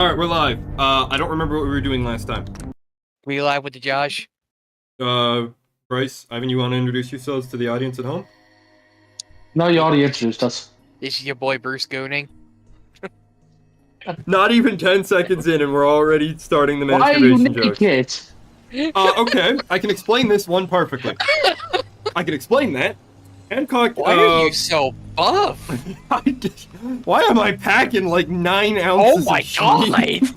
Alright, we're live. I don't remember what we were doing last time. We live with the Josh. Bryce, Ivan, you want to introduce yourselves to the audience at home? No, you already introduced us. This is your boy Bruce Gooning. Not even 10 seconds in and we're already starting the Why are you masturbation joke. naked? Okay, I can explain this one perfectly. I can explain that. Hancock, Why are you so buff? Why am I packing like 9 ounces Oh my of shit?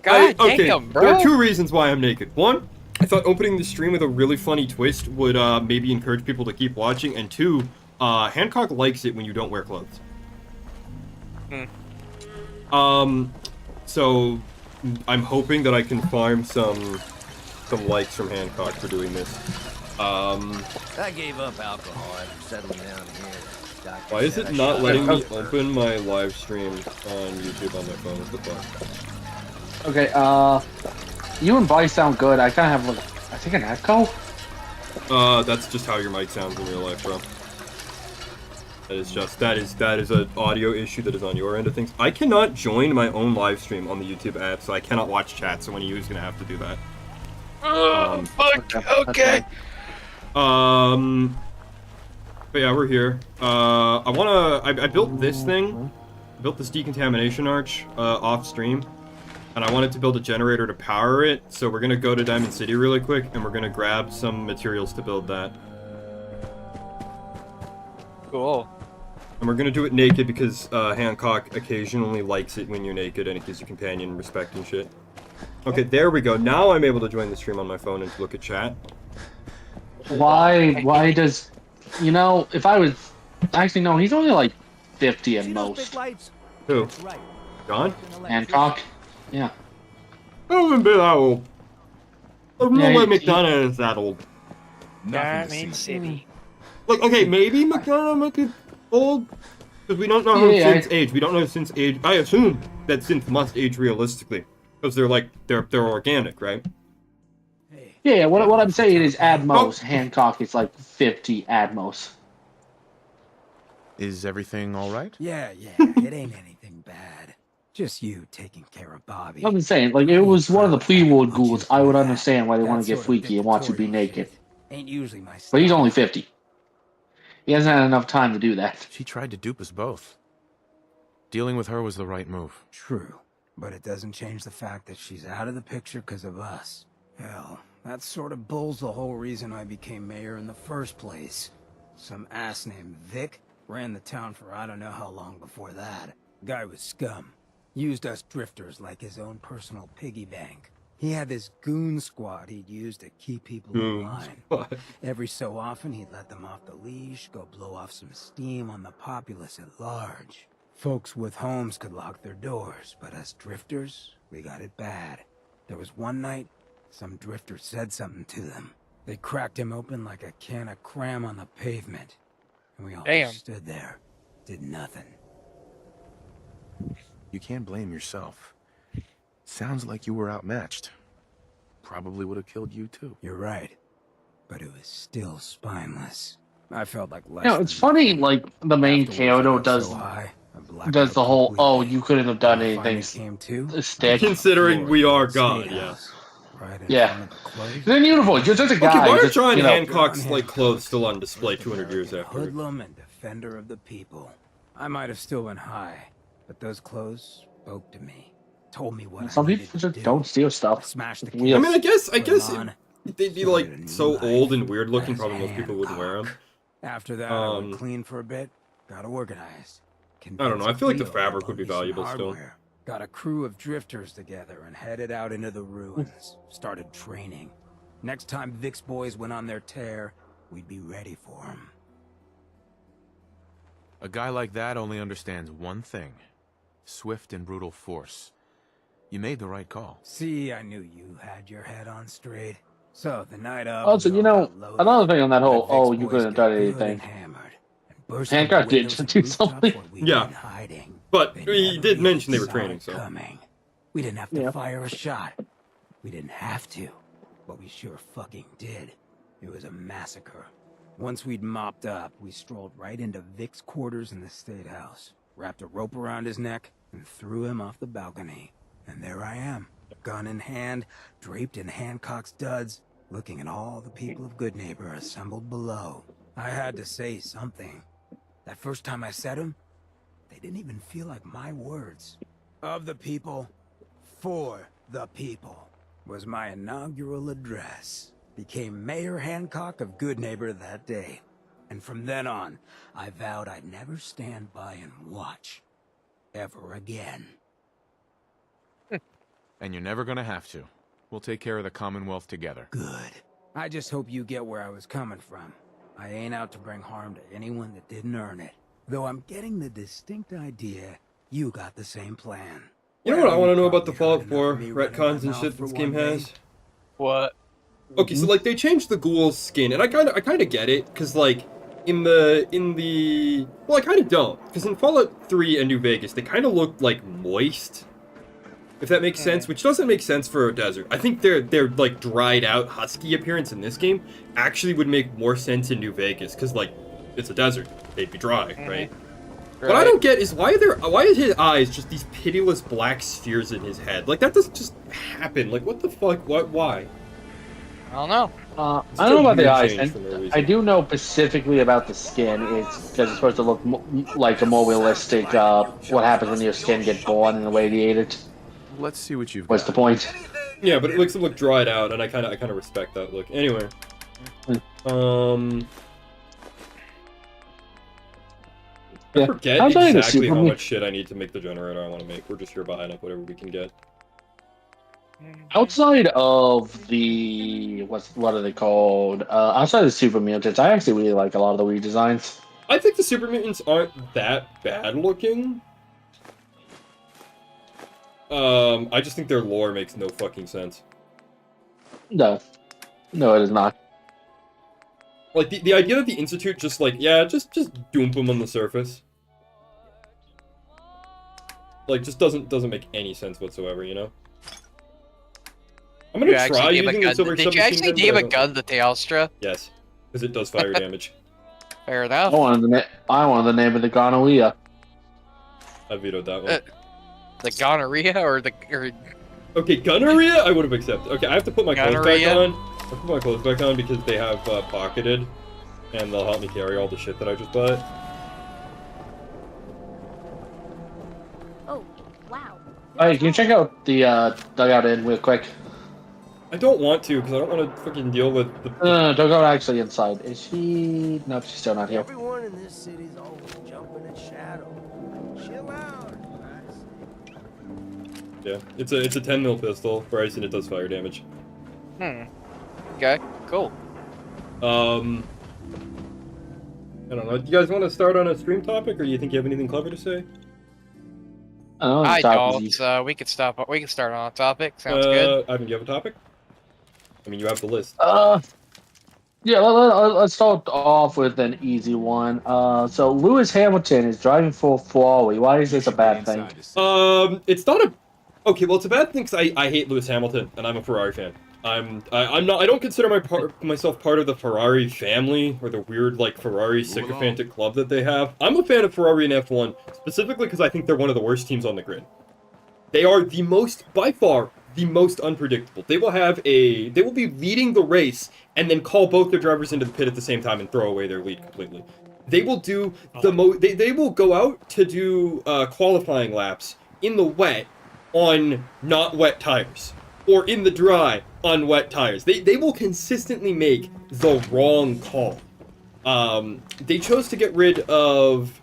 God Okay, damn, bro. there are two reasons why I'm naked. One, I thought opening the stream with a really funny twist would maybe encourage people to keep watching, and two, Hancock likes it when you don't wear clothes. So I'm hoping that I can farm some likes from Hancock for doing this. I gave up alcohol after settling down here. Doctor Why is said it I not shot letting me her. open my live stream on YouTube on my phone? What the fuck? Okay, you and Bryce sound good. I kind of have, like, I think an echo? That's just how your mic sounds in real life, bro. That is an audio issue that is on your end of things. I cannot join my own live stream on the YouTube app, so I cannot watch chat, so one of you is gonna have to do that. Fuck. Okay. But yeah, we're here. I built this thing. I built this decontamination arch, off stream. And I wanted to build a generator to power it, so we're gonna go to Diamond City really quick, and we're gonna grab some materials to build that. Cool. And we're gonna do it naked because, Hancock occasionally likes it when you're naked, and it gives your companion respect and shit. Okay, there we go. Now I'm able to join the stream on my phone and look at chat. Why does... You know, if I was... Actually, no, he's only like 50 at See those most. big lights? Who? That's right. John? Hancock? Yeah. I haven't been that old. No Yeah, way he- McDonough is that old. Diamond City. Like, okay, maybe McDonough might be old, because we don't know her Yeah, synth's age. We don't know synth's age. I assume that synth must age realistically, because they're organic, right? Yeah, what I'm saying is at most, Hancock is like 50 at most. Is everything all right? Yeah, it ain't anything bad. Just you taking care of Bobby. I'm saying, like, it was one of the pre-war ghouls, I would understand why they want to get freaky and want you to be naked. Ain't usually my But he's style. only 50. He hasn't had enough time to do that. She tried to dupe us both. Dealing with her was the right move. True, but it doesn't change the fact that she's out of the picture because of us. Hell, that sort of bull's the whole reason I became mayor in the first place. Some ass named Vic ran the town for I don't know how long before that. Guy was scum. Used us drifters like his own personal piggy bank. He had this goon squad he'd use to keep people in line. Every so often, he'd let them off the leash, go blow off some steam on the populace at large. Folks with homes could lock their doors, but us drifters, we got it bad. There was one night, some drifter said something to them. They cracked him open like a can of cram on the pavement. And we all Damn. just stood there, did nothing. You can't blame yourself. Sounds like you were outmatched. Probably would have killed you too. You're right, but it was still spineless. I felt like less You know, it's than funny, nothing. like, the main Afterwards, I character got does so high, I blacked does out the whole, oh, completely. you couldn't have done When I anything finally came to, stick. Considering we are God, State yeah. house, right in Yeah. front of the clothes. Then uniform, you're just a guy. Okay, why are just, John you know, Hancock's like clothes still on display 200 years American after? Hoodlum and defender of the people. I might have still been high, but those clothes spoke to me. Told me what some I needed people to just do. don't steal I stuff. smashed the Weird. I mean, I guess put 'em on, they'd be started like a new so life old and weird looking. as Probably most people wouldn't wear them. Hancock. After that, I went clean for a bit. Got organized. I don't know, I feel like the fabric would be Convinced valuable still. hardware. Got a crew of drifters together and headed out into the ruins. Started training. Next time Vic's boys went on their tear, we'd be ready for them. A guy like that only understands one thing. Swift and brutal force. You made the right call. See, I knew you had your head on straight. So the night of. Also, you know, another thing on that whole, oh, you couldn't have done anything. Hancock did just do something. Yeah. But he did mention they were training, so. Coming. We didn't have to Yeah. fire a shot. We didn't have to, but we sure fucking did. It was a massacre. Once we'd mopped up, we strolled right into Vic's quarters in the State House, wrapped a rope around his neck, and threw him off the balcony. And there I am, gun in hand, draped in Hancock's duds, looking at all the people of Good Neighbor assembled below. I had to say something. That first time I said them, they didn't even feel like my words. Of the people, for the people, was my inaugural address. Became Mayor Hancock of Good Neighbor that day. And from then on, I vowed I'd never stand by and watch. Ever again. And you're never gonna have to. We'll take care of the Commonwealth together. Good. I just hope you get where I was coming from. I ain't out to bring harm to anyone that didn't earn it. Though I'm getting the distinct idea you got the same plan. You know what I want to know about the Probably Fallout heard 4 enough of me running retcons my and shit mouth this for game one day. has? What? Okay, so like they changed the ghoul's skin, and I kind of get it, cause like in the well, I kind of don't, cause in Fallout 3 and New Vegas they kind of look like moist, if that makes sense, which doesn't make sense for a desert. I think their like dried out husky appearance in this game actually would make more sense in New Vegas, cause like it's a desert, they'd be dry, right? What I don't get is why is his eyes just these pitiless black spheres in his head? Like that doesn't just happen. Like what the fuck? What? Why? I don't know. I don't know about the weird eyes, change and for no reason. I do know specifically about the skin. It's because it's supposed to look like a more realistic, what happens when your skin gets born and irradiated. Let's see what you've What's got. the point? Yeah, but it looks dried out, and I kind of respect that look. Anyway, I Yeah. forget I'm trying to exactly see- how much shit I need to make the generator I want to make. We're just here buying up whatever we can get. Outside of the what are they called? Outside of the super mutants, I actually really like a lot of the redesigns. I think the super mutants aren't that bad looking. I just think their lore makes no fucking sense. No, it is not. Like the idea that the Institute just like just dump them on the surface. Like just doesn't make any sense whatsoever, you know. I'm gonna try using the silver Did you actually submachine name gun, a but I gun the Teostra? Yes, because it does fire damage. Fair I enough. wanted the name of the gonorrhea. I vetoed that one. The gonorrhea or Okay, gonorrhea I would have accepted. Okay, I have to put my clothes back Gonorrhea? on. I put my clothes back on because they have pocketed, and they'll help me carry all the shit that I just bought. Oh, wow. Hey, can you check out the dugout in real quick? I don't want to because I don't want to fucking deal with the. No, dugout actually inside. Is she? Nope, she's still not here. Everyone in this city's always jumping at Shadow. Chill out, guys. Yeah, it's a 10 mil pistol, Bryce, and it does fire damage. Okay, cool. I don't know. Do you guys want to start on a stream topic, or do you think you have anything clever to say? Oh, I top don't. easy. We could start on a topic. Sounds good. Ivan, do you have a topic? I mean, you have the list. Yeah, let's start off with an easy one. So Lewis Hamilton is driving for Ferrari. Why is this a bad thing? It's not a. Okay, well, it's a bad thing because I hate Lewis Hamilton, and I'm a Ferrari fan. I'm not. I don't consider myself part of the Ferrari family or the weird like Ferrari sycophantic club that they have. I'm a fan of Ferrari and F1 specifically because I think they're one of the worst teams on the grid. They are the most, by far, the most unpredictable. They will be leading the race and then call both their drivers into the pit at the same time and throw away their lead completely. They will do they will go out to do qualifying laps in the wet on not wet tires, or in the dry on wet tires. They will consistently make the wrong call. They chose to get rid of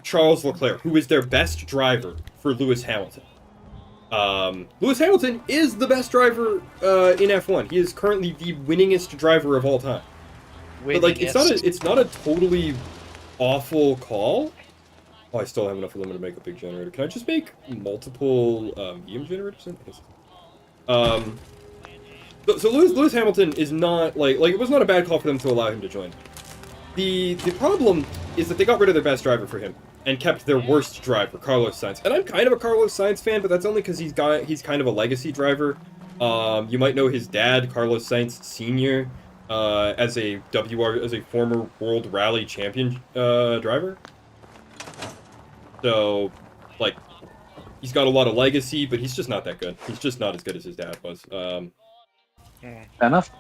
Charles Leclerc, who is their best driver for Lewis Hamilton. Lewis Hamilton is the best driver in F1. He is currently the winningest driver of all time. But like, it's not a totally awful call. Oh, I still have enough room to make a big generator. Can I just make multiple medium generators? So Lewis Hamilton is not like it was not a bad call for them to allow him to join. The problem is that they got rid of their best driver for him and kept their worst driver, Carlos Sainz. And I'm kind of a Carlos Sainz fan, but that's only because he's kind of a legacy driver. You might know his dad, Carlos Sainz Sr., as a former World Rally Champion driver. So Like, he's got a lot of legacy, but he's just not that good. He's just not as good as his dad was. Fair enough.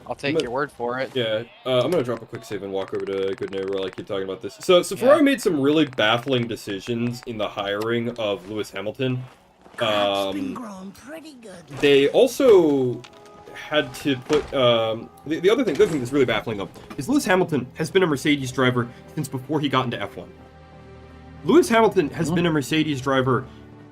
I'll take your word for it. Yeah, I'm gonna drop a quick save and walk over to Good Neighbor while I keep talking about this. So Ferrari made some really baffling decisions in the hiring of Lewis Hamilton. Been growing pretty good. They also had to put the other thing that's really baffling though is Lewis Hamilton has been a Mercedes driver since before he got into F1. Lewis Hamilton has been a Mercedes driver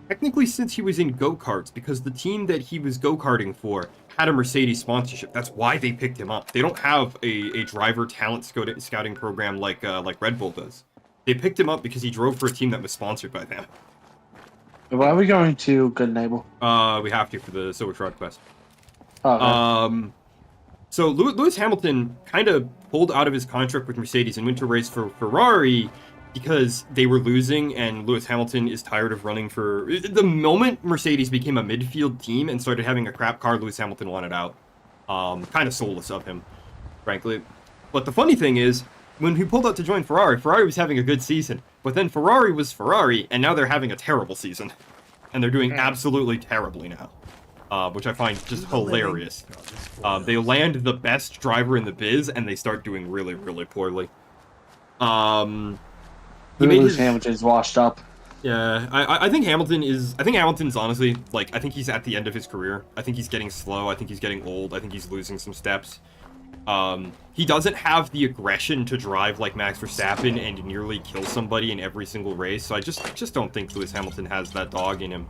technically since he was in go-karts, because the team that he was go-karting for had a Mercedes sponsorship. That's why they picked him up. They don't have a driver talent scouting program like Red Bull does. They picked him up because he drove for a team that was sponsored by them. Why are we going to Good Neighbor? We have to for the Silver Shroud quest. Okay. So Lewis Hamilton kind of pulled out of his contract with Mercedes and went to race for Ferrari because they were losing, and Lewis Hamilton is tired of running for... The moment Mercedes became a midfield team and started having a crap car, Lewis Hamilton wanted out. Kind of soulless of him, frankly. But the funny thing is, when he pulled out to join Ferrari, Ferrari was having a good season. But then Ferrari was Ferrari, and now they're having a terrible season. And they're doing absolutely terribly now. Which I find just hilarious. They land the best driver in the biz, and they start doing really, really poorly. Lewis Hamilton's washed up. Yeah, I think Hamilton's honestly, like, I think he's at the end of his career. I think he's getting slow. I think he's getting old. I think he's losing some steps. He doesn't have the aggression to drive like Max Verstappen and nearly kill somebody in every single race. So I just don't think Lewis Hamilton has that dog in him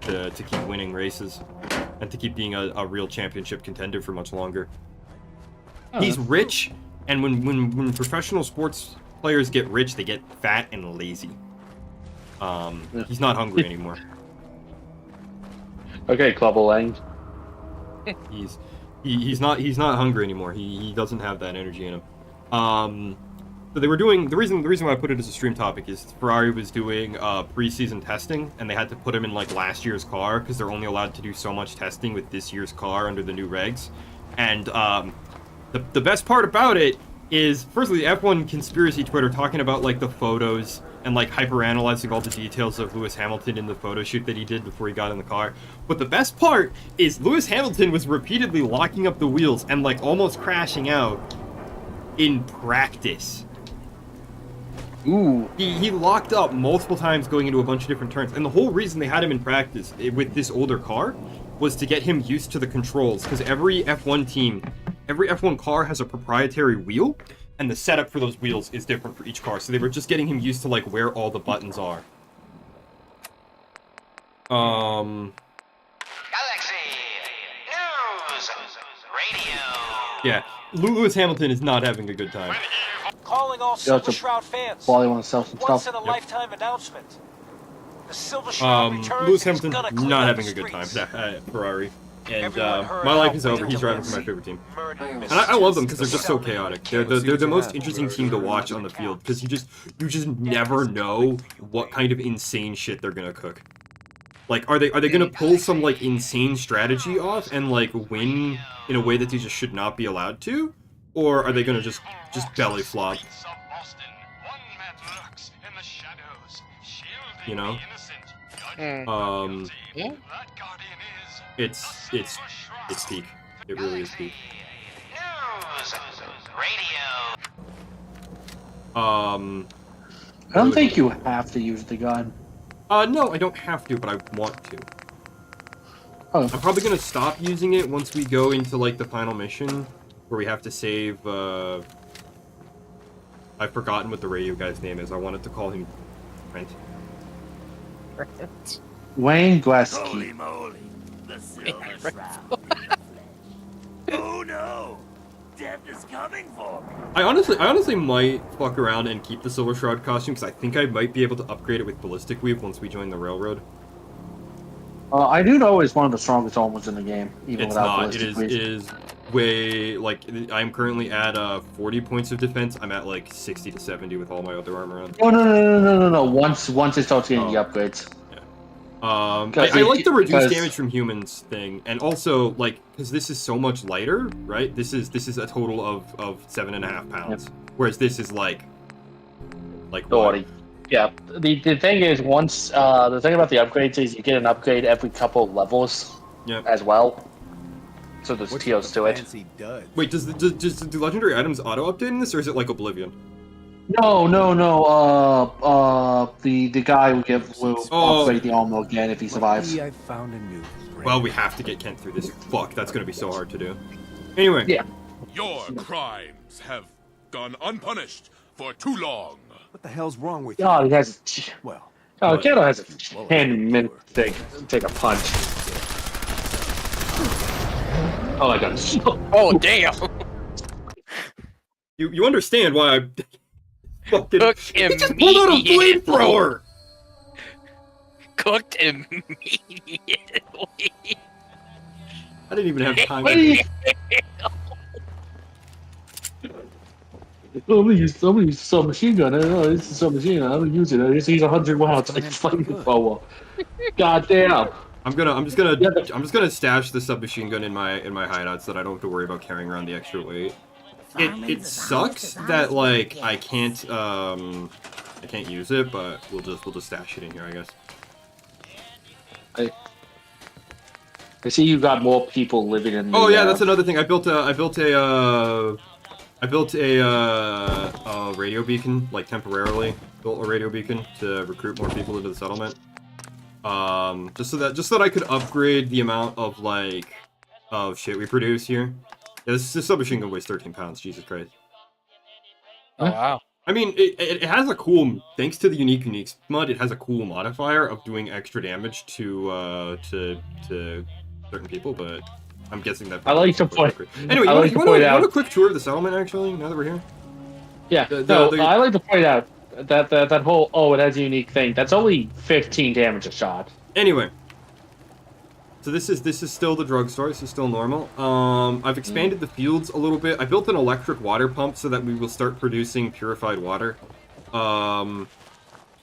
to keep winning races and to keep being a real championship contender for much longer. He's rich, and when professional sports players get rich, they get fat and lazy. He's not hungry anymore. Okay, Clubble Lang. He's not hungry anymore. He doesn't have that energy in him. So they were doing the reason why I put it as a stream topic is Ferrari was doing preseason testing, and they had to put him in like last year's car because they're only allowed to do so much testing with this year's car under the new regs. And the best part about it is, firstly, the F1 conspiracy Twitter talking about like the photos and like hyper-analyzing all the details of Lewis Hamilton in the photo shoot that he did before he got in the car. But the best part is Lewis Hamilton was repeatedly locking up the wheels and like almost crashing out in practice. Ooh. He locked up multiple times going into a bunch of different turns, and the whole reason they had him in practice with this older car was to get him used to the controls, because every F1 car has a proprietary wheel, and the setup for those wheels is different for each car. So they were just getting him used to like where all the buttons are. Galaxy News Radio. Yeah, Lewis Hamilton is not having a good time. Calling all Silver Shroud fans. Wally wants to sell some Once stuff. in a lifetime announcement. The Silver Shroud returns. Lewis and is Hamilton gonna clean not up having the a good time streets. at Ferrari. And Everyone heard my life how is over. He's driving for my favorite team. And I love them because they're just so chaotic. They're the most interesting team to watch on the field because you just never know what kind of insane shit they're gonna cook. Like, are they gonna pull some like insane strategy off and like win in a way that they just should not be allowed to, or are they gonna just belly flop? You know? Yeah. It's peak. It really is peak. News Radio. I don't think you have to use the gun. No, I don't have to, but I want to. Oh. I'm probably gonna stop using it once we go into like the final mission, where we have to save. I've forgotten what the radio guy's name is. I wanted to call him Trent. Wayne Gretzky. moly, the Silver Shroud. Oh no, death is coming for me. I honestly might fuck around and keep the Silver Shroud costume because I think I might be able to upgrade it with Ballistic Weave once we join the Railroad. I do know it's one of the strongest armors in the game, even It's without not. It ballistic is way like I'm currently at 40 points of defense. I'm at like 60 to 70 with all my other armor on. No. Once it starts getting the upgrades. I like the reduced damage from humans thing, and also like because this is so much lighter, right? This is a total of 7.5 pounds, whereas this is like 40. Yeah, the thing is, once the thing about the upgrades is you get an upgrade every couple of levels Yep. as well. So there's What's TOs with to the it. fancy duds? Wait, do legendary items auto-update in this, or is it like Oblivion? No. The guy will upgrade the armor again if he survives. Luckily, I found a new friend. Well, we have to get Kent through this. Fuck, that's gonna be so hard to do. Anyway. Yeah. Your crimes have gone unpunished for too long. What the hell's wrong with you? God, he has. Well, Oh, What? Kato has a Well, 10-minute thing. Take a punch. Oh my god. Oh, damn. You understand why I fucking Cooked he just pulled out a immediately. flamethrower! Cooked immediately. I didn't even have time What to are you? I'm gonna use submachine gun. I don't know. This is submachine gun. I'm gonna use it. I just use 100 rounds. Like flamethrower. God damn. I'm just gonna stash the submachine gun in my hideout so that I don't have to worry about carrying around the extra weight. It sucks that like I can't use it, but we'll just stash it in here, I guess. I see you got more people living in the, Oh yeah, that's another thing. I built a radio beacon, like temporarily built a radio beacon to recruit more people into the settlement. Just so that I could upgrade the amount of like of shit we produce here. Yeah, this submachine gun weighs 13 pounds. Jesus Christ. Oh, wow. I mean, it has a cool, thanks to the unique mod, it has a cool modifier of doing extra damage to certain people, but I'm guessing that. I like to point. Anyway, I like to you point want out. a quick tour of the settlement, actually, now that we're here? Yeah. I like to point out that whole it has a unique thing. That's only 15 damage a shot. Anyway. So this is still the drugstore. This is still normal. I've expanded the fields a little bit. I built an electric water pump so that we will start producing purified water.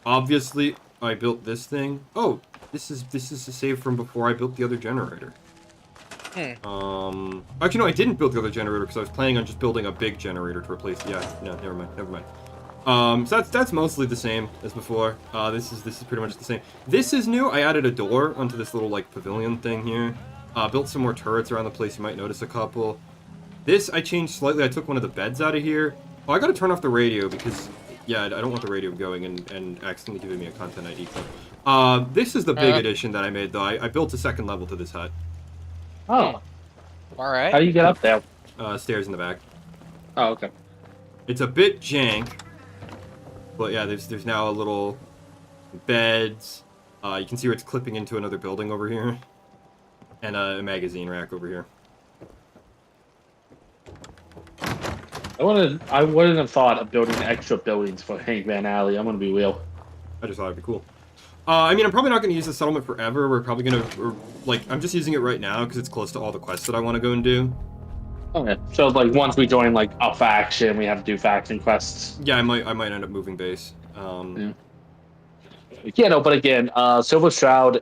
Obviously, I built this thing. Oh, this is a save from before I built the other generator. Actually, no, I didn't build the other generator because I was planning on just building a big generator to replace. Yeah, no, never mind. So that's mostly the same as before. This is pretty much the same. This is new. I added a door onto this little like pavilion thing here. Built some more turrets around the place. You might notice a couple. This I changed slightly. I took one of the beds out of here. Oh, I gotta turn off the radio because yeah, I don't want the radio going and accidentally giving me a content ID. This is the big addition that I made though. I built a second level to this hut. Oh. All right. How do you get up there? Stairs in the back. Oh, okay. It's a bit jank. But yeah, there's now a little beds. You can see where it's clipping into another building over here, and a magazine rack over here. I wouldn't have thought of building extra buildings for Hank Van Alley. I'm gonna be real. I just thought it'd be cool. I mean, I'm probably not going to use the settlement forever. We're probably going to, like, I'm just using it right now because it's close to all the quests that I want to go and do. Okay, so like once we join like a faction, we have to do faction quests. Yeah, I might end up moving base. Yeah, no, but again, Silver Shroud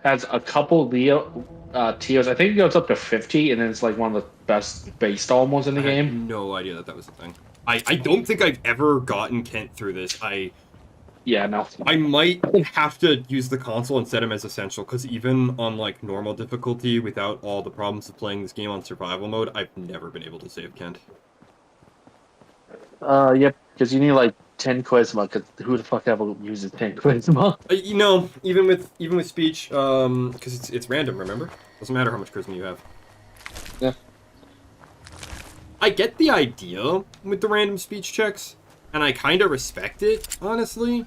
has a couple tiers. I think it goes up to 50, and then it's like one of the best base almost in the I had game. no idea that was a thing. I don't think I've ever gotten Kent through this. Yeah, no. I might have to use the console and set him as essential, because even on like normal difficulty, without all the problems of playing this game on survival mode, I've never been able to save Kent. Yep, because you need like 10 charisma. Because who the fuck ever uses 10 charisma? You know, even with speech, because it's random. Remember, doesn't matter how much charisma you have. Yeah. I get the idea with the random speech checks, and I kind of respect it, honestly.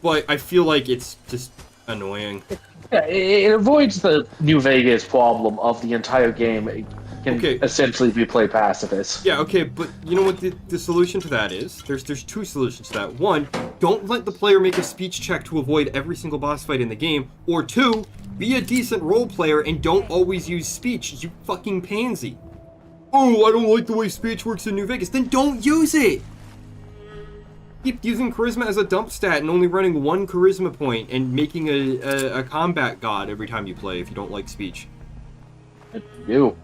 But I feel like it's just annoying. Yeah, it avoids the New Vegas problem of the entire game. It can essentially be played pacifist. Yeah, okay, but you know what the solution to that is? There's two solutions to that. One, don't let the player make a speech check to avoid every single boss fight in the game. Or two, be a decent role player and don't always use speech, you fucking pansy. Oh, I don't like the way speech works in New Vegas. Then don't use it! Keep using charisma as a dump stat and only running one charisma point and making a combat god every time you play if you don't like speech. You.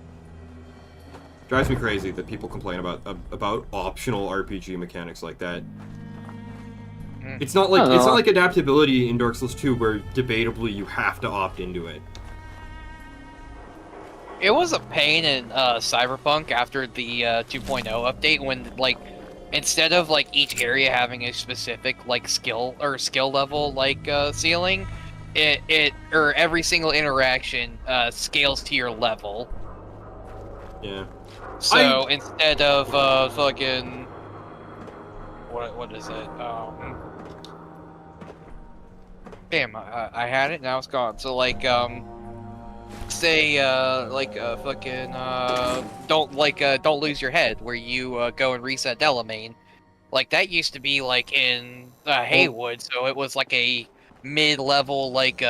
Drives me crazy that people complain about optional RPG mechanics like that. It's not like adaptability in Dark Souls 2 where debatably you have to opt into it. It was a pain in Cyberpunk after the 2.0 update when, like, instead of, like, each area having a specific, like, skill level, like, ceiling, or every single interaction scales to your level. Yeah. So instead of fucking what is it? Damn, I had it, now it's gone. So like say fucking don't lose your head, where you go and reset Delamain. Like that used to be like in Haywood, so it was like a mid-level like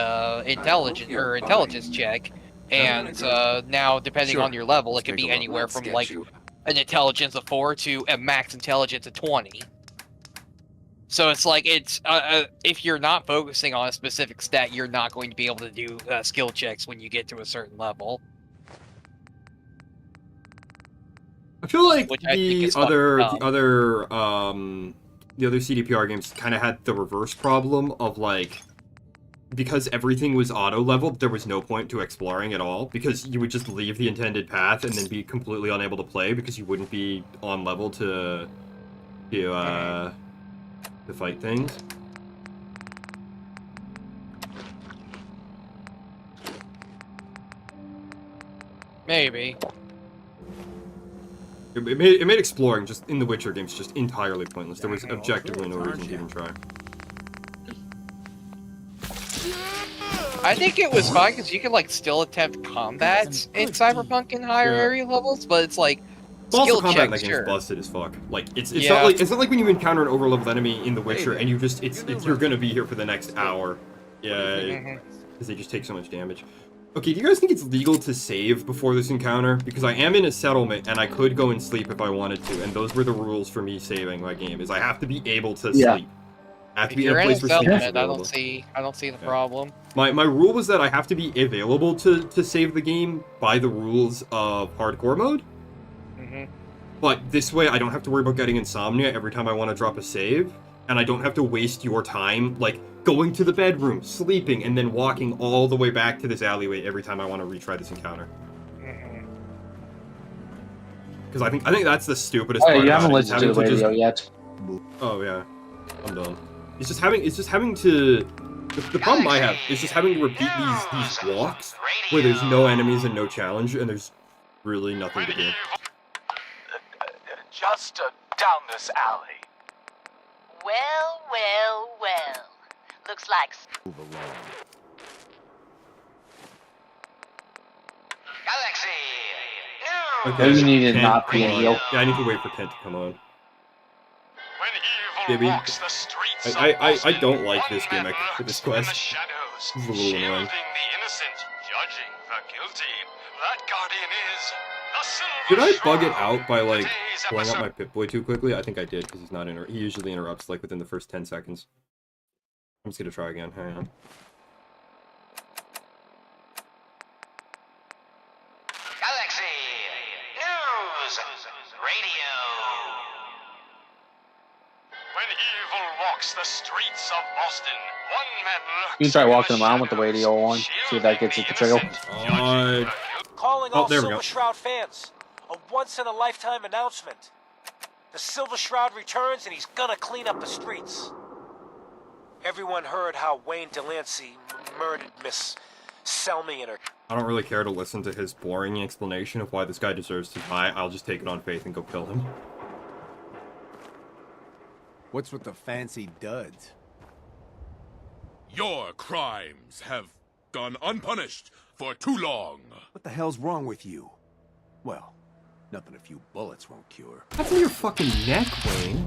intelligence check. And now, depending on your level, it could be anywhere from like an intelligence of 4 to a max intelligence of 20. So it's like if you're not focusing on a specific stat, you're not going to be able to do skill checks when you get to a certain level. I feel like the other CDPR games kind of had the reverse problem of like, because everything was auto-leveled, there was no point to exploring at all, because you would just leave the intended path and then be completely unable to play because you wouldn't be on level to fight things. Maybe. It made exploring just in the Witcher games just entirely pointless. There was objectively no reason to even try. I think it was fine because you could like still attempt combats in Cyberpunk in higher area levels, but it's like Also, skill combat in checks, that game's sure. busted as fuck. Like it's Yeah. not like when you encounter an overleveled enemy in The Witcher and you just you're gonna be here for the next hour. Yeah, because they just take so much damage. Okay, do you guys think it's legal to save before this encounter? Because I am in a settlement and I could go and sleep if I wanted to, and those were the rules for me saving my game. Is I have to be able to sleep. I have to If be in you're a in a place where sleep is settlement, available. I don't see the problem. My rule was that I have to be available to save the game by the rules of hardcore mode. But this way, I don't have to worry about getting insomnia every time I want to drop a save, and I don't have to waste your time, like, going to the bedroom, sleeping, and then walking all the way back to this alleyway every time I want to retry this encounter. Because I think that's the stupidest part you about haven't it, listened to the radio yet. Oh yeah, I'm done. It's just having to. The problem I have is just having to repeat these walks where there's no enemies and no challenge, and there's really nothing to do. Just down this alley. Well, well, well. Looks like... Galaxy Okay, You need to Kent, not come be on. a heel. Yeah, I need to wait for Kent to come on. When evil Maybe. walks the streets I don't like this gimmick for this quest. shadows, This is a little annoying. shielding the innocent, judging the guilty. That guardian is the Silver Did I bug it Shroud. out by like Today's pulling out episode- my Pip-Boy too quickly? I think I did because he's not he usually interrupts like within the first 10 seconds. I'm just gonna try again. Hang on. Galaxy News Radio. When evil walks the streets of Boston, one man lurks You can try in the walking around with the shadows, radio on, see if that gets it to trigger. shielding the Calling Oh, all there we go. Silver Shroud fans. A once-in-a-lifetime announcement. The Silver Shroud returns and he's gonna clean up the streets. Everyone heard how Wayne Delancey murdered Miss Selmy and her... I don't really care to listen to his boring explanation of why this guy deserves to die. I'll just take it on faith and go kill him. What's with the fancy duds? Your crimes have gone unpunished for too long. What the hell's wrong with you? Well, nothing a few bullets won't cure. That's in your fucking neck, Wayne.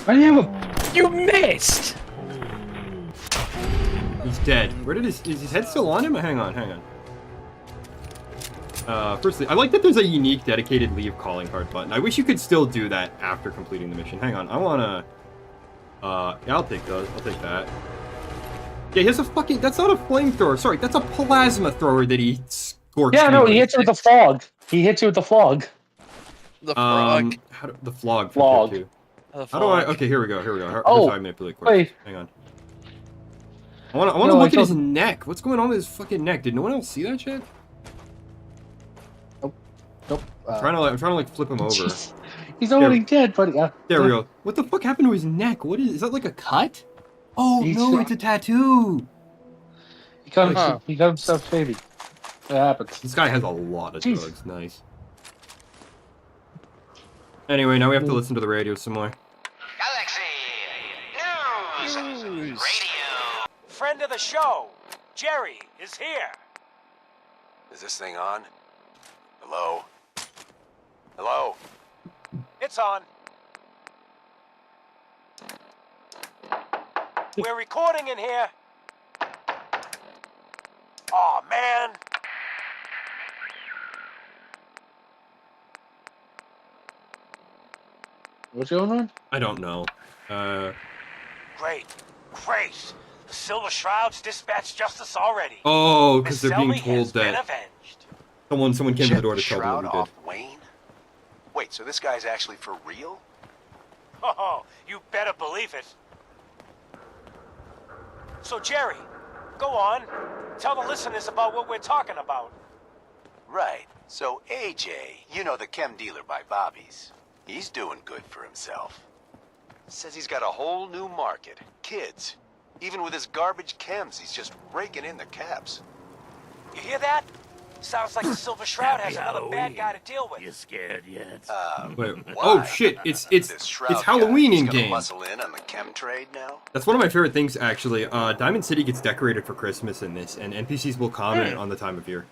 Why do you have a... You missed! He's dead. Where did is his head still on him? Hang on. Firstly, I like that there's a unique dedicated leave calling card button. I wish you could still do that after completing the mission. Hang on, I wanna... yeah, I'll take those. I'll take that. Yeah, he has a fucking... That's not a flamethrower. Sorry, that's a plasma thrower that he scorched. Yeah, no, me he with. hits you with the fog. He hits you with the fog. The frog. The flog. Flog. Too. The How do I? frog. Okay, here we go. Here we go. How Oh, do I manipulate corpses? wait. Hang on. I want to No, look I at his thought- neck. What's going on with his fucking neck? Did no one else see that shit? Nope. I'm trying to like flip him over. Jeez. He's already dead, buddy. There we go. What the fuck happened to his neck? What is that like a cut? Oh no, it's a tattoo. He got himself shaving. It happens. This guy has a lot of Jeez. drugs. Nice. Anyway, now we have to listen to the radio some more. Galaxy News Radio. Friend of the show, Jerry, is here. Is this thing on? Hello? Hello? It's on. We're recording in here. Aw, man. What's going on? I don't know. Great. The Silver Shroud's dispatched justice already. Oh, because Miss they're being Selmy told has been that avenged. someone came to the door to Shut tell them the what Shroud we off did. Wayne? Wait, so this guy's actually for real? Oh, you better believe it. So, Jerry, go on. Tell the listeners about what we're talking about. Right. So AJ, you know the chem dealer by Bobby's. He's doing good for himself. Says he's got a whole new market. Kids. Even with his garbage chems, he's just raking in the caps. You hear that? Sounds like the Silver Shroud has another bad guy to deal with. You scared yet? Wait, why? oh shit! It's This Shroud Halloween guy, in he's gonna game. muscle in on the chem trade now? That's one of my favorite things, actually. Diamond City gets decorated for Christmas in this, and NPCs will comment on the time of year.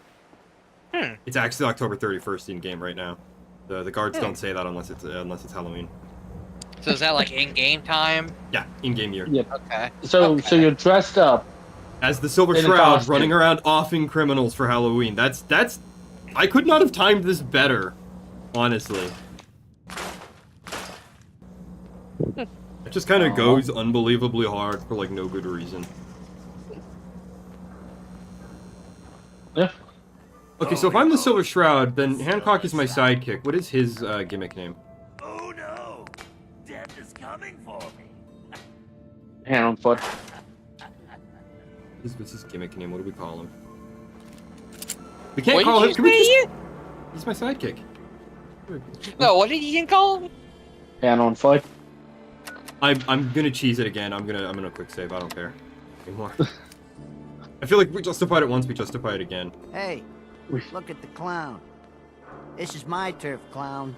It's actually October 31st in game right now. The guards don't say that unless it's Halloween. So is that like in-game time? Yeah, in-game year. Yep. Okay. So you're dressed up As the Silver in a Shroud costume. running around offing criminals for Halloween. That's I could not have timed this better, honestly. It just kind of goes unbelievably hard for like no good reason. Yeah. Okay, so if I'm the Silver Shroud, then Hancock is my sidekick. What is his gimmick name? Oh no! Death is coming for me. hand on foot. What's his gimmick name? What do we call him? We can't What call did him. you Can we say? just... He's my sidekick. No, what did you call him? Hand on foot. I'm gonna cheese it again. I'm gonna quick save. I don't care anymore. I feel like we justified it once. We justify it again. Hey, look at the clown. This is my turf, clown.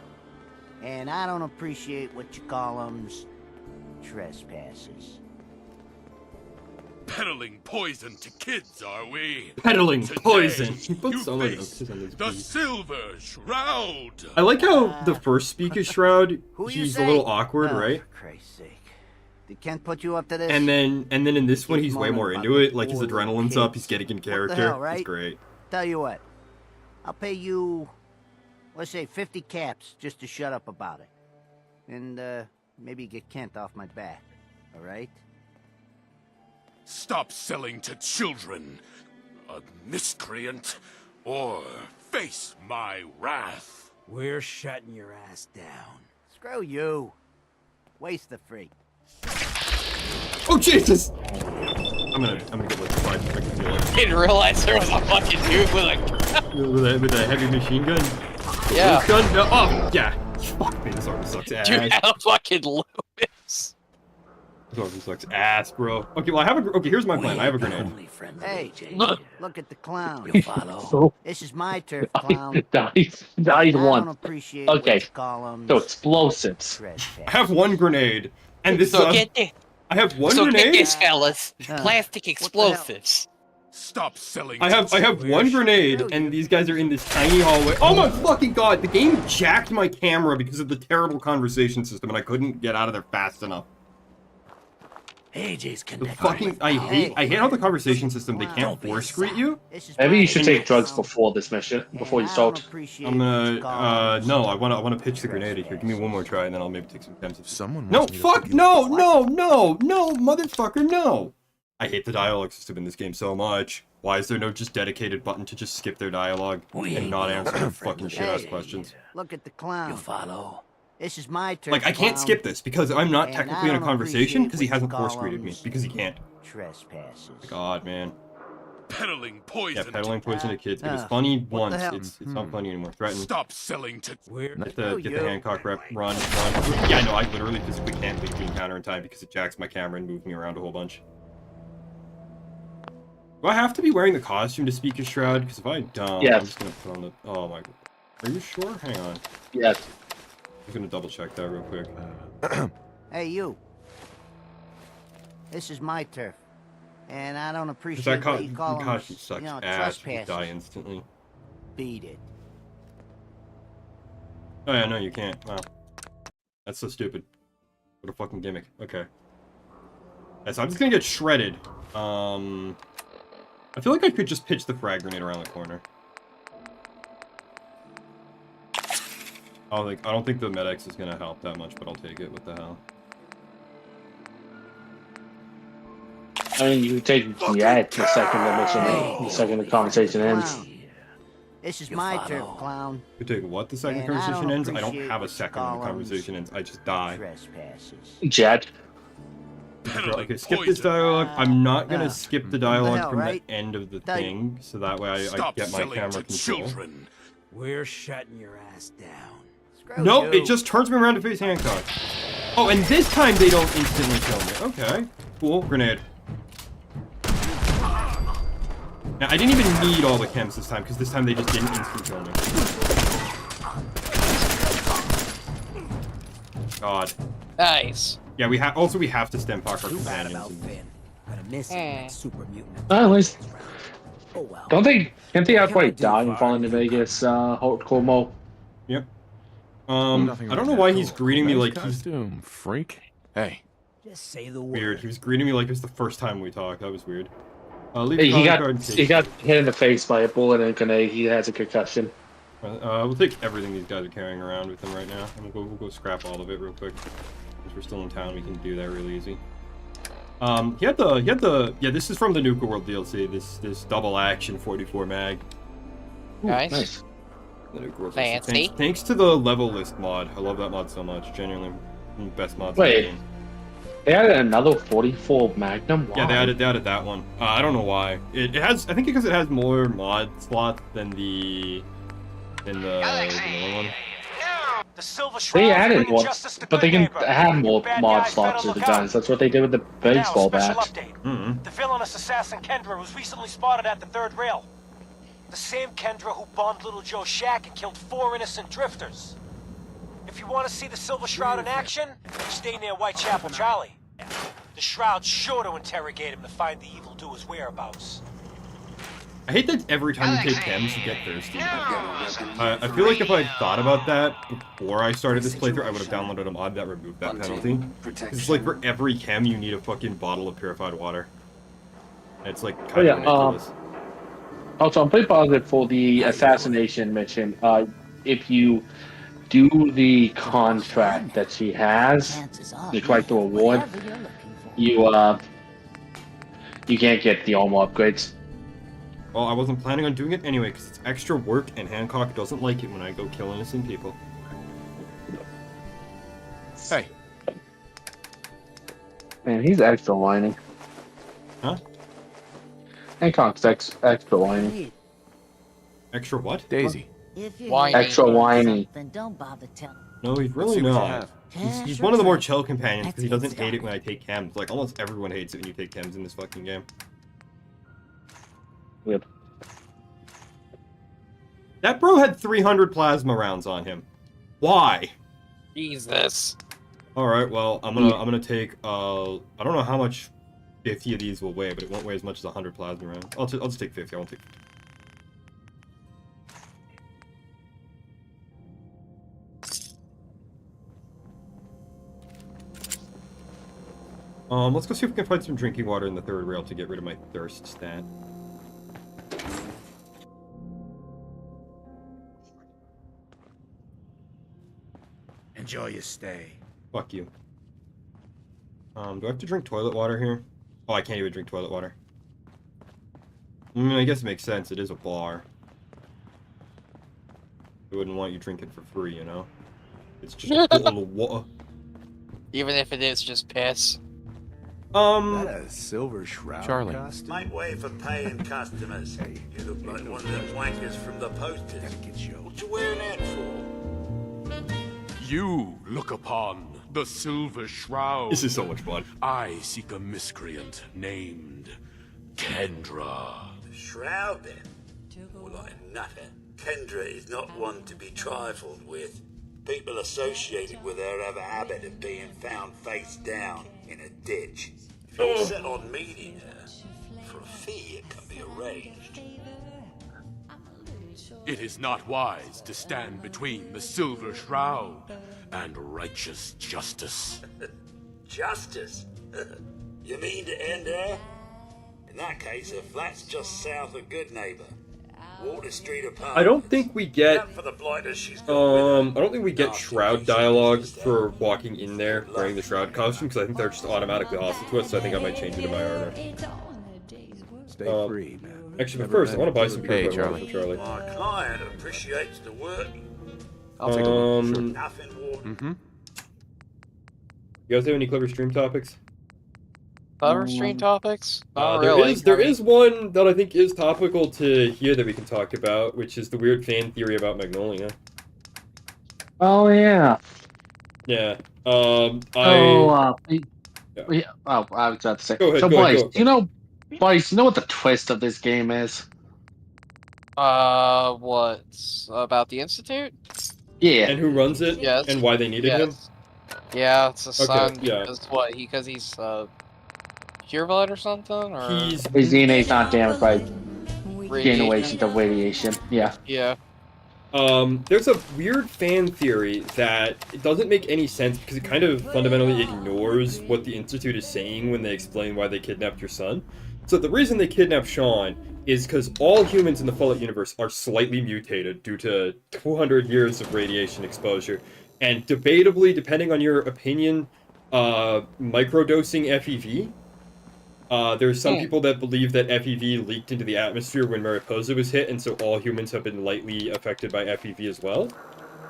And I don't appreciate what you call 'em's trespassers. Peddling poison to kids, are we? Peddling Today, poison. He put you so much face emphasis on these the P's. Silver Shroud. I like how the first speak is Shroud. Who you He's a say? little awkward, Oh, right? For Christ's sake. They can't put you up to this? And then in this one, Keep he's way moaning more about into the it. Like his poor little adrenaline's up. kids. He's getting in What the character. hell, right? It's great. Tell you what. I'll pay you, let's say 50 caps just to shut up about it. And, maybe get Kent off my back. Alright? Stop selling to children, a miscreant, or face my wrath. We're shutting your ass down. Screw you. Waste the freak. Oh Jesus! I'm gonna get electrified. I can feel it. Didn't realize there was a fucking dude with a With a heavy machine gun. Yeah. This gun? No. Oh yeah. Fuck me. This arm sucks ass. dude out of fucking Lewis. This arm sucks ass, bro. Okay, well I have a. Okay, here's my plan. I have a grenade. Hey, look at the clown. You follow. This is my turf, clown. Dies I don't one. appreciate Okay. what you call 'em So explosives. I have one grenade, and this. So get this. I have one So grenade. get this, fellas. Plastic explosives. Stop selling. I have one grenade, and these guys are in this tiny hallway. Oh my fucking god! The game jacked my camera because of the terrible conversation system, and I couldn't get out of there fast enough. AJ's The connected. fucking I hate how the conversation system they can't force greet you. Maybe you should take drugs before this mission, before you start. I'm gonna no, I wanna pitch the grenade here. Give me one more try, and then I'll maybe take some attempts. Someone No, wants me to fuck, forgive- no, motherfucker, no! I hate the dialogue system in this game so much. Why is there no just dedicated button to just skip their dialogue and not answer their fucking shit-ass questions? Look at the clown. You follow? This is my turn. Like, I can't clown. skip this because I'm not And technically I in a don't conversation appreciate because he what you hasn't call force greeted me. 'em Because he can't. Trespassers. God, man. Peddling poison. Yeah, peddling poison to kids. It was Uh, funny what the once. hell? It's not funny anymore. Threaten. Stop selling to. Get the Hancock rep. Run. Yeah, no, I literally physically can't leave the encounter in time because it jacks my camera and moves me around a whole bunch. Do I have to be wearing the costume to speak as Shroud? Because if I don't, Yes. I'm just gonna put on the. Oh my. Are you sure? Hang on. Yes. I'm gonna double check that real quick. Hey, you. This is my turf. And I don't Because appreciate that what you call 'em, costume sucks you know, ass. You die trespassers. instantly. Beat it. Oh yeah, no, you can't. Wow. That's so stupid. What a fucking gimmick. Okay. Yeah, so I'm just gonna get shredded. I feel like I could just pitch the frag grenade around the corner. I don't think the Med-X is gonna help that much, but I'll take it. What the hell? I mean, you take the second the mission, the second the conversation ends. This is You my follow. turf, clown. You take what the second And I conversation don't ends? I don't appreciate have a what you second when the call 'em conversation ends. I just die. Trespassers. Jet. Okay, skip this dialogue. I'm not gonna skip the dialogue hell, from right? the end of the Tell you- thing, so that way I Stop get my selling camera to control. children. We're shutting your ass down. Screw Nope, you. it just turns me around to face Hancock. Oh, and this time they don't instantly kill me. Okay, cool. Grenade. Now, I didn't even need all the chems this time, because this time they just didn't instant kill me. God. Nice. Yeah, we have to stem pock our Too bad companions. about and- Finn. I'd have missed that super mutant. At least, Oh well. can't they outright do die in for Falling to our Vegas, Como? Yep. Nothing I don't like know that. why he's Cool. greeting me Nice like he's costume, freak. Hey. Just say the word. weird. He was greeting me like it was the first time we talked. That was weird. Leave Hey, the calling card and take- he got hit in the face by a bullet and a grenade. He has a concussion. We'll take everything these guys are carrying around with them right now, and we'll go scrap all of it real quick. Since we're still in town, we can do that real easy. He had the yeah. This is from the Nuka World DLC. This double action 44 mag. Nice. The Nuka World Fancy. DLC. Thanks to the level list mod. I love that mod so much. Genuinely, one of the best mods in the Wait. game. They added another 44 Magnum? Why? Yeah, they added that one. I don't know why. It has, I think because it has more mod slots than the other one. The Silver Shroud They is added bringing more, justice to but they good can neighbor. add more Bad mod guys slots to better the look out. guns. That's what they did with the baseball Now, bat. special update. Mm-hmm. The villainous assassin Kendra was recently spotted at the third rail. The same Kendra who bombed Little Joe's shack and killed 4 innocent drifters. If you want to see the Silver Shroud in action, stay near Whitechapel Charlie. The Shroud's sure to interrogate him to find the evildoer's whereabouts. I hate that every time you take chems, you get thirsty. I feel like if I thought about that before I started this playthrough, I would have downloaded a mod that removed that penalty. It's like for every chem, you need a fucking bottle of purified water. It's like kind of ridiculous. Also, I'm pretty positive for the assassination mission, if you do the contract that she has, you collect the reward, you can't get the armor upgrades. Well, I wasn't planning on doing it anyway, because it's extra work, and Hancock doesn't like it when I go kill innocent people. Hey. Man, he's extra whiny. Huh? Hancock's extra whiny. Extra what? Daisy. Whiny. Extra whiny. Then don't bother telling. No, he's really see what you not. have. He's one of the more chill companions, because he doesn't hate it when I take chems. Like, almost everyone hates it when you take chems in this fucking game. Weird. That bro had 300 plasma rounds on him. Why? Jesus. Alright, well, I'm gonna take, I don't know how much 50 of these will weigh, but it won't weigh as much as 100 plasma rounds. I'll just take 50, I won't take 50. Let's go see if we can find some drinking water in the third rail to get rid of my thirst stat. Enjoy your stay. Fuck you. Do I have to drink toilet water here? Oh, I can't even drink toilet water. I mean, I guess it makes sense. It is a bar. I wouldn't want you drinking for free, you know? It's just a bottle of water. Even if it is just piss. That a silver shroud Charlie. costume? Make way for paying customers. You look like one of them wankers from the posters. What you wearing that for? You look upon the Silver Shroud. This is so much fun. I seek a miscreant named Kendra. The Shroud, then? More like a nutter. Kendra is not one to be trifled with. People associated with her have a habit of being found face down in a ditch. If you're set on meeting her, for a fee it can be arranged. It is not wise to stand between the Silver Shroud and righteous justice. Justice? You mean to end her? In that case, her flat's just south of Good Neighbor. Water Street Apartments. I don't think we get For the blighters she's got with her. I don't think we get Shroud dialogue for walking in there wearing the Shroud costume, because I think they're just automatically hostile to us, so I think I might change it in my order. Stay free, man. Actually, but first, I want to buy some Hey, pure water Charlie. for Charlie. My client appreciates the work. I'll take a look. Sure. Nothing more. Mm-hmm. You guys have any clever stream topics? Other stream topics? Not There really. is one that I think is topical to here that we can talk about, which is the weird fan theory about Magnolia. Oh yeah. Yeah. Oh, I was about to say. Go ahead, so, go ahead, boys, go. you know what the twist of this game is? What? About the Institute? Yeah. And who runs it? Yes. And why they needed him? Yes. Yeah, it's a son. yeah. Because what? Because he's pureblood or something? Or He's His DNA's not damaged by radiation? generations of radiation. Yeah. Yeah. There's a weird fan theory that it doesn't make any sense because it kind of fundamentally ignores what the Institute is saying when they explain why they kidnapped your son. So the reason they kidnapped Sean is because all humans in the Fallout universe are slightly mutated due to 200 years of radiation exposure. And debatably, depending on your opinion, microdosing FEV. There's some people that believe that FEV leaked into the atmosphere when Mariposa was hit, and so all humans have been lightly affected by FEV as well.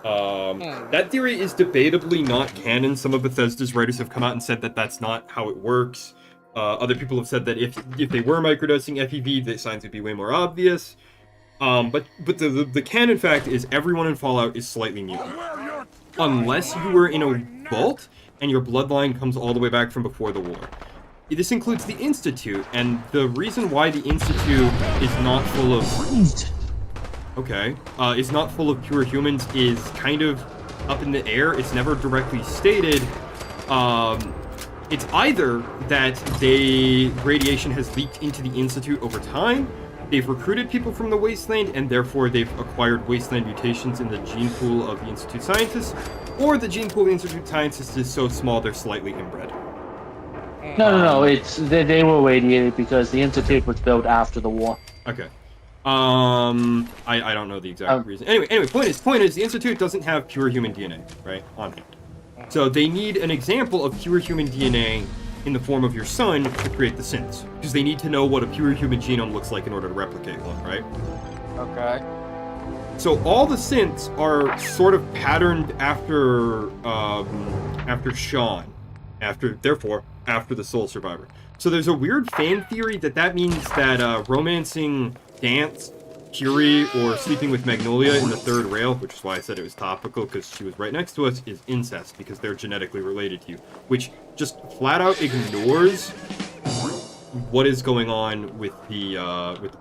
That theory is debatably not canon. Some of Bethesda's writers have come out and said that that's not how it works. Other people have said that if they were microdosing FEV, the signs would be way more obvious. But the canon fact is everyone in Fallout is slightly mutant. Unless you were in a vault and your bloodline comes all the way back from before the war. This includes the Institute, and the reason why the Institute is not full of... is not full of pure humans is kind of up in the air. It's never directly stated. It's either that radiation has leaked into the Institute over time, they've recruited people from the Wasteland, and therefore they've acquired Wasteland mutations in the gene pool of the Institute scientists, or the gene pool of the Institute scientists is so small they're slightly inbred. No. It's they were radiated because the Institute was built after the war. Okay. I don't know the exact reason. Anyway, point is, the Institute doesn't have pure human DNA, right, on hand. So they need an example of pure human DNA in the form of your son to create the synths, because they need to know what a pure human genome looks like in order to replicate one, right? Okay. So all the synths are sort of patterned after Sean, after the Soul Survivor. So there's a weird fan theory that means that romancing Dance, Curie, or sleeping with Magnolia in the third rail, which is why I said it was topical, because she was right next to us, is incest, because they're genetically related to you, which just flat out ignores what is going on with the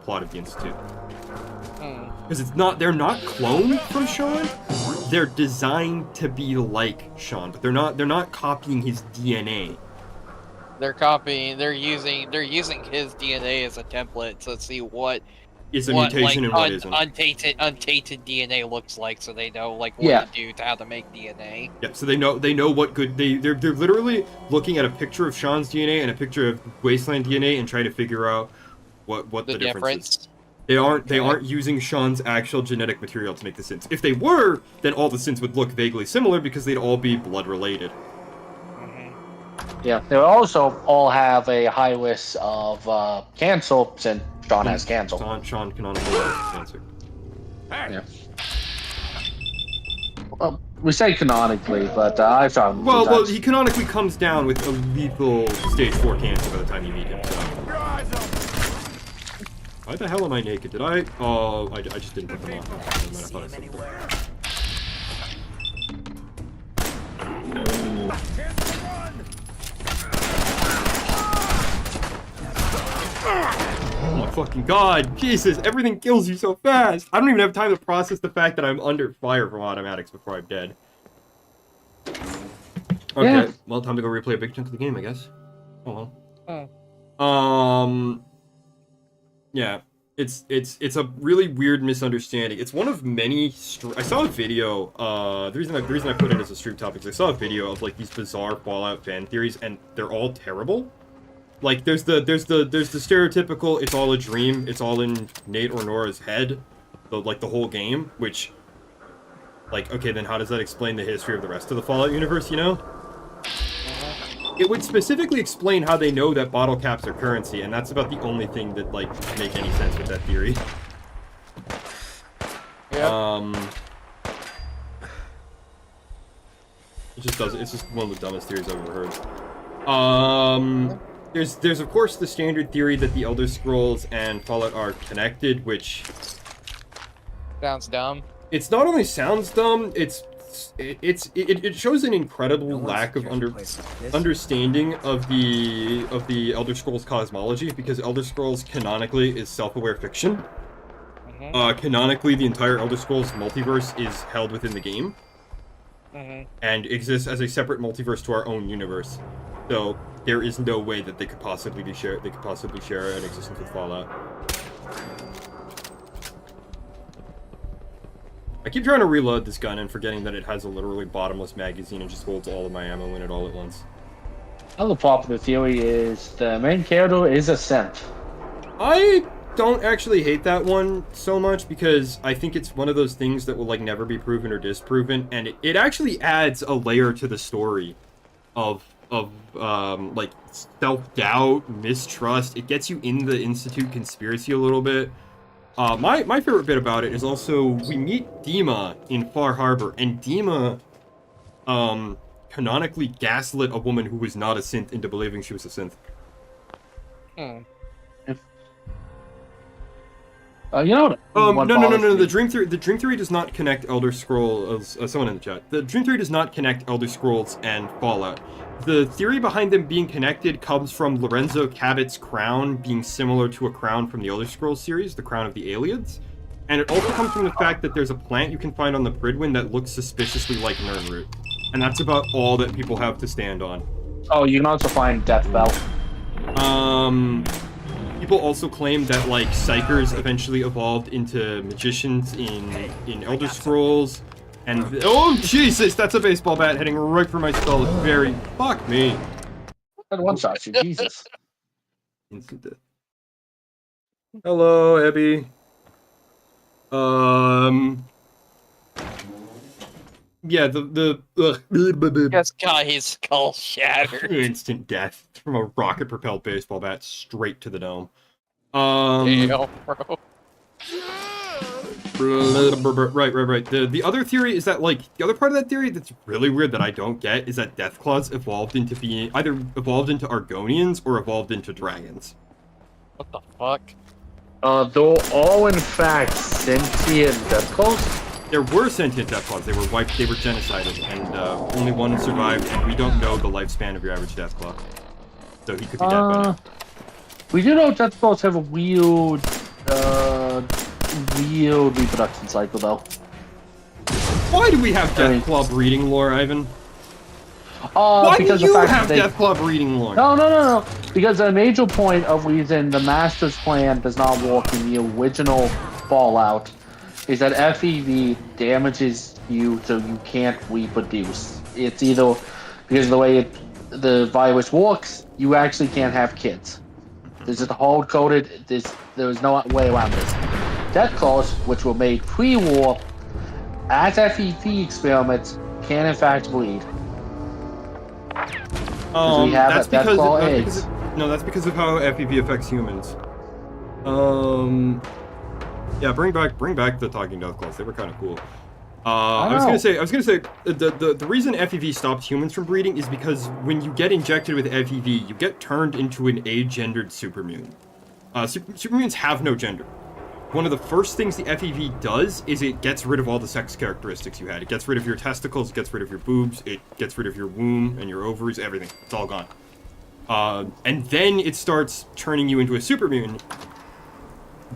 plot of the Institute. Because they're not cloned from Sean. They're designed to be like Sean, but they're not copying his DNA. They're using his DNA as a template to see what is a mutation and what isn't. Untainted DNA looks like, so they know what to do to how to make DNA. Yeah, so they know what good they're literally looking at a picture of Sean's DNA and a picture of Wasteland DNA and trying to figure out what the difference is. They aren't using Sean's actual genetic material to make the synths. If they were, then all the synths would look vaguely similar because they'd all be blood related. Yeah, they also all have a high risk of cancer, and Sean has cancer. Sean canonically has cancer. Yeah. Well, we say canonically, but I found Well, he canonically comes down with a lethal stage 4 cancer by the time you meet him. So. Why the hell am I naked? Did I? Oh, I just didn't put them on. I thought I said oh my fucking god! Jesus, everything kills you so fast! I don't even have time to process the fact that I'm under fire from automatics before I'm dead. Okay, yeah. Well, time to go replay a big chunk of the game, I guess. Oh well. Yeah, it's a really weird misunderstanding. It's one of many. I saw a video. The reason I put it as a stream topic is I saw a video of like these bizarre Fallout fan theories, and they're all terrible. Like there's the stereotypical it's all a dream, it's all in Nate or Nora's head, the whole game, which, like, okay, then how does that explain the history of the rest of the Fallout universe, you know? It would specifically explain how they know that bottle caps are currency, and that's about the only thing that, like, make any sense with that theory. Yeah. It just doesn't, it's just one of the dumbest theories I've ever heard. There's of course the standard theory that the Elder Scrolls and Fallout are connected, which sounds dumb. It's not only sounds dumb, it shows an incredible lack of understanding of the Elder Scrolls cosmology, because Elder Scrolls canonically is self-aware fiction. Canonically, the entire Elder Scrolls multiverse is held within the game, and exists as a separate multiverse to our own universe. So there is no way that they could possibly share an existence with Fallout. I keep trying to reload this gun and forgetting that it has a literally bottomless magazine and just holds all of my ammo in it all at once. Another popular theory is the main character is a synth. I don't actually hate that one so much, because I think it's one of those things that will like never be proven or disproven, and it actually adds a layer to the story of like self-doubt, mistrust. It gets you in the Institute conspiracy a little bit. My favorite bit about it is also we meet Dima in Far Harbor, and Dima canonically gaslit a woman who was not a synth into believing she was a synth. You know what? No. The Dream Theory does not connect Elder Scrolls. Someone in the chat. The Dream Theory does not connect Elder Scrolls and Fallout. The theory behind them being connected comes from Lorenzo Cabot's crown being similar to a crown from the Elder Scrolls series, the Crown of the Aliens. And it also comes from the fact that there's a plant you can find on the Pridwin that looks suspiciously like Nirnroot. And that's about all that people have to stand on. Oh, you can also find Death Bell. People also claim that, like, Psychers eventually evolved into magicians in Elder Scrolls. And, oh, Jesus, that's a baseball bat heading right for my skull. It's very, fuck me. And one shot you, Jesus. Instant death. Hello, Abby. Yeah, Just got his skull shattered. Instant death from a rocket-propelled baseball bat straight to the dome. Damn, bro. Right. The other theory is that, like, the other part of that theory that's really weird that I don't get is that Deathclaws evolved into being either evolved into Argonians or evolved into dragons. What the fuck? They're all in fact sentient Deathclaws? There were sentient Deathclaws. They were wiped. They were genocided, and only one survived. And we don't know the lifespan of your average Deathclaw, so he could be dead by now. We do know Deathclaws have a weird reproduction cycle, though. Why do we have Deathclaw breeding lore, Ivan? Why do you have Deathclaw breeding lore? No. Because a major point of reason the Master's plan does not work in the original Fallout is that FEV damages you so you can't reproduce. It's either because of the way the virus works, you actually can't have kids. This is hard-coded. There is no way around this. Deathclaws, which were made pre-war, as FEV experiments, can in fact breed. We have that's Deathclaw eggs. That's because of how FEV affects humans. Yeah, bring back the talking death claws. They were kind of cool. I was gonna say the reason FEV stops humans from breeding is because when you get injected with FEV, you get turned into an agendered supermutant. Supermutants have no gender. One of the first things the FEV does is it gets rid of all the sex characteristics you had. It gets rid of your testicles, it gets rid of your boobs, it gets rid of your womb and your ovaries, everything. It's all gone. And then it starts turning you into a supermutant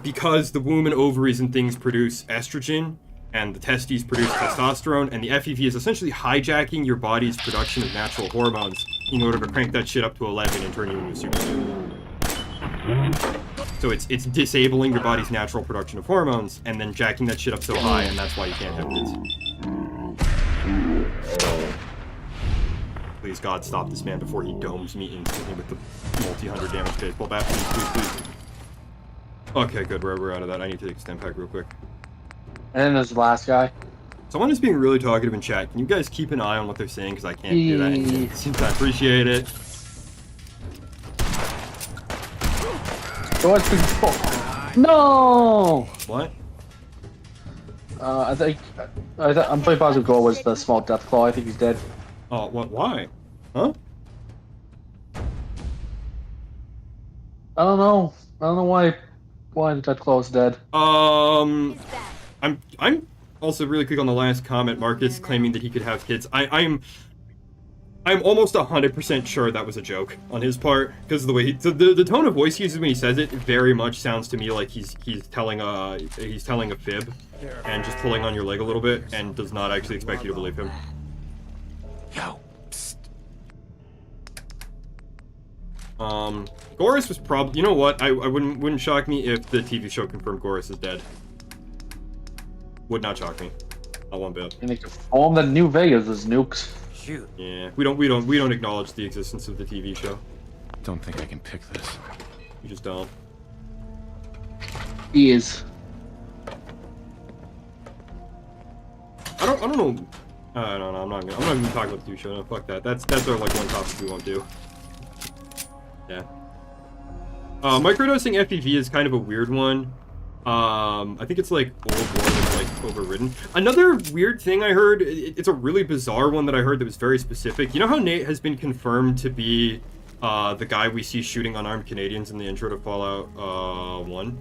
because the womb and ovaries and things produce estrogen and the testes produce testosterone, and the FEV is essentially hijacking your body's production of natural hormones in order to crank that shit up to 11 and turn you into a supermutant. So it's disabling your body's natural production of hormones and then jacking that shit up so high, and that's why you can't have kids. Please, God, stop this man before he domes me instantly with the multi-hundred damage baseball bat. Please. Okay, good. We're out of that. I need to take a stem pack real quick. And then there's the last guy. Someone is being really talkative in chat. Can you guys keep an eye on what they're saying? Because I can't do that. I appreciate it. No! What? I'm pretty positive Gore was the small death claw. I think he's dead. Oh, what? Why? Huh? I don't know why the death claw is dead. I'm also really quick on the last comment. Marcus claiming that he could have kids. I'm almost 100% sure that was a joke on his part, because of the way the tone of voice he uses when he says it very much sounds to me like he's telling a fib and just pulling on your leg a little bit and does not actually expect you to believe him. Yo, psst. Goris was probably, you know what? I wouldn't shock me if the TV show confirmed Goris is dead. Would not shock me. Not one bit. And they confirmed that New Vegas is nukes. Shoot. Yeah, we don't acknowledge the existence of the TV show. Don't think I can pick this. You just don't. He is. I don't know. No, I'm not even gonna talk about the TV show. No, fuck that. That's our like one topic we won't do. Yeah. Microdosing FEV is kind of a weird one. I think it's like old one and like overridden. Another weird thing I heard, it's a really bizarre one that I heard that was very specific. You know how Nate has been confirmed to be the guy we see shooting unarmed Canadians in the intro to Fallout 1?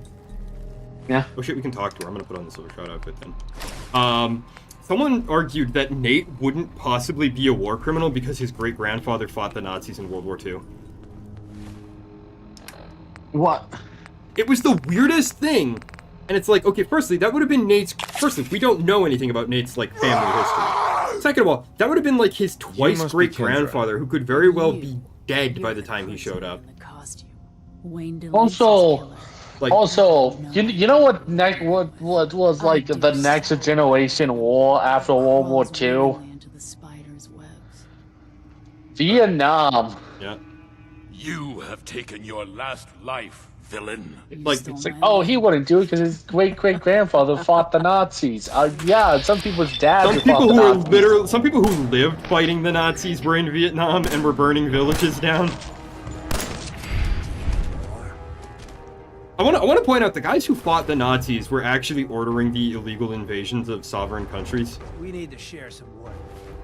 Yeah. Oh shit, we can talk to her. I'm gonna put on the Silver Shroud outfit then. Someone argued that Nate wouldn't possibly be a war criminal because his great-grandfather fought the Nazis in World War II. What? It was the weirdest thing. And it's like, okay, firstly, that would have been Nate's... Firstly, we don't know anything about Nate's, like, family history. Second of all, that would have been, like, his twice great-grandfather, who could very well be dead by the time he showed up. Also, you know what was like the next generation war after World War II? Vietnam. Yeah. You have taken your last life, villain. Like, it's like, oh, he wouldn't do it because his great-great-grandfather fought the Nazis. Yeah, some people's dads. Some people who lived fighting the Nazis were in Vietnam and were burning villages down. I want to point out the guys who fought the Nazis were actually ordering the illegal invasions of sovereign countries. We need to share some wood.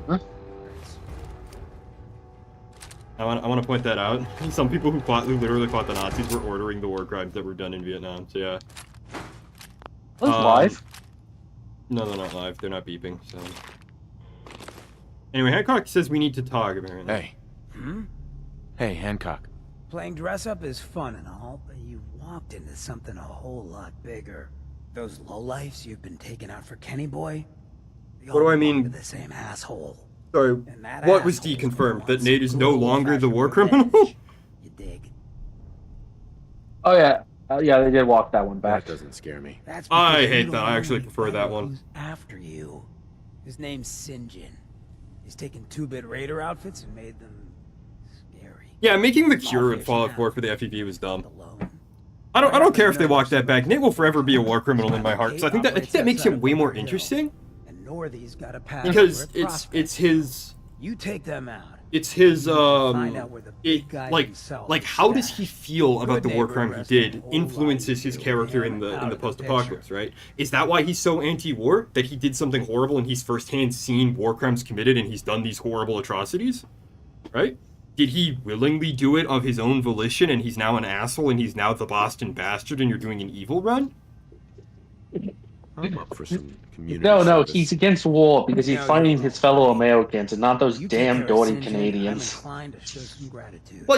Huh? I want to point that out. Some people who literally fought the Nazis were ordering the war crimes that were done in Vietnam. So yeah. Those live? No, they're not live. They're not beeping. So. Anyway, Hancock says we need to talk. Apparently. Hey. Hey, Hancock. Playing dress up is fun and all, but you walked into something a whole lot bigger. Those lowlifes you've been taking out for Kenny Boy? What do I mean? The same asshole. Sorry, what was deconfirmed? That Nate is no longer the war criminal? You dig? Oh yeah, yeah, they did walk that one back. That doesn't scare me. I hate that. I actually prefer that one. After you. His name's Sinjin. He's taken 2-bit Raider outfits and made them scary. Yeah, making the cure in Fallout 4 for the FEV was dumb. I don't care if they walk that back. Nate will forever be a war criminal in my heart. So I think that makes him way more interesting. And Northy's got a pass because it's his. You take them out, It's his Find out where the big guy like himself how is does he feel about the war Good crime he neighbor did arrested whole influences his character in the post-apocalypse, right? Is that why he's so anti-war? That he did something horrible and he's firsthand seen war crimes committed and he's done these horrible atrocities, right? Did he willingly do it of his own volition and he's now an asshole and he's now the Boston bastard and you're doing an evil run? I'm up for some community No, service. he's against war because he's fighting his fellow Americans and not those damn dirty Canadians. Like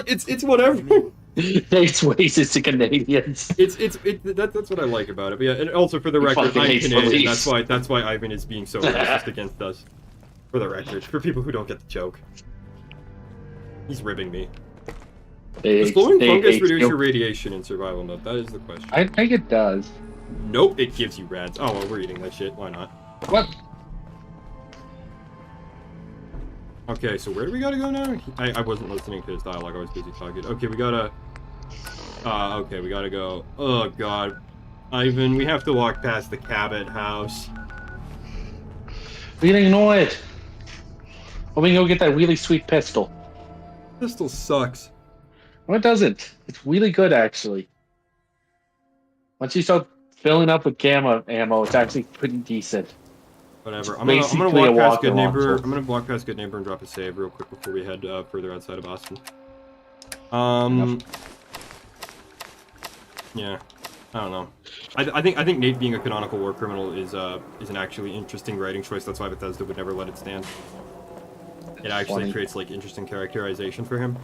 it's whatever. It's racist to Canadians. That's what I like about it. But yeah, and also for the He record, fucking I'm hates Canadian. police. That's why Ivan is being so racist against us. For the record, for people who don't get the joke, he's ribbing me. Does glowing fungus reduce your radiation in survival mode? That is the question. I think it does. Nope, it gives you rads. Oh well, we're eating that shit. Why not? What? Okay, so where do we gotta go now? I wasn't listening to his dialogue. I was busy talking. Okay, we gotta. Okay, we gotta go. Oh god, Ivan, we have to walk past the Cabot house. We can ignore it. Or we can go get that really sweet pistol. Pistol sucks. No, it doesn't. It's really good, actually. Once you start filling up with gamma ammo, it's actually pretty decent. Whatever. It's I'm gonna basically a walk past walking Good Neighbor. rifle. I'm gonna walk past Good Neighbor and drop a save real quick before we head further outside of Boston. Yeah. I don't know. I think Nate being a canonical war criminal is an actually interesting writing choice. That's why Bethesda would never let it stand. It actually creates like interesting characterization for him.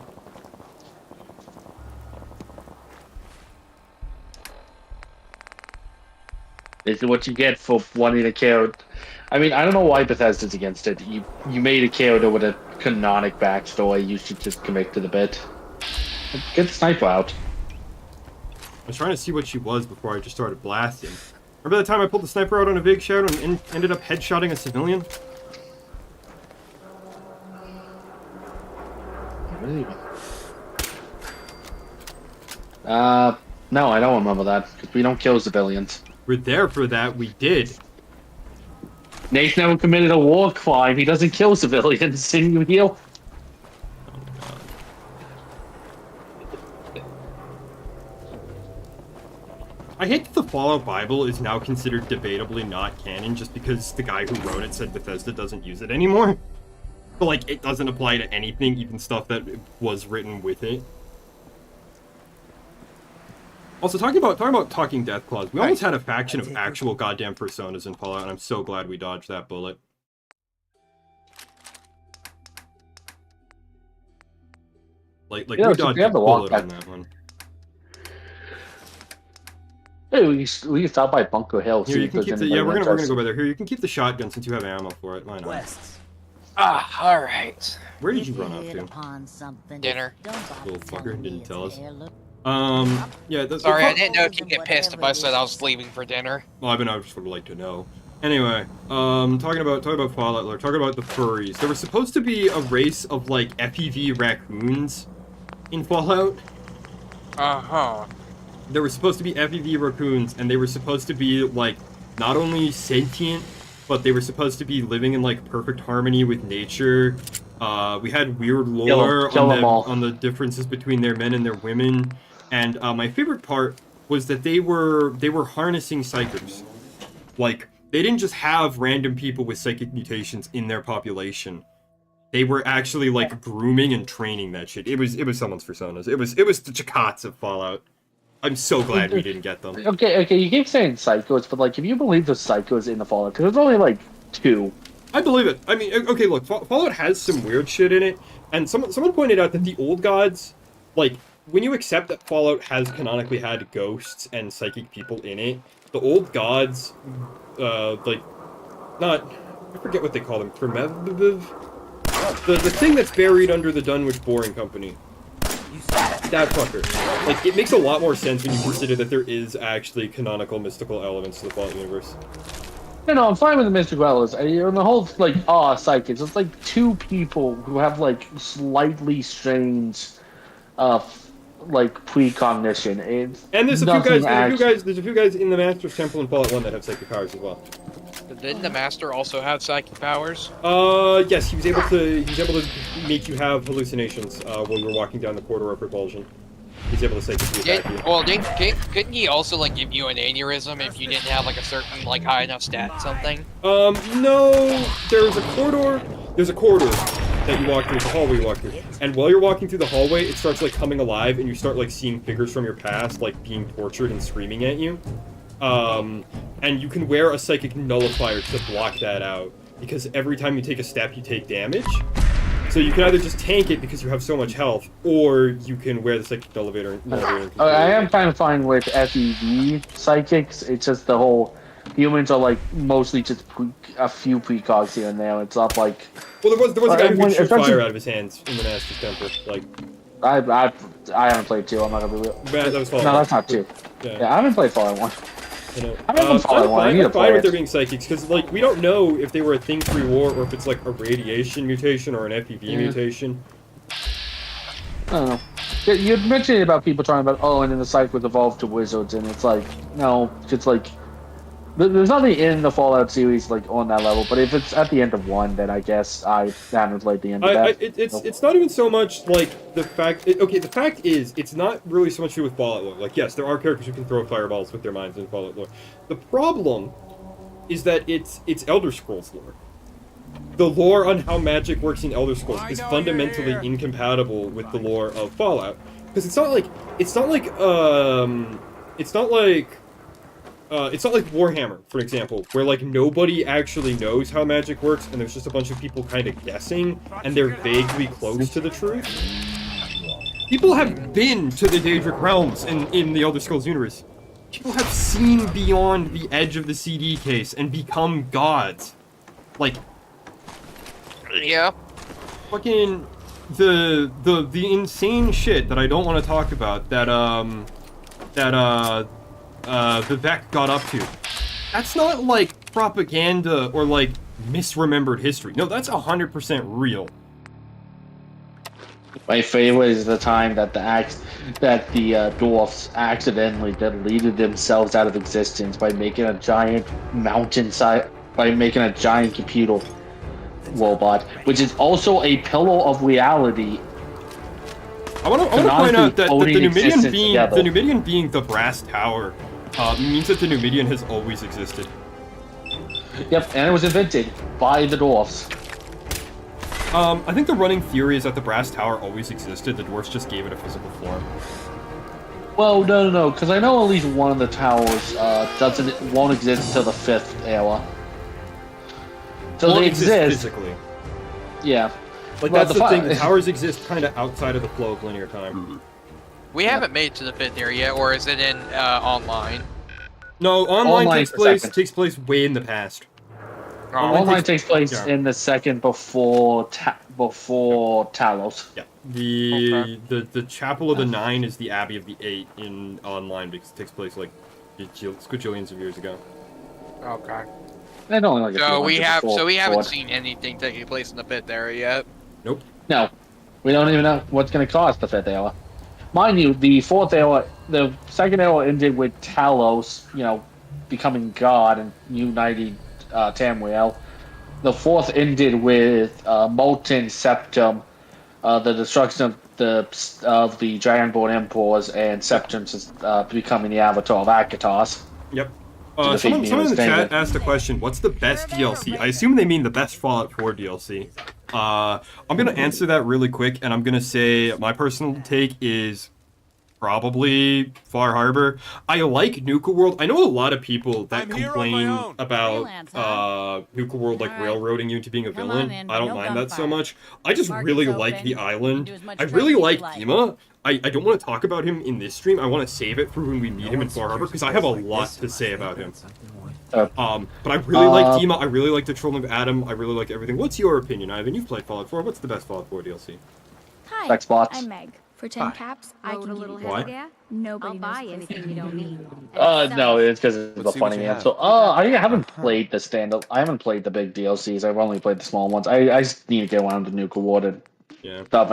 This is what you get for wanting a character. I mean, I don't know why Bethesda's against it. You made a character with a canonic backstory. You should just commit to the bit. Get the sniper out. I was trying to see what she was before I just started blasting. Remember the time I pulled the sniper out on a big Shroud and ended up headshotting a civilian? Really? No, I don't remember that because we don't kill civilians. We're there for that. We did. Nate's never committed a war crime. He doesn't kill civilians. And you heal. I hate that the Fallout Bible is now considered debatably not canon just because the guy who wrote it said Bethesda doesn't use it anymore. But, like, it doesn't apply to anything, even stuff that was written with it. Also, talking about talking Deathclaws, we almost had a faction of actual goddamn personas in Fallout, and I'm so glad we dodged that bullet. Like Yeah, we so dodged we a have the walk bullet on back. that one. Hey, we can stop by Bunker Hill. Here, See you if can there's keep the, anybody yeah, we're gonna interested. go by there. Here, you can keep the shotgun since you have ammo for it. Why not? Alright. Where did you run up to? Dinner. Little fucker, didn't tell us. Yeah. Sorry, I didn't know if you'd get pissed if I said I was leaving for dinner. Well, I just would like to know. Anyway, talking about Fallout lore, talking about the furries. There was supposed to be a race of like FEV raccoons in Fallout. Uh-huh. There were supposed to be FEV raccoons, and they were supposed to be like not only sentient, but they were supposed to be living in like perfect harmony with nature. We had weird lore on the differences between their men and their women, and my favorite part was that they were harnessing psychers. Like, they didn't just have random people with psychic mutations in their population. They were actually like grooming and training that shit. It was someone's personas. It was the Chakats of Fallout. I'm so glad we didn't get them. Okay, you keep saying psychos, but like, if you believe there's psychos in the Fallout, because there's only like 2. I believe it. I mean, okay, look, Fallout has some weird shit in it, and someone pointed out that the old gods, like, when you accept that Fallout has canonically had ghosts and psychic people in it, the old gods, I forget what they call them, the thing that's buried under the Dunwich Boring Company. That fucker. Like, it makes a lot more sense when you consider that there is actually canonical mystical elements to the Fallout universe. No, I'm fine with the mystical elements. And the whole, like, psychics, it's like 2 people who have, like, slightly strange, like, precognition. And there's a few guys in the Master's Temple in Fallout 1 that have psychic powers as well. Didn't the Master also have psychic powers? Yes, he was able to make you have hallucinations while you were walking down the corridor of repulsion. He's able to psychically attack you. Well, couldn't he also like give you an aneurysm if you didn't have like a certain like high enough stat or something? No. There's a corridor. There's a corridor that you walk through. It's a hallway you walk through. And while you're walking through the hallway, it starts like coming alive, and you start like seeing figures from your past like being tortured and screaming at you. And you can wear a psychic nullifier to block that out, because every time you take a step, you take damage. So you can either just tank it because you have so much health, or you can wear the psychic nullifier. I am kind of fine with FEV psychics. It's just the whole humans are like mostly just a few precogs here and there. It's not like. Well, there was a guy who could shoot fire out of his hands in the Master's Temple. Like, I haven't played 2. I'm not gonna be real. Man, that was Fallout. No, that's not 2. Yeah, I haven't played Fallout 1. You know, I haven't Fallout 1. I need to play fine with it. there being psychics, because like we don't know if they were a thing pre-war or if it's like a radiation mutation or an FEV mutation. I don't know. You mentioned about people talking about, and then the psych was evolved to wizards, and it's like, no, it's like, there's nothing in the Fallout series like on that level. But if it's at the end of 1, then I guess I haven't played the end of that. It's not even so much like the fact. Okay, the fact is, it's not really so much to do with Fallout lore. Like, yes, there are characters who can throw fireballs with their minds in Fallout lore. The problem is that it's Elder Scrolls lore. The lore on how magic works in Elder Scrolls is fundamentally incompatible with the lore of Fallout, because it's not like Warhammer, for example, where like nobody actually knows how magic works, and there's just a bunch of people kind of guessing, and they're vaguely close to the truth. People have been to the Daedric realms in the Elder Scrolls universe. People have seen beyond the edge of the CD case and become gods. Like, yeah, fucking the insane shit that I don't want to talk about that Vivek got up to. That's not like propaganda or like misremembered history. No, that's 100% real. My favorite is the time that the dwarfs accidentally deleted themselves out of existence by making a giant computer robot, which is also a pillar of reality. I want to point out that the Numidian being the brass tower means that the Numidian has always existed. Yep, and it was invented by the dwarfs. I think the running theory is that the brass tower always existed. The dwarfs just gave it a physical form. Well, no, because I know at least one of the towers won't exist until the 5th era. So they exist physically. Yeah. Like, that's the thing, the towers exist kind of outside of the flow of linear time. We haven't made it to the 5th area yet, or is it in online? No, online takes place way in the past. Online takes place in the 2nd before Talos. Yeah. The Chapel of the 9 is the Abbey of the 8 in online, because it takes place like squajillions of years ago. Okay. So we haven't seen anything taking place in the 5th area yet. Nope. No, we don't even know what's going to cause the 5th era. Mind you, the 4th era, the 2nd era ended with Talos, becoming God and uniting Tamriel. The 4th ended with Molten Septum, the destruction of the Dragonborn Emperors, and Septum's becoming the avatar of Akatos. Yep. Someone in the chat asked a question, what's the best DLC? I assume they mean the best Fallout 4 DLC. I'm going to answer that really quick, and I'm going to say my personal take is probably Far Harbor. I like Nuka World. I know a lot of people that complain about Nuka World like railroading you into being a villain. I don't mind that so much. I just really like the island. I really like Dima. I don't want to talk about him in this stream. I want to save it for when we meet him in Far Harbor, because I have a lot to say about him. But I really like Dima. I really like the Children of Adam. I really like everything. What's your opinion, Ivan? You've played Fallout 4. What's the best Fallout 4 DLC? Hi, Xbox. I'm Meg. For 10 caps, I can give you Why? Nobody buy anything you don't need. No, it's because it's the funny man. So, I haven't played the stand-up. I haven't played the big DLCs. I've only played the small ones. I just need to get around to Nuka World and stuff.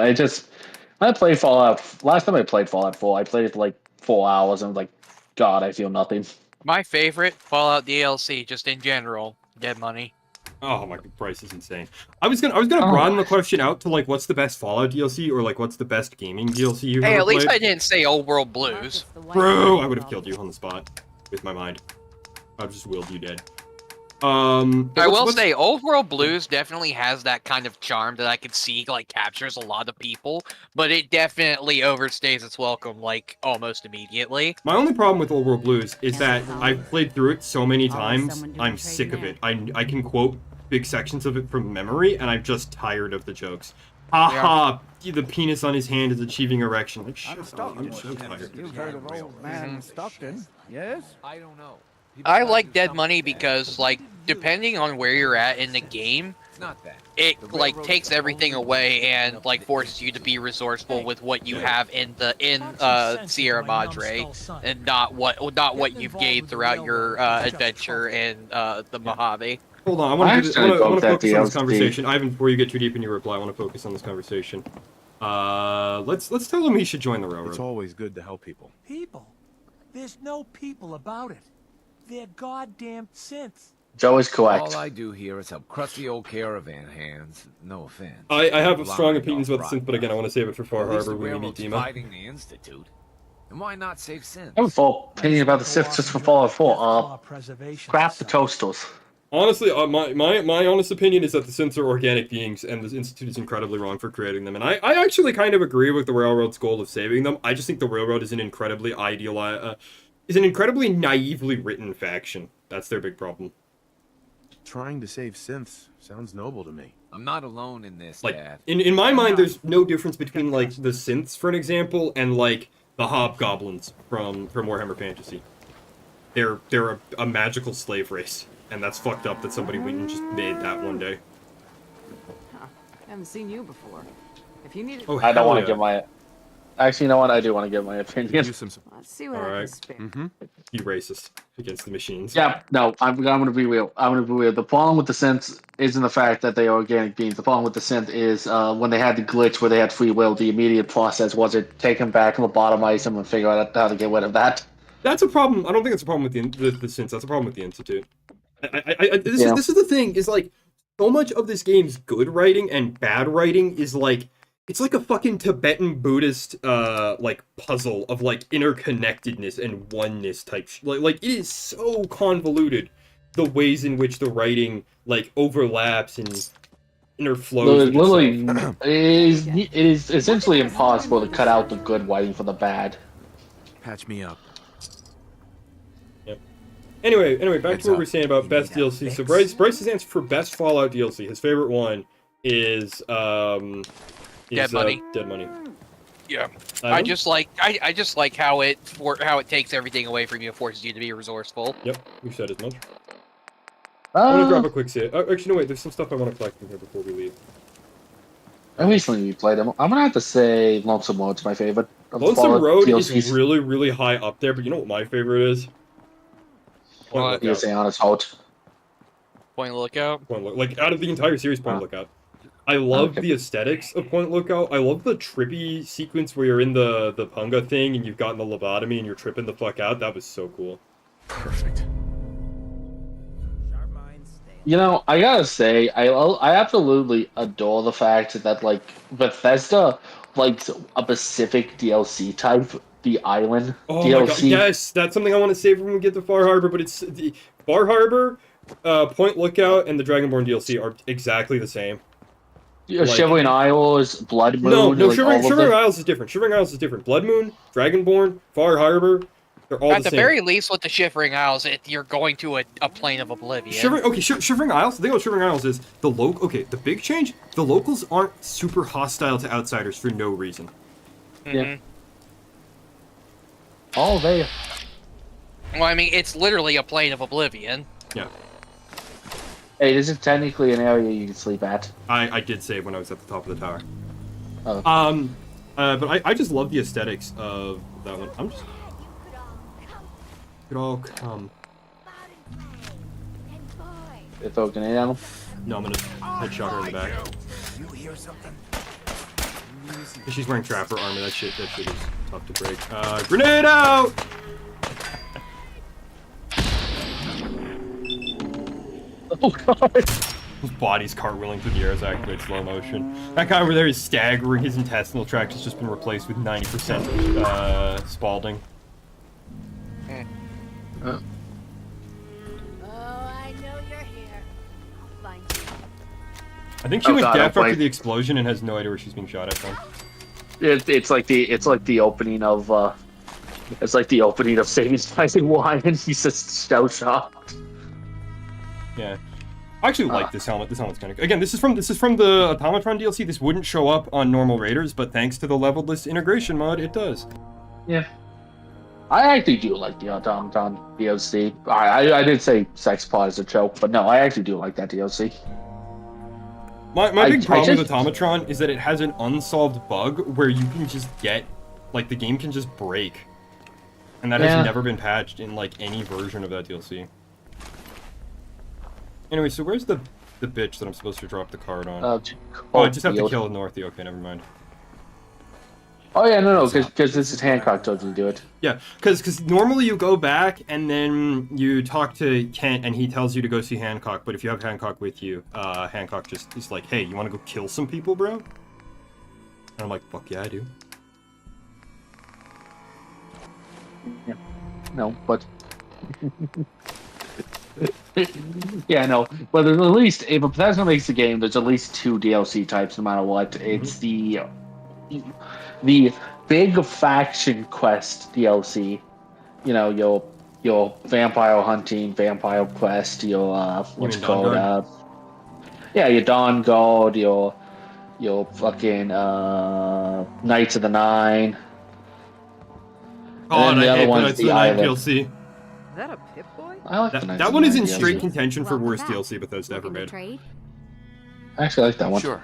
I played Fallout. Last time I played Fallout 4, I played it for like 4 hours and was like, God, I feel nothing. My favorite Fallout DLC, just in general, Dead money. Oh my price is insane. I was gonna broaden the question out to like what's the best Fallout DLC or like what's the best gaming DLC you've Hey, ever at least played? I didn't say Old World Blues. Bro, I would have killed you on the spot with my mind. I've just willed you dead. I will say, Old World Blues definitely has that kind of charm that I could see like captures a lot of people, but it definitely overstays its welcome like almost immediately. My only problem with Old World Blues is that I've played through it so many times, I'm sick of it. I can quote big sections of it from memory, and I'm just tired of the jokes. Haha, the penis on his hand is achieving erection. Like, shut up, I'm so tired. You've heard of old man Stockton, yes? I don't know. I like Dead Money because, like, depending on where you're at in the game, it like takes everything away and like forces you to be resourceful with what you have in Sierra Madre, and not what you've gained throughout your adventure in the Mojave. Hold on, I want to focus on this conversation. Ivan, before you get too deep in your reply, I want to focus on this conversation. Let's tell him he should join the railroad. It's always good to help people. People? There's no people about it. They're goddamn synths. Joe is correct. All I do here is help crusty old caravan hands. No offense. I have strong opinions about the synth, but again, I want to save it for Far Harbor when we meet Dima. Fighting the Institute. And why not save synths? I have a full opinion about the Sith just for Fallout 4. Scrap the toasters. Honestly, my honest opinion is that the synths are organic beings, and the Institute is incredibly wrong for creating them. And I actually kind of agree with the Railroad's goal of saving them. I just think the Railroad is an incredibly naively written faction. That's their big problem. Trying to save synths sounds noble to me. I'm not alone in this, Like, Dad. in my mind, there's no difference between, like, the synths, for an example, and, like, the hobgoblins from Warhammer Fantasy. They're a magical slave race, and that's fucked up that somebody went and just made that one day. Huh. Haven't seen you before. If you need, I don't want to give my. Actually, you know what? I do want to give my opinion. Let's see what I can spare. You racist against the machines. Yeah, no, I'm going to be real. The problem with the synths isn't the fact that they are organic beings. The problem with the synth is when they had the glitch where they had free will, the immediate process was it take them back, lobotomize them, and figure out how to get rid of that. That's a problem. I don't think it's a problem with the synths. That's a problem with the Institute. This is the thing, is like, so much of this game's good writing and bad writing is like, it's like a fucking Tibetan Buddhist, like, puzzle of, like, interconnectedness and oneness type like, it is so convoluted, the ways in which the writing, like, overlaps and interflows. It literally, it is essentially impossible to cut out the good writing for the bad. Patch me up. Yep. Anyway, back to what we were saying about best DLC. So Bryce's answer for best Fallout DLC, his favorite one, is, Dead Money. Dead Money. Yeah, I just like how it takes everything away from you and forces you to be resourceful. Yep, we said as much. I want to grab a quick save. Actually, no, wait. There's some stuff I want to collect from here before we leave. I recently played them. I'm gonna have to say Lonesome Road's my favorite. Lonesome Road is really, really high up there, but you know what my favorite is? What? You're saying Honest Halt. Point Lookout. Like out of the entire series, Point Lookout. I love the aesthetics of Point Lookout. I love the trippy sequence where you're in the punga thing and you've gotten the lobotomy and you're tripping the fuck out. That was so cool. Perfect. You know, I gotta say, I absolutely adore the fact that, like, Bethesda likes a specific DLC type, the Island Oh DLC. my god, yes! That's something I want to save when we get to Far Harbor, but it's... the Far Harbor, Point Lookout, and the Dragonborn DLC are exactly the same. Like, Shivering Isles, Blood Moon... No, like, Shivering Isles is different. Shivering Isles is different. Blood Moon, Dragonborn, Far Harbor, they're all At the the same. very least, with the Shivering Isles, you're going to a plane of oblivion. Shivering Isles, the thing about Shivering Isles is, the big change, the locals aren't super hostile to outsiders for no reason. Yeah. Oh, they... Well, I mean, it's literally a plane of oblivion. Yeah. Hey, this is technically an area you can sleep at. I did save when I was at the top of the tower. Oh. But I just love the aesthetics of that one. I'm just... It all come. They throw a grenade at them? No, I'm gonna headshot her in the back. You hear something? She's wearing trapper armor. That shit is tough to break. Grenade out! Oh god. His body's cartwheeling through the air as I activate slow motion. That guy over there is staggering. His intestinal tract has just been replaced with 90% Spalding. Oh, I know you're here. I'll find you. I think she Oh went god, deaf I'll after play. the explosion and has no idea where she's being shot at from. It's like the opening of it's like the opening of Saving Spicy Wine, and he's just shell shocked. Yeah. I actually like this helmet. This helmet's kind of again. This is from the Automatron DLC. This wouldn't show up on normal raiders, but thanks to the leveled list integration mod, it does. Yeah. I actually do like the Automaton DLC. I did say Sexpot is a joke, but no, I actually do like that DLC. My big problem with Automatron is that it has an unsolved bug where you can just get, like, the game can just break. And that has never been patched in, like, any version of that DLC. Anyway, so where's the bitch that I'm supposed to drop the card on? I just have to kill Northy. Okay, never mind. Oh yeah, no, because this is Hancock told you to do it. Yeah, because normally you go back and then you talk to Kent and he tells you to go see Hancock, but if you have Hancock with you, Hancock just is like, hey, you want to go kill some people, bro? And I'm like, fuck yeah, I do. Yeah. No, but... yeah, no, but there's at least, if Bethesda makes the game, there's at least 2 DLC types no matter what. It's the big faction quest DLC, you know, your vampire hunting, vampire quest, your what's it called? Yeah, your Dawn Guard, your fucking Knights of the Nine. Oh, and the I other hate the one's Knights of the the Nine Island. DLC. Is that a Pip-Boy? I like the Knights That of one the is in Nine straight DLC. contention for worst DLC Bethesda ever made. Trade? I actually like that one. Sure.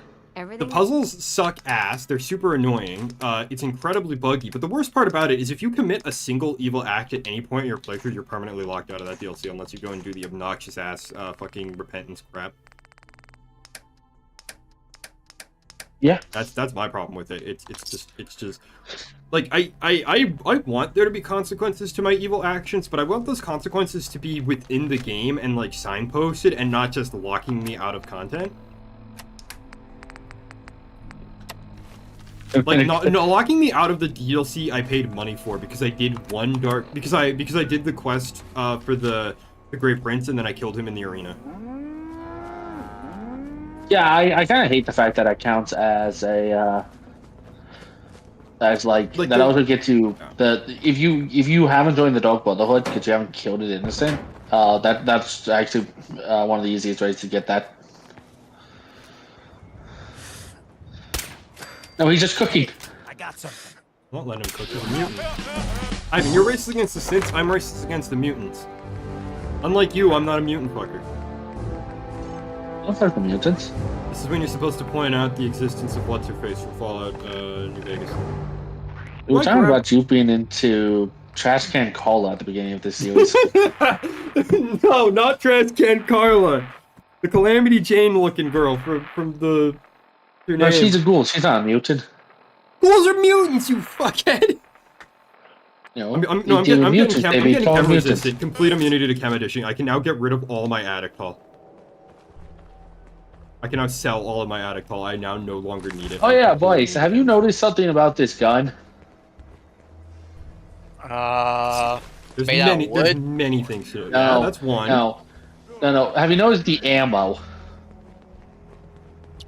The puzzles suck ass, they're super annoying, it's incredibly buggy, but the worst part about it is if you commit a single evil act at any point in your playthrough, you're permanently locked out of that DLC unless you go and do the obnoxious ass fucking repentance crap. Yeah. That's my problem with it. It's just like I want there to be consequences to my evil actions, but I want those consequences to be within the game and like signposted and not just locking me out of content. Like not locking me out of the DLC I paid money for because I did because I did the quest for the Great Prince and then I killed him in the arena. Yeah, I kind of hate the fact that it counts as a as like that also gets you if you haven't joined the Dog Brotherhood because you haven't killed an innocent, that's actually one of the easiest ways to get that. No, he's just cooking. I got something. I won't let him cook. He's a mutant. Ivan, you're racist against the synths, I'm racist against the mutants. Unlike you, I'm not a mutant fucker. What's like the mutants? This is when you're supposed to point out the existence of What's-Her-Face from Fallout New Vegas. We were talking about you being into Trash Can Cola at the beginning of this series. No, not Trash Can Carla. The Calamity Jane looking girl from the... Your No, name. she's a ghoul. She's not a mutant. Ghouls are mutants, you fuckhead! No, I'm getting chem resistant. Complete immunity to chem addition. I can now get rid of all my Adictol. I can now sell all of my Adictol. I now no longer need it. Oh yeah, boys, have you noticed something about this gun? There's made many things to it. No, Yeah, that's one. No. Have you noticed the ammo?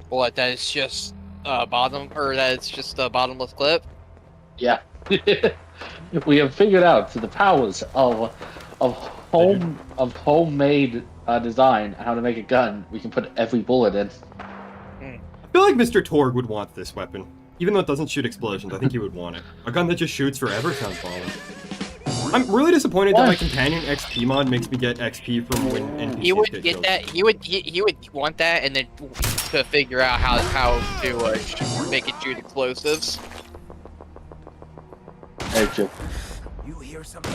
What? That is just that it's just a bottomless clip. Yeah. We have figured out through the powers of homemade design how to make a gun. We can put every bullet in. I feel like Mr. Torg would want this weapon. Even though it doesn't shoot explosions, I think he would want it. A gun that just shoots forever sounds baller. I'm really disappointed that my companion XP mod makes me get XP from when NPCs He would get get killed. that. He would want that, and then to figure out how to make it shoot explosives. Thank you. You hear something?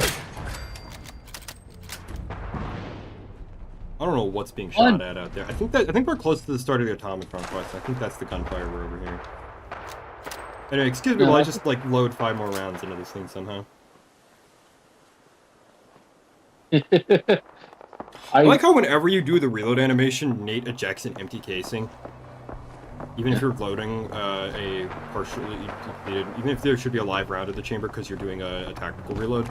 I don't know what's being shot at out there. I think we're close to the start of the Automatron quest. I think that's the gunfire we're over here. Anyway, excuse me while I just like load 5 more rounds into this thing somehow. I like how whenever you do the reload animation, Nate ejects an empty casing. Even if you're loading a partially depleted, even if there should be a live round in the chamber because you're doing a tactical reload.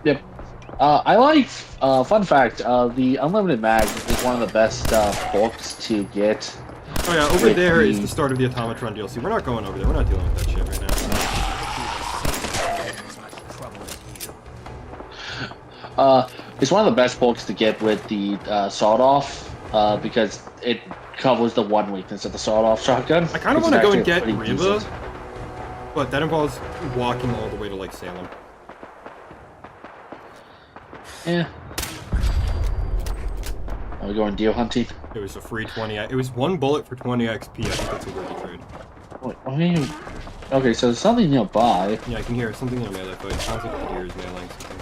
Yep. I like, fun fact, the Unlimited Mag is one of the best books to get. Oh yeah, over there is the start of the Automatron DLC. We're not going over there. We're not dealing with that shit right now. It's one of the best books to get with the sawed-off, because it covers the one weakness of the sawed-off shotgun. I kind of want to go and get Reba, but that involves walking all the way to, like, Salem. Yeah. Are we going deal hunting? It was a free 20. It was 1 bullet for 20 XP. I think that's a worthy trade. Wait, I mean, okay, so there's something nearby. Yeah, I can hear something in a melee fight. It sounds like a deer is meleeing something.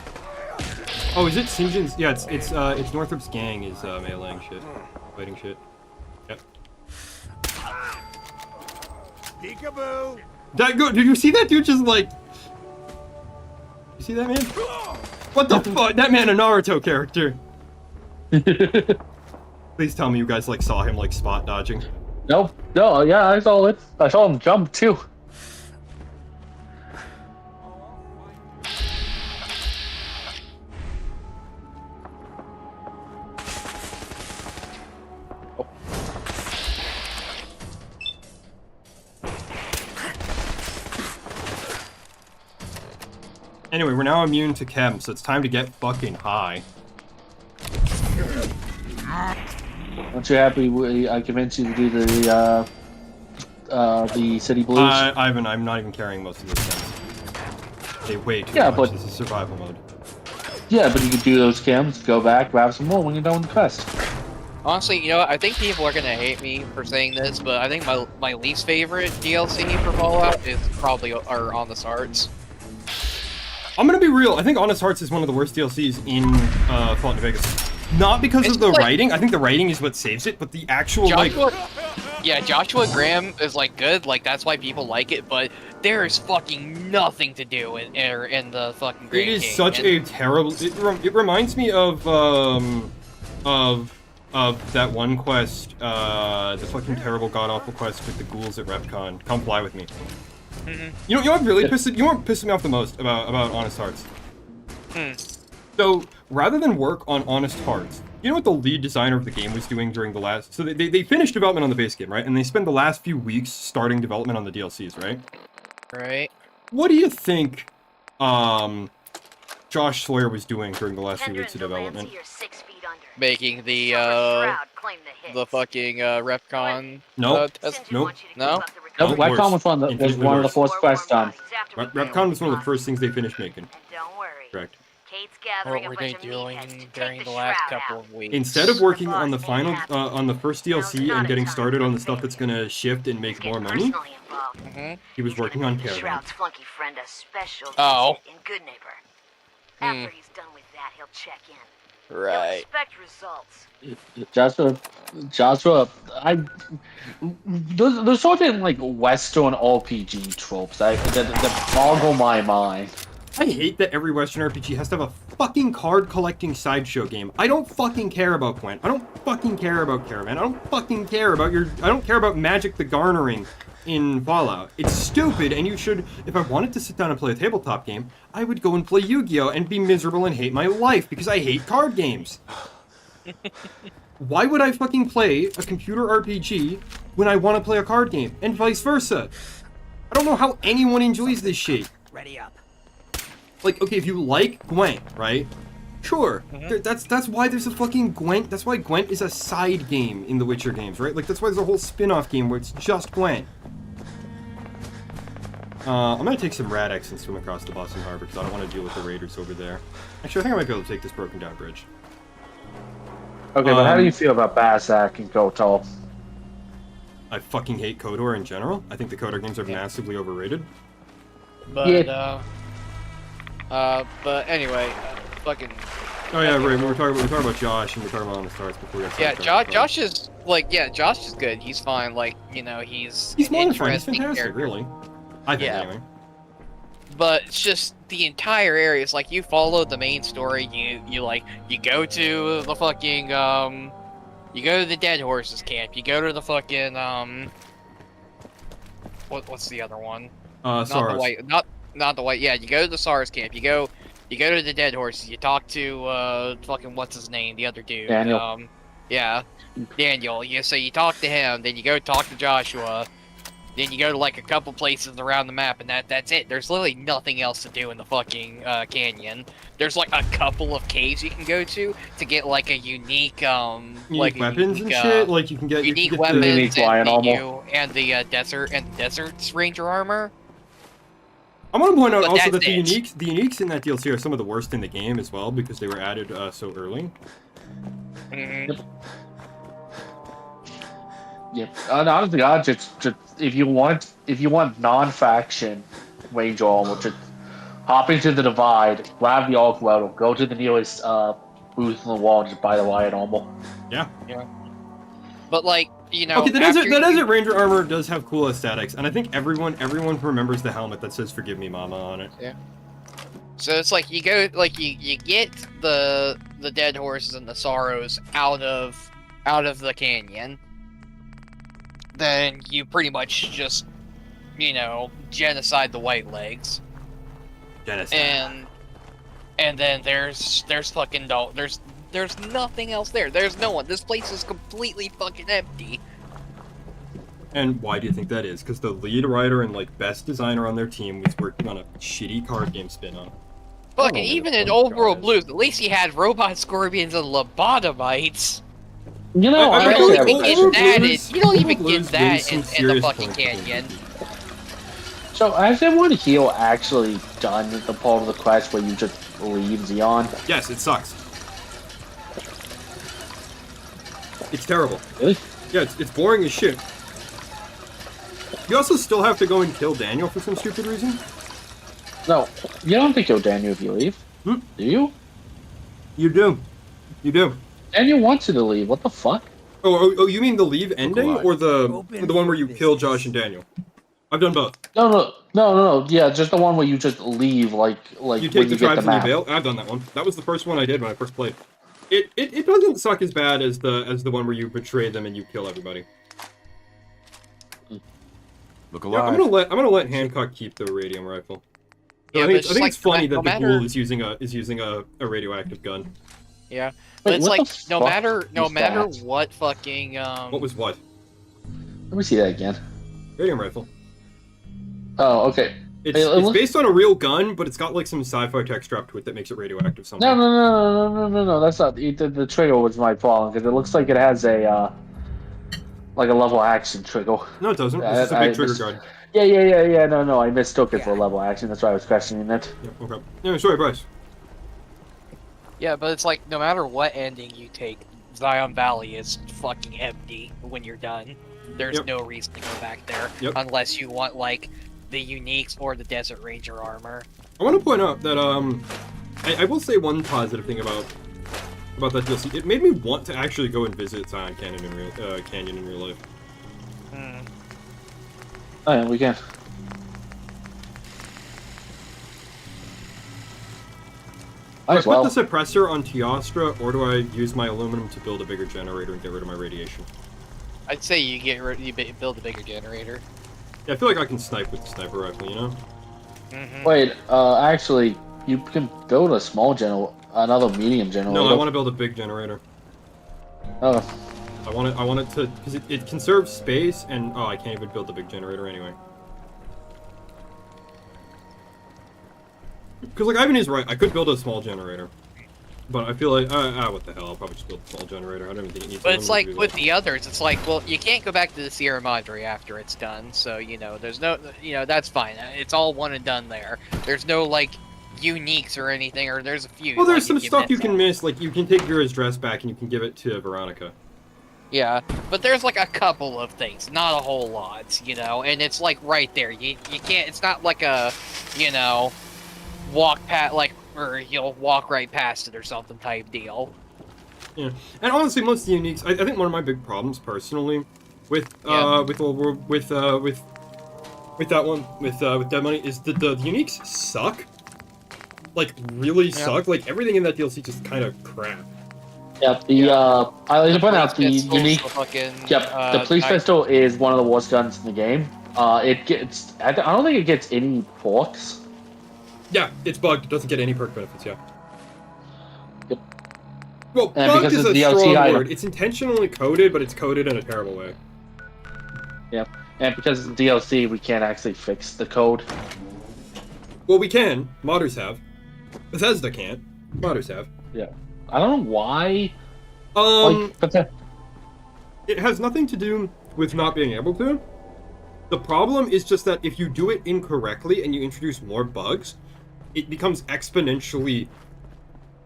Oh, is it Sinjin's? Yeah, it's Northrop's gang is meleeing shit, fighting shit. Yep. Peekaboo! That good. Did you see that dude just like? You see that man? What the fuck? That man a Naruto character. Please tell me you guys like saw him like spot dodging. Nope. No, yeah, I saw it. I saw him jump too. Anyway, we're now immune to chem, so it's time to get fucking high. Aren't you happy I convinced you to do the City Blues? Ivan, I'm not even carrying most of those chems. They weigh too much. This is survival mode. Yeah, but you can do those chems, go back, grab some more when you're done with the quest. Honestly, you know what? I think people are gonna hate me for saying this, but I think my least favorite DLC for Fallout is probably Honest Hearts. I'm gonna be real. I think Honest Hearts is one of the worst DLCs in Fallout New Vegas. Not because of the writing. I think the writing is what saves it, but the actual Joshua Graham is like good. Like that's why people like it. But there is fucking nothing to do in the fucking Grand It is King, such a terrible. It reminds me of that one quest, the fucking terrible god awful quest with the ghouls at RepCon. Come fly with me. You know what really pissed me off the most about Honest Hearts? So, rather than work on Honest Hearts, you know what the lead designer of the game was doing during the last... So they finished development on the base game, right? And they spent the last few weeks starting development on the DLCs, right? Right. What do you think Josh Sawyer was doing during the last few weeks of development? Making the fucking RepCon. Nope. No. Nope. RepCon was one of the first quests done. RepCon was one of the first things they finished making. Correct. What were they doing during the last couple of weeks? Instead of working on the final, on the first DLC and getting started on the stuff that's gonna shift and make more money, he was working on Caravan. Shroud's flunky friend a special visit in Good Neighbor. After he's done with that, he'll check in. Right. Expect results. Joshua, there's certain like Western RPG tropes that boggle my mind. I hate that every Western RPG has to have a fucking card collecting sideshow game. I don't fucking care about Gwent. I don't fucking care about Caravan. I don't fucking care about I don't care about Magic the Garnering in Fallout. It's stupid, and you should... If I wanted to sit down and play a tabletop game, I would go and play Yu-Gi-Oh! And be miserable and hate my life, because I hate card games. Why would I fucking play a computer RPG when I want to play a card game, and vice versa? I don't know how anyone enjoys this shit. Ready up. Like, okay, if you like Gwent, right? Sure. That's why there's a fucking Gwent. That's why Gwent is a side game in the Witcher games, right? Like, that's why there's a whole spin-off game where it's just Gwent. I'm gonna take some Radex and swim across the Boston Harbor because I don't want to deal with the raiders over there. Actually, I think I might be able to take this broken down bridge. Okay, but how do you feel about Basak and Kotal? I fucking hate KOTOR in general. I think the KOTOR games are massively overrated. But, but anyway, fucking... Oh yeah, right, we were talking about Josh, and we were talking about Honest Hearts before we got sidetracked. Josh is, like, Josh is good. He's fine, like, you know, he's more than fine, he's interesting fantastic, character. really. I think, anyway. but it's just the entire area. It's like you follow the main story. You go to the fucking you go to the Dead Horses camp. You go to the fucking what's the other one? Not SARS. the white. Not the white. Yeah, you go to the SARS camp. You go to the Dead Horses. You talk to fucking what's his name? The other dude. Daniel. Yeah, Daniel. So you talk to him. Then you go talk to Joshua. Then you go to like a couple places around the map, and that's it. There's literally nothing else to do in the fucking canyon. There's like a couple of caves you can go to get like a unique Unique weapons and shit. Like you can get unique you can get weapons unique lion armor. and the desert's ranger armor. I want to point out But also that that's the uniques in that DLC are some of the worst in the game as well because they were added so early. Mm-hmm. Yep. And honestly, God, just if you want non-faction Ranger armor, just hop into the Divide, grab the Arc Weldle, go to the nearest booth on the wall, and just buy the lion armor. Yeah. Yeah. But like, you know, Okay, the Desert Ranger armor does have cool aesthetics, and I think everyone remembers the helmet that says "Forgive me, Mama" on it. Yeah. So it's like you go, like you get the Dead Horses and the Sorrows out of the canyon. Then you pretty much just, you know, genocide the White Legs. Genocide. And then there's fucking there's nothing else there. There's no one. This place is completely fucking empty. And why do you think that is? Because the lead writer and like best designer on their team was working on a shitty card game spin-off. Fucking even in Old World Blues, at least you had robot scorpions and lobotomites. You know, you don't even get that. Blues- You don't even Blues get that made some in the serious fucking points. canyon. So has everyone here actually done the part of the quest where you just leave Xeon? Yes, it sucks. It's terrible. Really? Yeah, it's boring as shit. You also still have to go and kill Daniel for some stupid reason. No, you don't think you'll Daniel if you leave, do you? You do. You do. Daniel wants you to leave. What the fuck? Oh, you mean the leave ending or the one where you kill Josh and Daniel? I've done both. No. Yeah, just the one where you just leave, like You take when the you get tribes the and map. you bail. I've done that one. That was the first one I did when I first played. It doesn't suck as bad as the one where you betray them and you kill everybody. Look Yeah, alive. I'm gonna let Hancock keep the radium rifle. Yeah, I but think, it's I think like, it's funny no that the matter- ghoul is using a radioactive gun. Yeah, but Wait, it's what like the no fuck matter is that? what fucking What was what? Let me see that again. Radium rifle. Oh, okay. It's based on a real gun, but it's got like some sci-fi tech strapped to it that makes it radioactive somehow. No. That's not the trigger was my problem because it looks like it has a like a level action trigger. No, it doesn't. It's just a big trigger guard. Yeah. No. I mistook it for level action. That's why I was questioning it. Yep, okay. Yeah, sorry, Bryce. Yeah, but it's like no matter what ending you take, Zion Valley is fucking empty when you're done. There's Yep. no reason to go back there Yep. unless you want like the uniques or the Desert Ranger armor. I want to point out that I will say one positive thing about that DLC. It made me want to actually go and visit Zion Canyon in real life. Oh yeah, we can. Do I As well. put the suppressor on Teostra, or do I use my aluminum to build a bigger generator and get rid of my radiation? I'd say you build a bigger generator. Yeah, I feel like I can snipe with the sniper rifle, you know? Wait, actually, you can build a small another medium generator. No, I want to build a big generator. Oh. I want it to, because it conserves space, and I can't even build the big generator anyway. Because like Ivan is right, I could build a small generator, but I feel like what the hell? I'll probably just build a small generator. I don't even think it needs. But it's like to do with that. the others, it's like, well, you can't go back to the Sierra Madre after it's done, so you know, there's no, you know, that's fine. It's all one and done there. There's no like uniques or anything, or there's a few. Well, there's like, some stuff you can miss. Like you can take Vera's dress back and you can give it to Veronica. Yeah, but there's like a couple of things, not a whole lot, you know, and it's like right there. You can't. It's not like a, you know, walk past or you'll walk right past it or something type deal. Yeah, and honestly, most of the uniques. I think one of my big problems personally with with that one, with Dead Money, is that the uniques suck. Like, really suck. Like, everything in that DLC just kind of crap. Yep, I like to point out the Pistol's unique. the fucking, The police pistol is one of the worst guns in the game. It gets. I don't think it gets any perks. Yeah, it's bugged. It doesn't get any perk benefits, yeah. Yep. Well, And bugged because is a it's DLC strong item. word. It's intentionally coded, but it's coded in a terrible way. Yep. And because it's DLC, we can't actually fix the code. Well, we can. Modders have. Bethesda can't. Modders have. Yeah. I don't know why. It has nothing to do with not being able to. The problem is just that if you do it incorrectly and you introduce more bugs, it becomes exponentially...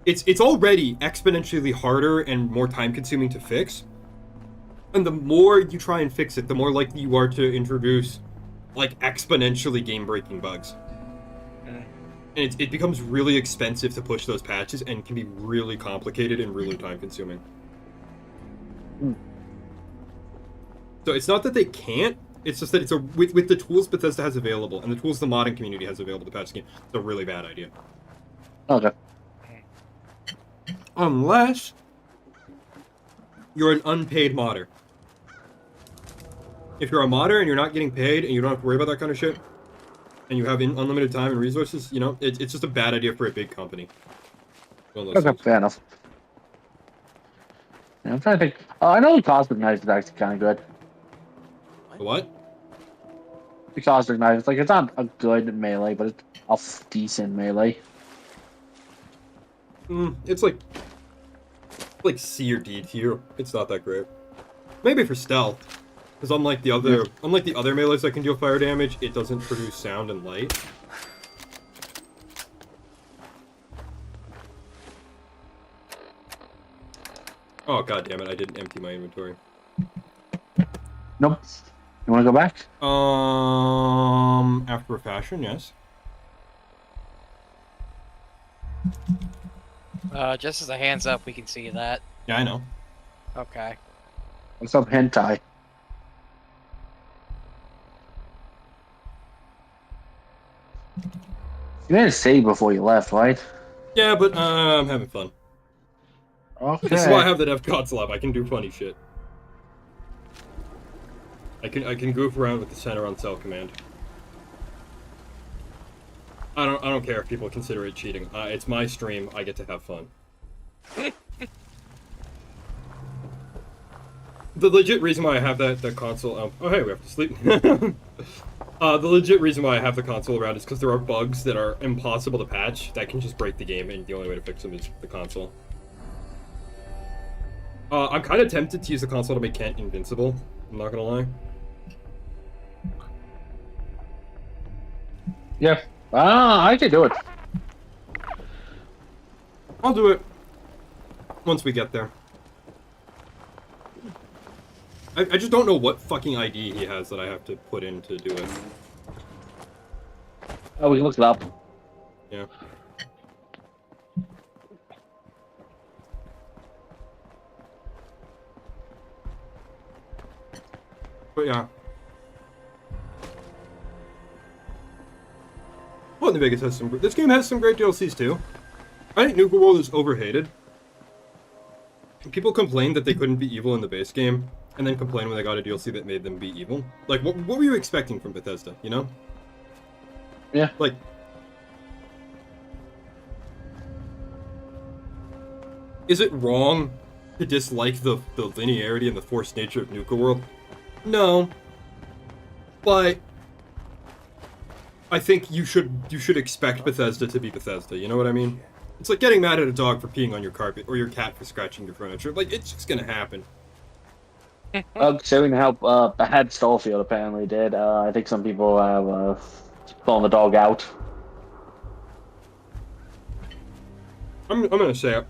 It's already exponentially harder and more time-consuming to fix. And the more you try and fix it, the more likely you are to introduce, like, exponentially game-breaking bugs. And it becomes really expensive to push those patches and can be really complicated and really time-consuming. So it's not that they can't, it's just that it's with the tools Bethesda has available and the tools the modding community has available to patch the game, it's a really bad idea. Okay. Unless you're an unpaid modder. If you're a modder and you're not getting paid and you don't have to worry about that kind of shit, and you have unlimited time and resources, you know, it's just a bad idea for a big company. Okay, fair enough. Yeah, I'm trying to think. I know the Cosmic Knife is actually kind of good. The what? The Cosmic Knife. It's like, it's not a good melee, but it's a decent melee. It's like C or D tier. It's not that great. Maybe for stealth. Because unlike the other melees that can deal fire damage, it doesn't produce sound and light. Oh god damn it! I didn't empty my inventory. Nope. You want to go back? After a fashion, yes. Just as a hands up, we can see that. Yeah, I know. Okay. What's up, hentai? You made a save before you left, right? Yeah, but I'm having fun. Okay. This is why I have the dev console app. I can do funny shit. I can goof around with the center on cell command. I don't care if people consider it cheating. It's my stream. I get to have fun. The legit reason why I have that console. Oh hey, we have to sleep. The legit reason why I have the console around is because there are bugs that are impossible to patch that can just break the game, and the only way to fix them is the console. I'm kind of tempted to use the console to make Kent invincible. I'm not gonna lie. Yeah. I can do it. I'll do it once we get there. I just don't know what fucking ID he has that I have to put in to do it. Oh, we can look it up. Yeah. But yeah. Well, New Vegas has some. This game has some great DLCs too. I think Nuka World is overhated. People complained that they couldn't be evil in the base game, and then complained when they got a DLC that made them be evil. Like, what were you expecting from Bethesda, you know? Yeah. Like... Is it wrong to dislike the linearity and the forced nature of Nuka World? No. But... I think you should expect Bethesda to be Bethesda, you know what I mean? It's like getting mad at a dog for peeing on your carpet, or your cat for scratching your furniture. Like, it's just gonna happen. Considering how bad Starfield apparently did, I think some people have thrown the dog out. I'm gonna say it.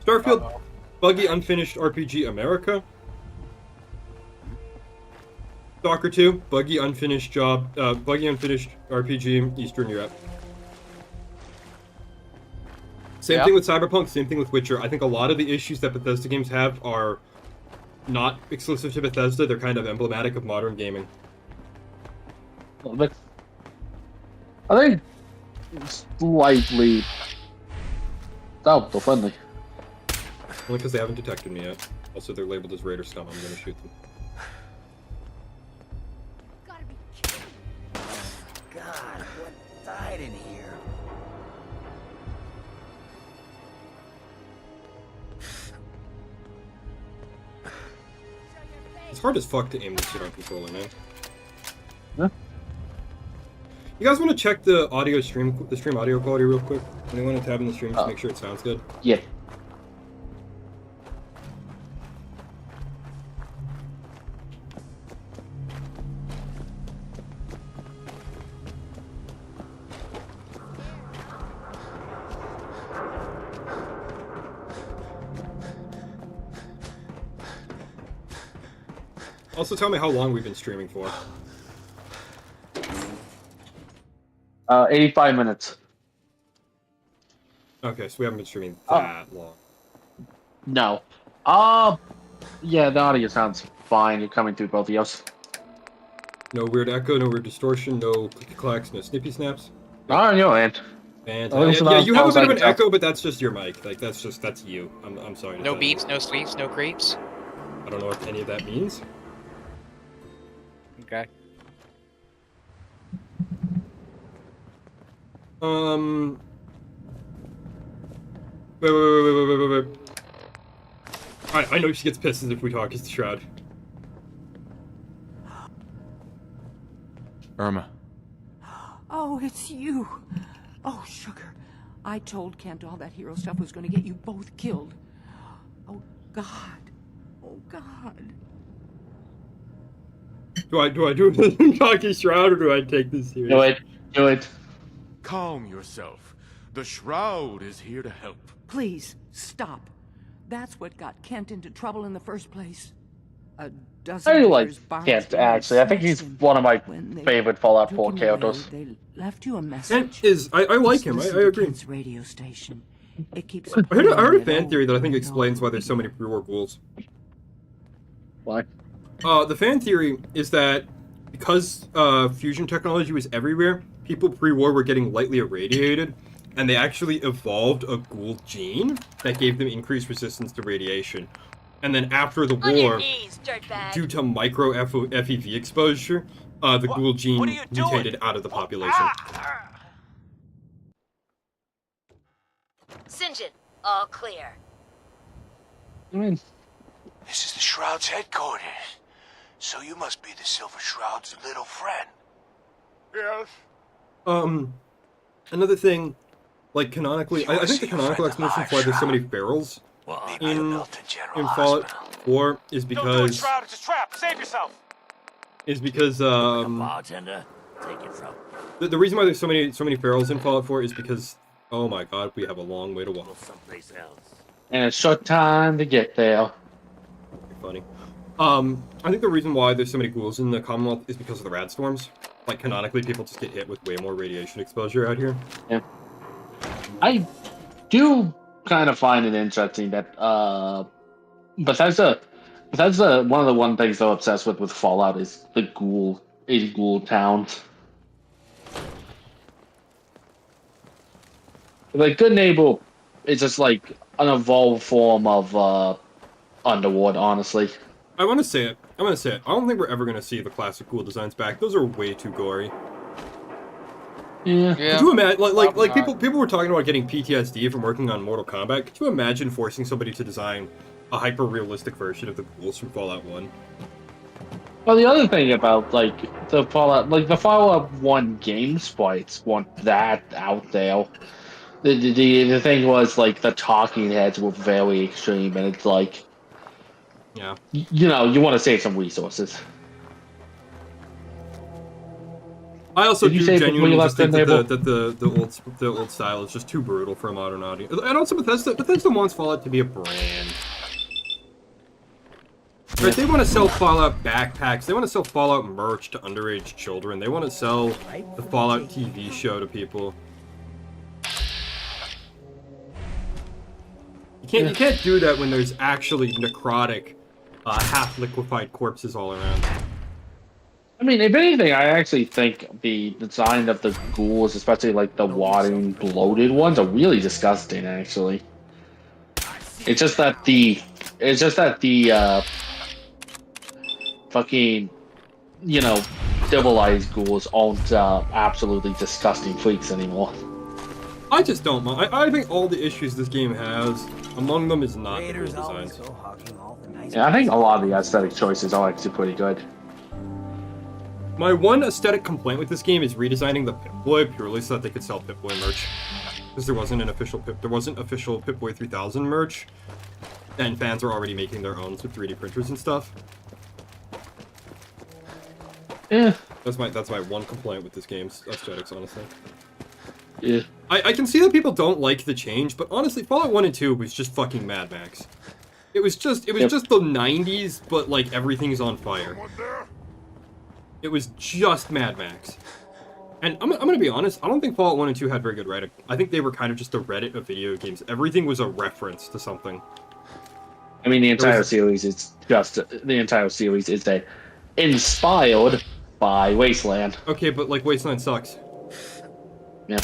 Starfield, buggy, unfinished RPG America. Stalker 2, buggy, unfinished RPG Eastern Europe. Same thing with Cyberpunk, same thing with Witcher. I think a lot of the issues that Bethesda games have are not exclusive to Bethesda, they're kind of emblematic of modern gaming. A little bit. I think slightly doubtful friendly. Only because they haven't detected me yet. Also, they're labeled as Raider scum. I'm gonna shoot them. God, what died in here? It's hard as fuck to aim this shit on controller, man. Yeah. You guys want to check the stream audio quality real quick? Anyone tab in the stream, just make sure it sounds good. Yeah. Also, tell me how long we've been streaming for. 85 minutes. Okay, so we haven't been streaming that long. No. Yeah, the audio sounds fine. You're coming through both of us. No weird echo, no weird distortion, no clicky clacks, no snippy snaps. On your end. And Yeah, you have a bit of an echo, but that's just your mic. Like that's you. I'm sorry. No beeps, no sweeps, no creeps. I don't know what any of that means. Okay. Wait. I know she gets pissed if we talk. It's the Shroud. Irma. Oh, it's you. Oh, sugar. I told Kent all that hero stuff was going to get you both killed. Oh, God. Oh, God. Do I do it talking Shroud, or do I take this seriously? Do it. Calm yourself. The Shroud is here to help. Please, stop. That's what got Kent into trouble in the first place. A dozen I like years barged Kent, in and actually. I think he's snatched him. one of my When they favorite Fallout 4 took him away, characters. They left you a message. I like him. I Listen to agree. Kent's radio station. It keeps I heard a playing fan it theory that I over think and explains over. why there's so many pre-war ghouls. Why? The fan theory is that because fusion technology was everywhere, people pre-war were getting lightly irradiated, and they actually evolved a ghoul gene that gave them increased resistance to radiation. And then after the war, due to micro FEV exposure, the ghoul gene mutated out of the population. St. John, all clear. I This is the Shroud's headquarters. So you must be the Silver Shroud's little friend. Yes. Another thing, like canonically, I think the canonical explanation for why there's so many ferals in Fallout 4 is Don't do it, because Shroud. It's a trap. Save yourself. Bartender, take it from. The reason why there's so many ferals in Fallout 4 is because, oh my god, we have a long way to walk. Someplace else. And it's short time to get there. Funny. I think the reason why there's so many ghouls in the Commonwealth is because of the rad storms. Like, canonically, people just get hit with way more radiation exposure out here. Yeah. I do kind of find it interesting that Bethesda, one of the things they're obsessed with Fallout is the ghoul towns. Like Good Neighbor is just like an evolved form of Underworld, honestly. I want to say it. I don't think we're ever going to see the classic ghoul designs back. Those are way too gory. Yeah. Could you imagine, like people were talking about getting PTSD from working on Mortal Kombat. Could you imagine forcing somebody to design a hyper-realistic version of the ghouls from Fallout 1? Well, the other thing about the Fallout 1 game sprites weren't that out there. The thing was the talking heads were very extreme, and it's like, yeah, you want to save some resources. I also do genuinely just think that Neighbor? the old style is just too brutal for a modern audience. And also Bethesda wants Fallout to be a brand. Right, they want to sell Fallout backpacks. They want to sell Fallout merch to underage children. They want to sell the Fallout TV show to people. You can't do that when there's actually necrotic, half-liquefied corpses all around. I mean, if anything, I actually think the design of the ghouls, especially like the wadding, bloated ones, are really disgusting. Actually, it's just that the fucking civilized ghouls aren't absolutely disgusting freaks anymore. I just don't mind. I think all the issues this game has, among them is not the ghoul designs. Yeah, I think a lot of the aesthetic choices are actually pretty good. My one aesthetic complaint with this game is redesigning the Pip-Boy purely so that they could sell Pip-Boy merch. Because there wasn't official Pip-Boy 3000 merch, and fans were already making their own with 3D printers and stuff. Yeah. That's my one complaint with this game's aesthetics, honestly. Yeah. I can see that people don't like the change, but honestly, Fallout 1 and 2 was just fucking Mad Max. It was just the 90s, but like everything's on fire. It was just Mad Max. And I'm gonna be honest, I don't think Fallout 1 and 2 had very good Reddit. I think they were kind of just the Reddit of video games. Everything was a reference to something. I mean, the entire series is inspired by Wasteland. Okay, but like Wasteland sucks. Yeah.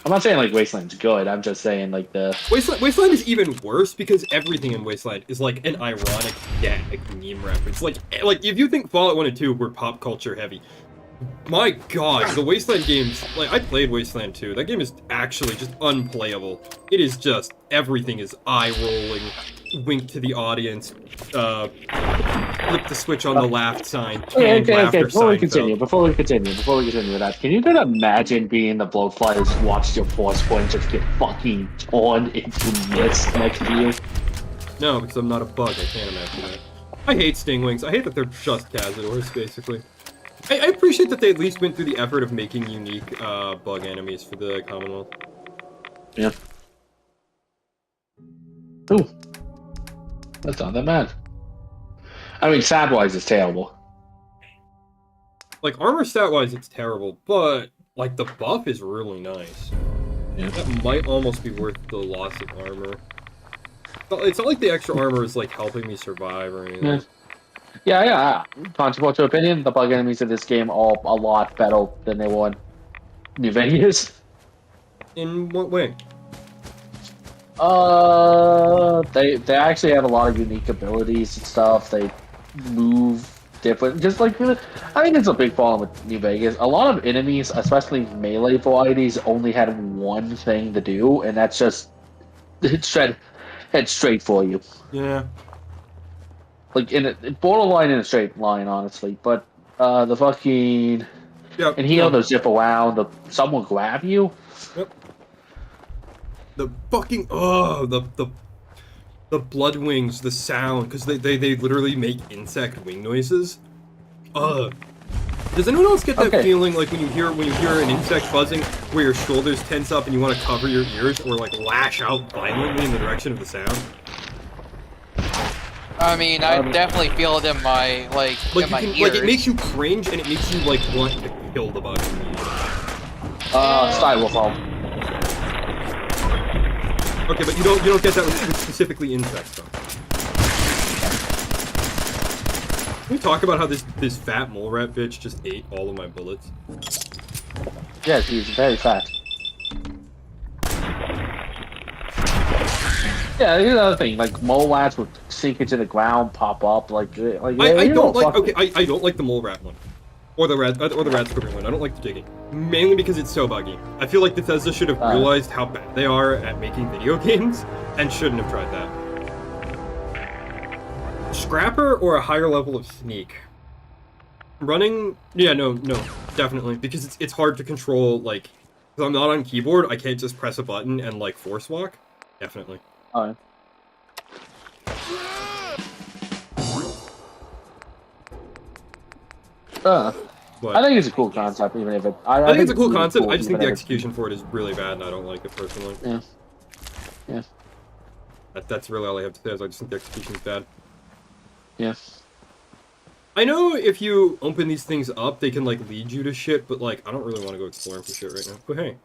I'm not saying like Wasteland's good. I'm just saying like the Wasteland is even worse because everything in Wasteland is like an ironic gag meme reference. Like if you think Fallout 1 and 2 were pop culture heavy, my god, the Wasteland games, like I played Wasteland 2. That game is actually just unplayable. It is just everything is eye-rolling, wink to the audience, flip the switch on the laugh sign, canned laughter Before we Seinfeld. continue with that, can you just imagine being the blowflies who watched your force point just get fucking torn into mist next to you? No, because I'm not a bug. I can't imagine that. I hate Stingwings. I hate that they're just Cazadors, basically. I appreciate that they at least went through the effort of making unique bug enemies for the Commonwealth. Yeah. Ooh. That's not that bad. I mean, stat-wise, it's terrible. Like, armor stat-wise, it's terrible, but, like, the buff is really nice. Yeah. That might almost be worth the loss of armor. But it's not like the extra armor is, like, helping me survive or anything. Yeah. Controversial opinion, the bug enemies of this game are a lot better than they were in New Vegas. In what way? They actually have a lot of unique abilities and stuff. They move different. Just like I think it's a big problem with New Vegas. A lot of enemies, especially melee varieties, only had one thing to do, and that's just head straight for you. Yeah. Like borderline in a straight line, honestly. But the fucking and here they'll zip around. Some will grab you. Yep. The fucking the blood wings, the sound, because they literally make insect wing noises. Does anyone else get that feeling like when you hear an insect buzzing, where your shoulders tense up and you want to cover your ears or like lash out violently in the direction of the sound? I mean, I definitely feel it in my in my ears. Like it makes you cringe and it makes you like want to kill the bug. Styrofoam. Okay, but you don't get that with specifically insects though. Can we talk about how this fat mole rat bitch just ate all of my bullets? Yes, he's very fat. Yeah, here's another thing. Like mole rats would sink into the ground, pop up. I don't like the mole rat one, or the rat scorpion one. I don't like the digging, mainly because it's so buggy. I feel like Bethesda should have realized how bad they are at making video games and shouldn't have tried that. Scrapper or a higher level of sneak. Running, yeah, no, definitely, because it's hard to control. Like, because I'm not on keyboard, I can't just press a button and like force walk. Definitely. Alright. I think it's a cool concept, even if it. I think it's a cool concept. I just think the execution for it is really bad, and I don't like it personally. Yeah. That's really all I have to say. Is I just think the execution is bad. Yeah. I know if you open these things up, they can like lead you to shit, but like I don't really want to go exploring for shit right now. But hey.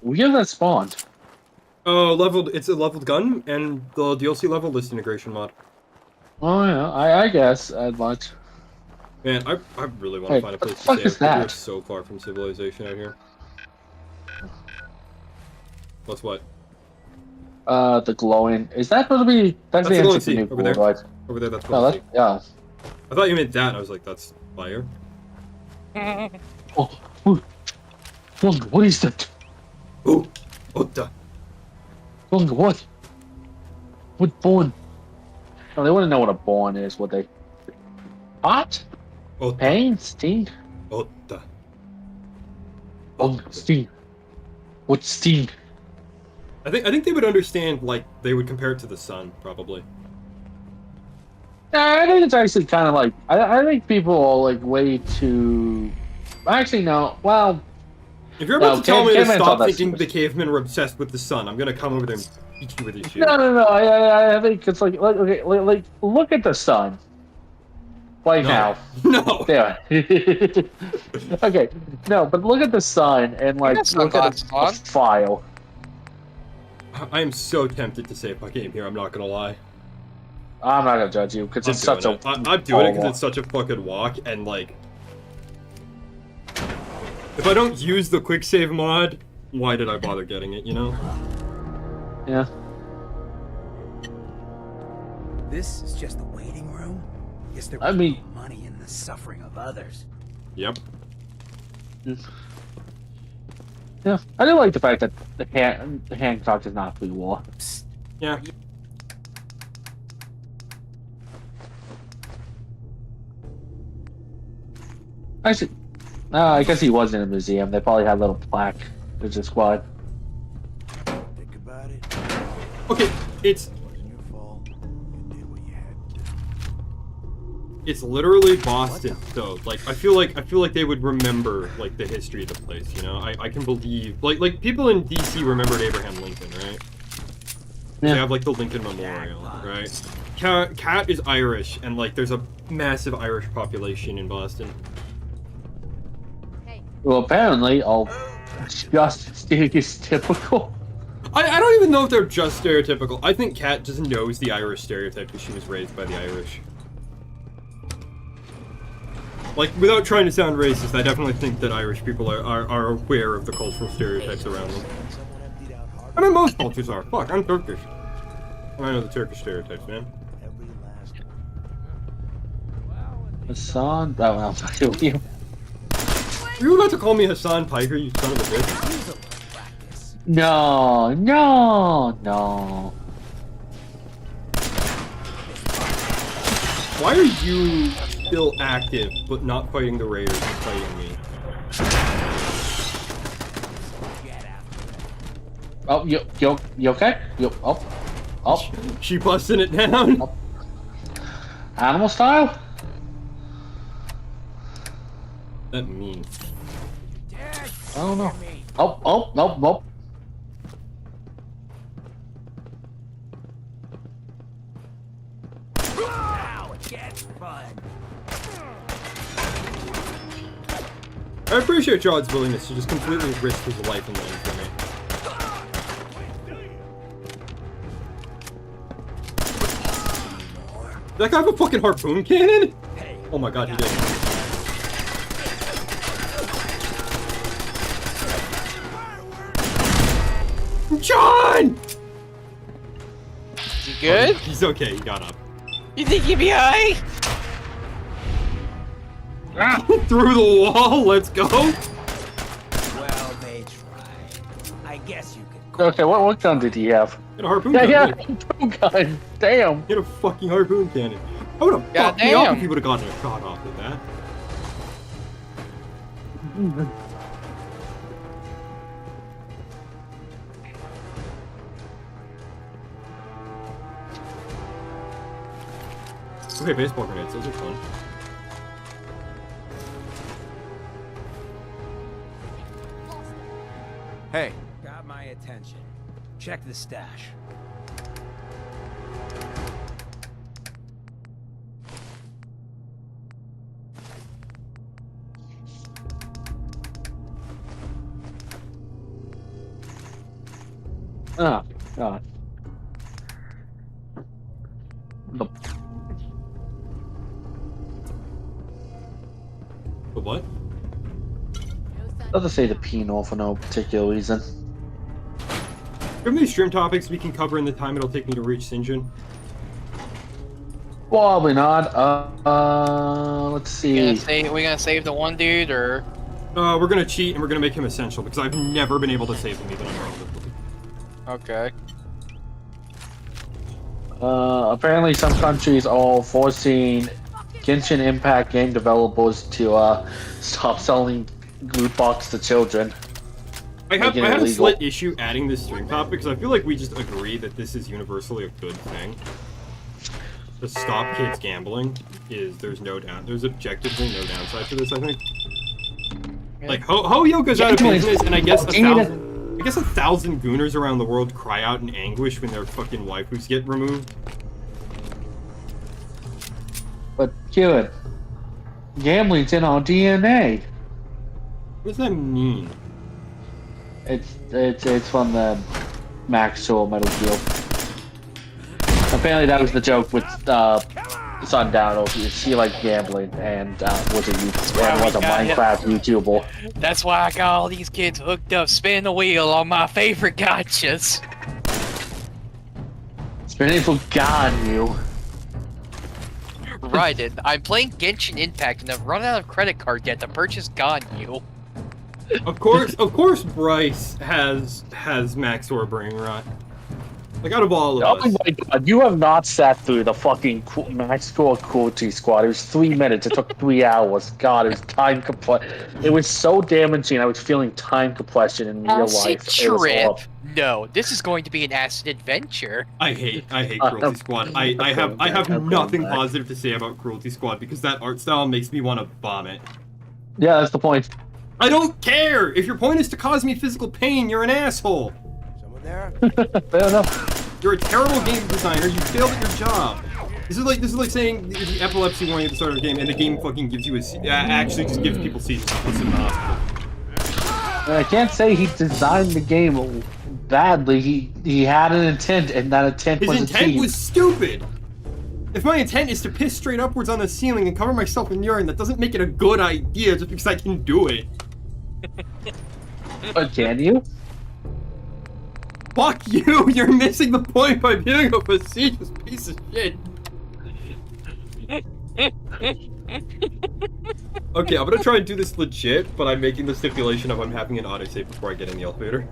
We have that spawned. Oh, it's a leveled gun and the DLC level list integration mod. Oh yeah, I guess as much. Man, I really want to Hey, find a what the place to fuck stay. is We're that? so far from civilization out here. What's what? The glowing. Is that supposed to be? That's the the glowing entrance to sea New over there. right? Over there, that's No, glowing sea. that's yeah. I thought you meant that. And I was like, that's fire. Oh, what is that? Oh, what the? What? What bone? No, they wouldn't know what a bone is, would they? Hot? Pain? Sting? What the? Oh, sting. What sting? I think they would understand. Like they would compare it to the sun, probably. I think it's actually kind of like I think people are like way too. Actually, no. Well, If you're about no, to tell me to cavemen's stop not that thinking serious. the cavemen were obsessed with the sun, I'm gonna come over there and beat you with this shit. No. I think it's like okay, like look at the sun. Right now. No. Yeah. Okay. No, but look at the sun and like got look at sunglasses a on. file. I am so tempted to save my game here. I'm not gonna lie. I'm not gonna judge you because it's such a. I'm doing it because it's such a fucking walk, and like, if I don't use the quick save mod, why did I bother getting it? You know? Yeah. This is just the waiting room? Guess there I was mean- no money in the suffering of others. Yep. Yeah, I do like the fact that the Hancock is not free war. Yeah. Actually, I guess he was in a museum. They probably had a little plaque. There's a squad. Think about it. Okay, it's Wasn't your fault. You did what you had to do. it's literally Boston, though. Like I feel like they would remember like the history of the place. You know, I can believe like people in DC remembered Abraham Lincoln, right? Yeah. They have like the Lincoln Memorial, right? Cat is Irish, and like there's a massive Irish population in Boston. Well, apparently, just stereotypical. I don't even know if they're just stereotypical. I think Kat just knows the Irish stereotype because she was raised by the Irish. Like, without trying to sound racist, I definitely think that Irish people are aware of the cultural stereotypes around them. I mean, most cultures are. Fuck, I'm Turkish. I know the Turkish stereotypes, man. Hassan? Oh, I'm sorry. You. Were you about to call me Hassan Piker, you son of a bitch? No. Why are you still active, but not fighting the Raiders and fighting me? Oh, you okay? Oh. She busting it down? Oh. Animal style? That mean. I don't know. Oh, nope. Now it gets fun. I appreciate Jared's willingness to just completely risk his life and limb for me. Did that guy have a fucking harpoon cannon? Oh my god, he did. John! You good? He's okay, he got up. You think you'd be high? Through the wall, let's go! Well, they tried. I guess you could. Okay, what gun did he have? He had a harpoon Yeah, cannon. harpoon gun. Damn. He had a fucking harpoon cannon. I would've fucked me up if he would've gotten a shot off with that. Okay, baseball grenades, those are fun. Hey. Got my attention. Check the stash. Oh, God. Doesn't say the penal for no particular reason. How many stream topics we can cover in the time it'll take me to reach Sinjin? Probably not. Let's see. We gonna save the one dude, or? We're gonna cheat and we're gonna make him essential because I've never been able to save him even on normal difficulty. Okay. Apparently some countries are forcing Genshin Impact game developers to stop selling loot boxes to children. I had a slight issue adding this stream topic because I feel like we just agree that this is universally a good thing. To stop kids gambling there's objectively no downside to this, I think. Like Hoyoka's out of business, and I guess 1,000 gooners around the world cry out in anguish when their fucking waifus get removed. But Kieran, gambling's in our DNA. What does that mean? It's from the Max or Metal Gear. Apparently that was the joke with Sundown. She liked gambling and was a Minecraft YouTuber. That's why I got all these kids hooked up, spinning the wheel on my favorite gotchas. Spinning for Ganyu. Right, and I'm playing Genshin Impact and I've run out of credit card debt to purchase Ganyu. Of course, Bryce has Max or Brain Rot. Like, out of all of us. Oh my god, you have not sat through the fucking Max Score Cruelty Squad. It was 3 minutes. It took 3 hours. God, it was time It was so damaging. I was feeling time compression in real life. Trip. No, this is going to be an acid adventure. I hate Cruelty Squad. I have nothing positive to say about Cruelty Squad because that art style makes me want to vomit. Yeah, that's the point. I don't care! If your point is to cause me physical pain, you're an asshole! Someone there? Fair enough. You're a terrible game designer, you failed at your job. This is like saying the epilepsy warning at the start of the game, and the game fucking gives you actually just gives people seizures and puts them in the hospital. I can't say he designed the game badly. He had an intent, and that intent was achieved. His intent was stupid! If my intent is to piss straight upwards on the ceiling and cover myself in urine, that doesn't make it a good idea just because I can do it. But can you? Fuck you! You're missing the point by being a facetious piece of shit. Okay, I'm gonna try and do this legit, but I'm making the stipulation of I'm having an autosave before I get in the elevator.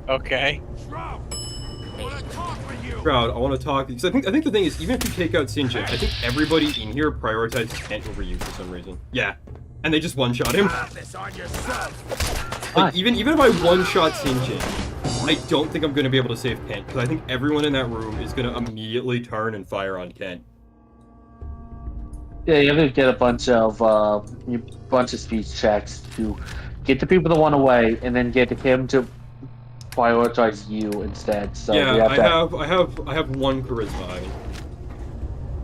Okay. Shroud, I want to talk because I think the thing is, even if you take out Sinjin, I think everybody in here prioritizes Kent over you for some reason. Yeah, and they just one-shot him. Like, even if I one-shot Sinjin, I don't think I'm going to be able to save Kent because I think everyone in that room is going to immediately turn and fire on Kent. Yeah, you have to get a bunch of speech checks to get the people to run away, and then get him to prioritize you instead. So yeah, I have one charisma. I mean,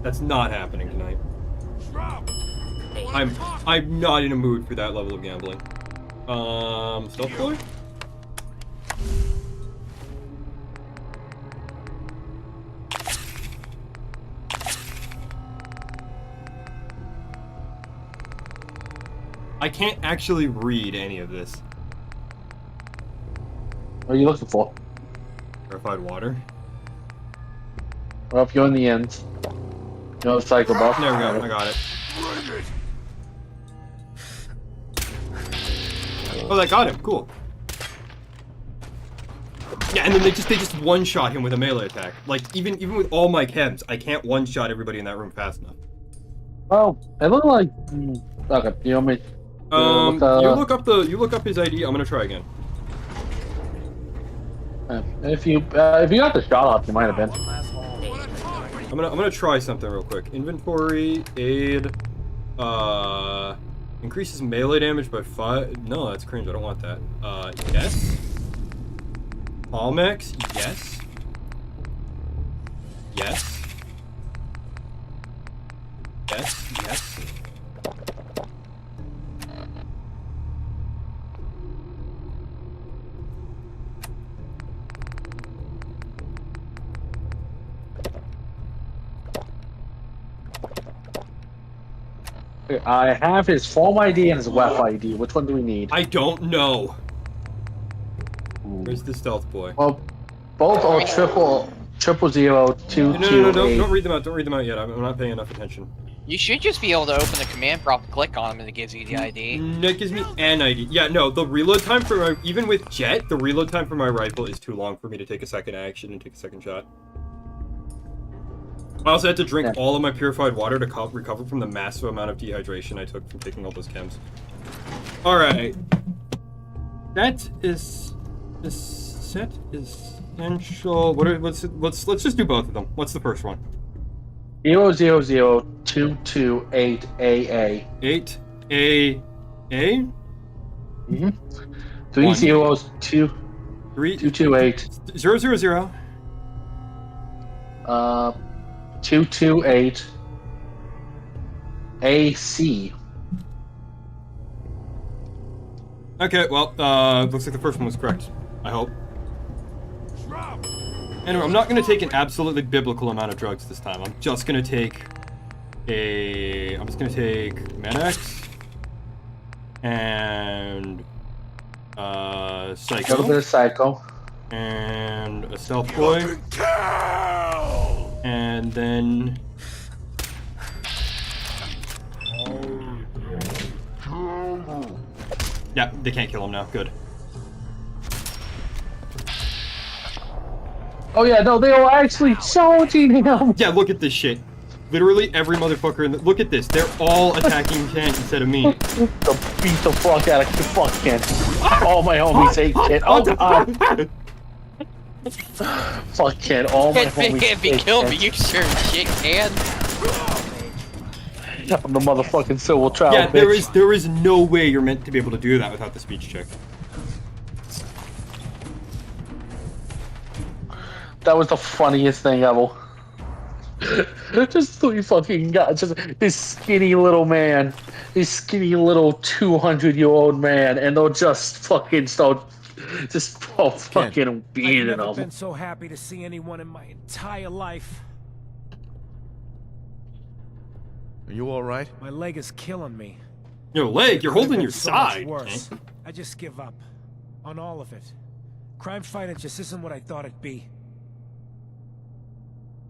that's not happening tonight. I'm not in a mood for that level of gambling. Stealth killer? I can't actually read any of this. What are you looking for? Purified water. Well, if you're in the end, you know the cycle buff. There we go, I got it. Oh, that got him, cool. Yeah, and then they just one-shot him with a melee attack. Like, even with all my chems, I can't one-shot everybody in that room fast enough. Oh, it looked like... Okay, you want me... You look up his ID, I'm gonna try again. If you got the shot off, you might have been. I'm gonna try something real quick. Inventory, aid, increases melee damage by 5. No, that's cringe. I don't want that. Yes. Palmex, yes. Yes. Yes. Yes. Okay, I have his form ID and his WEF ID. Which one do we need? I don't know. Where's the stealth boy? Well, both are triple zero two No, two eight. don't read them out. Don't read them out yet. I'm not paying enough attention. You should just be able to open the command prompt, click on them, and it gives you the ID. It gives me an ID. Yeah, no, the reload time for my, even with Jet, the reload time for my rifle is too long for me to take a second action and take a second shot. I also had to drink all of my purified water to recover from the massive amount of dehydration I took from taking all those chems. Alright. That is... This set is essential... let's just do both of them. What's the first one? 000228 AA. 8 A A? 3 zeros 2 228 000 228 AC. Okay, well, looks like the first one was correct. I hope. Anyway, I'm not going to take an absolutely biblical amount of drugs this time. I'm just going to take Med-X and Psycho. A little bit of Psycho. And a Stealth Boy. And then... Yeah, they can't kill him now. Good. Oh yeah, no, they are actually charging him. Yeah, look at this shit. Literally every motherfucker in the... Look at this. They're all attacking Kent instead of me. To beat the fuck out of fuck Kent. All my homies hate Kent. Oh god. Fuck Kent. All my homies can't be hate killed, Kent. but you sure shit can. I'm the motherfucking civil trial. Yeah, bitch. there is no way you're meant to be able to do that without the speech check. That was the funniest thing ever. Just three fucking guys. Just this skinny little man. This skinny little 200-year-old man. And they'll just fucking start just fucking beating I've never him. been so happy to see anyone in my entire life. Are you alright? My leg is killing me. Your leg? You're holding your So much side. worse. I just give up. On all of it. Crime fighting just isn't what I thought it'd be.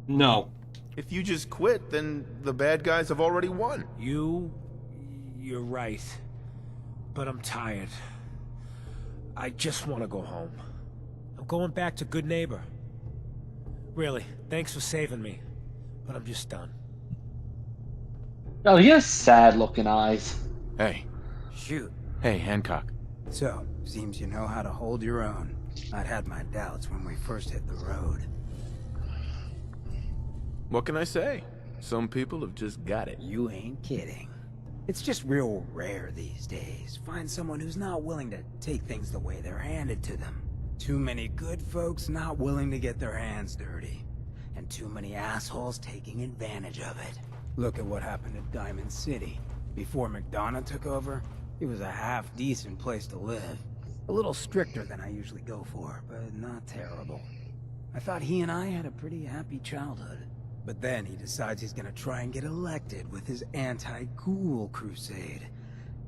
No. If you just quit, then the bad guys have already won. You're right. But I'm tired. I just want to go home. I'm going back to good neighbor. Really, thanks for saving me. But I'm just done. Oh, he has sad-looking eyes. Hey. Shoot. Hey, Hancock. So, seems you know how to hold your own. I'd had my doubts when we first hit the road. What can I say? Some people have just got it. You ain't kidding. It's just real rare these days. Find someone who's not willing to take things the way they're handed to them. Too many good folks not willing to get their hands dirty. And too many assholes taking advantage of it. Look at what happened at Diamond City. Before McDonough took over, it was a half-decent place to live. A little stricter than I usually go for, but not terrible. I thought he and I had a pretty happy childhood. But then he decides he's gonna try and get elected with his anti-ghoul crusade.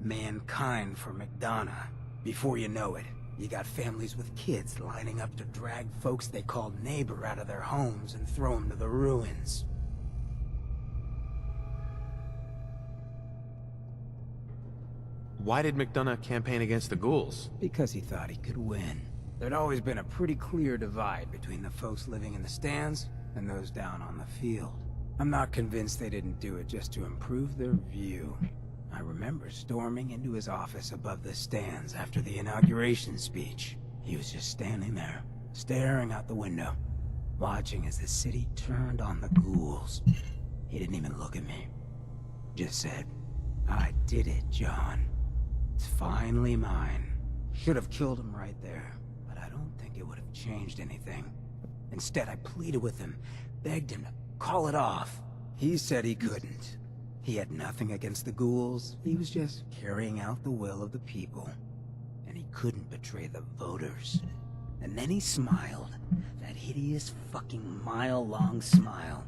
Mankind for McDonough. Before you know it, you got families with kids lining up to drag folks they call neighbor out of their homes and throw them to the ruins. Why did McDonough campaign against the ghouls? Because he thought he could win. There'd always been a pretty clear divide between the folks living in the stands and those down on the field. I'm not convinced they didn't do it just to improve their view. I remember storming into his office above the stands after the inauguration speech. He was just standing there, staring out the window, watching as the city turned on the ghouls. He didn't even look at me. Just said, "I did it, John. It's finally mine." Should have killed him right there, but I don't think it would have changed anything. Instead, I pleaded with him, begged him to call it off. He said he couldn't. He had nothing against the ghouls. He was just carrying out the will of the people. And he couldn't betray the voters. And then he smiled, that hideous fucking mile-long smile.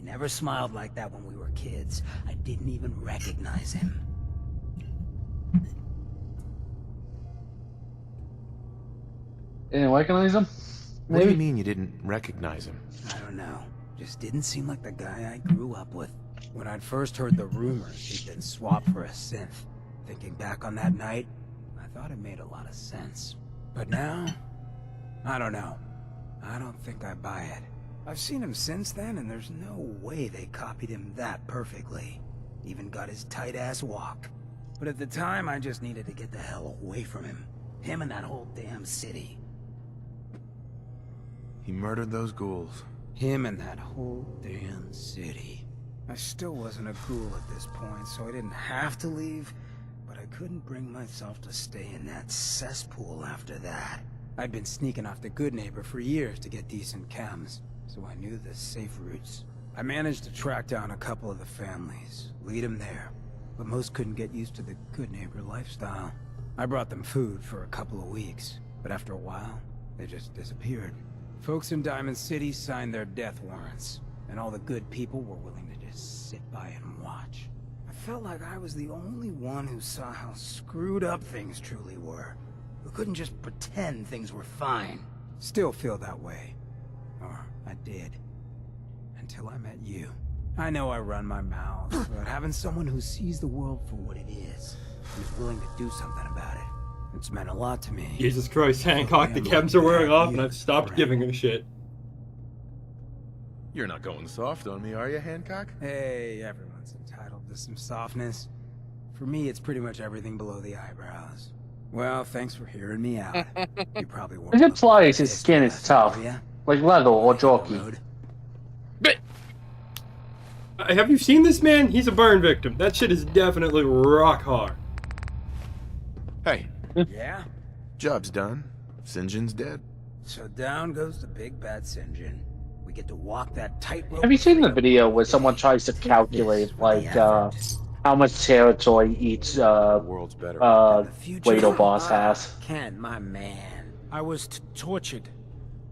He never smiled like that when we were kids. I didn't even recognize him. Didn't recognize him? What do Maybe? you mean you didn't recognize him? I don't know. Just didn't seem like the guy I grew up with. When I'd first heard the rumors he'd been swapped for a synth, thinking back on that night, I thought it made a lot of sense. But now, I don't know. I don't think I buy it. I've seen him since then, and there's no way they copied him that perfectly. Even got his tight-ass walk. But at the time, I just needed to get the hell away from him. Him and that whole damn city. He murdered those ghouls. Him and that whole damn city. I still wasn't a ghoul at this point, so I didn't have to leave, but I couldn't bring myself to stay in that cesspool after that. I'd been sneaking off the Good Neighbor for years to get decent chems, so I knew the safe routes. I managed to track down a couple of the families, lead them there, but most couldn't get used to the Good Neighbor lifestyle. I brought them food for a couple of weeks, but after a while, they just disappeared. Folks in Diamond City signed their death warrants, and all the good people were willing to just sit by and watch. I felt like I was the only one who saw how screwed up things truly were, who couldn't just pretend things were fine. Still feel that way. Or I did. Until I met you. I know I run my mouth, but having someone who sees the world for what it is, who's willing to do something about it, it's meant a lot to me. Jesus Christ, Hancock, the chems are wearing off and I've stopped giving a shit. You're not going soft on me, are you, Hancock? Hey, everyone's entitled to some softness. For me, it's pretty much everything below the eyebrows. Well, thanks for hearing me out. You probably won't. It implies his skin is tough. Like leather or jockey. Have you seen this man? He's a burn victim. That shit is definitely rock hard. Hey. Yeah? Job's done. Sinjin's dead. So down goes the big bad Sinjin. We get to walk that tightrope. Have you seen the video where someone tries to calculate, like, how much territory each, world's better. Wado boss has? Ken, my man. I was tortured.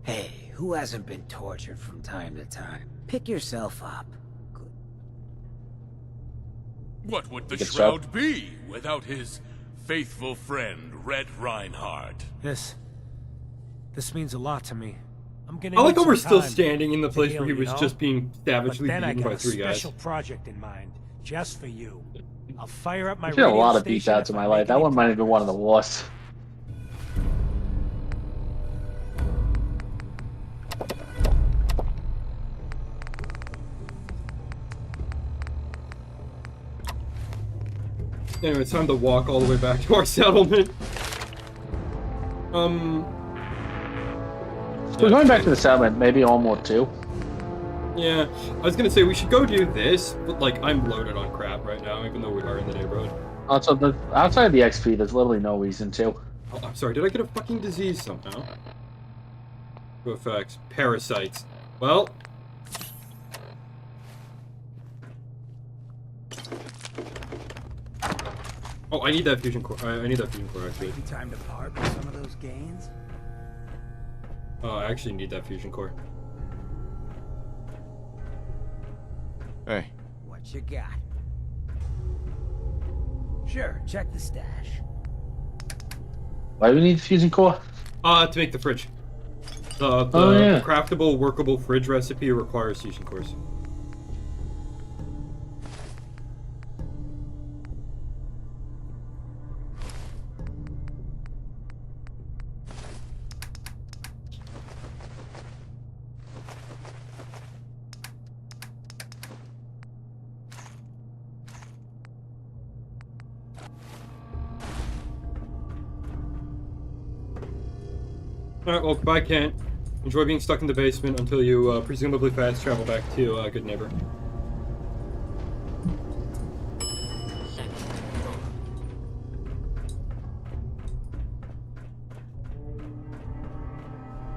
Hey, who hasn't been tortured from time to time? Pick yourself up. What would the Shroud be without his faithful friend, Red Reinhardt? This means a lot to me. I'm gonna I like need how we're some still time standing in the to place heal, where he was you know? just being savagely But then I beaten by got a 3 guys. special project in mind, just for you. I'll fire up my I've seen a radio lot of station beatouts if in I my make life. That any one might have been one of the worst. Anyway, it's time to walk all the way back to our settlement. We're going back to the settlement, maybe Onward too. Yeah, I was gonna say we should go do this, but like I'm loaded on crap right now, even though we are in the neighborhood. Also, outside of the XP, there's literally no reason to. Oh, I'm sorry, did I get a fucking disease somehow? Two effects. Parasites. Well. Oh, I need that fusion core. I need that fusion core actually. Maybe time to part with some of those gains? Oh, I actually need that fusion core. Hey. What you got? Sure, check the stash. Why do we need the fusion core? To make the fridge. The craftable, workable fridge recipe requires fusion cores. Alright, well, goodbye, Kent. Enjoy being stuck in the basement until you presumably fast travel back to Good Neighbor.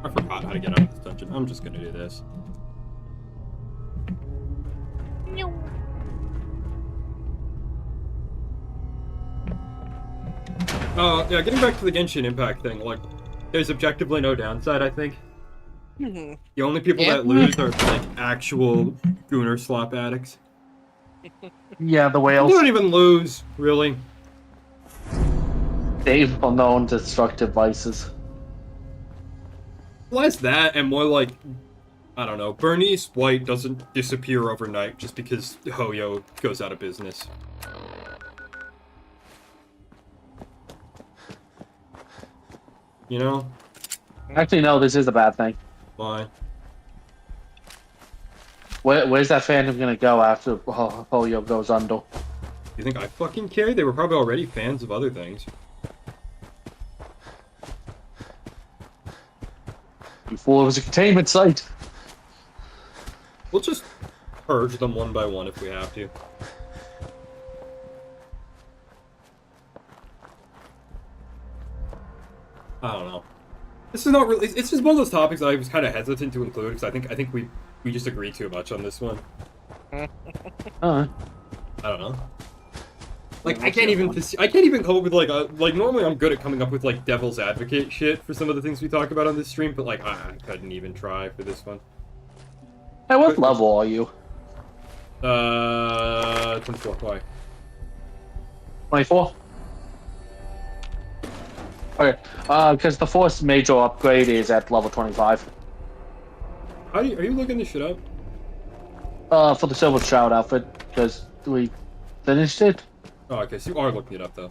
I forgot how to get out of this dungeon. I'm just gonna do this. Yeah, getting back to the Genshin Impact thing, like, there's objectively no downside, I think. Hmm. The only people Yeah. that lose are like actual gooner slop addicts. Yeah, the They whales. don't even lose, really. They've known destructive vices. Less that and more like, I don't know, Bernice White doesn't disappear overnight just because Hoyo goes out of business. You know? Actually, no, this is a bad thing. Why? Where's that fandom gonna go after Polio goes under? You think I fucking care? They were probably already fans of other things. Before it was a containment site. We'll just purge them one by one if we have to. I don't know. This is not really. It's just one of those topics that I was kind of hesitant to include because I think we just agreed too much on this one. I don't know. Like I can't even come up with like normally I'm good at coming up with like devil's advocate shit for some of the things we talk about on this stream, but like I couldn't even try for this one. Hey, what level are you? 24. Why? 24? Okay, because the first major upgrade is at level 25. Are you looking this shit up? For the Silver Shroud outfit, because we finished it. Oh, okay, so you are looking it up, though.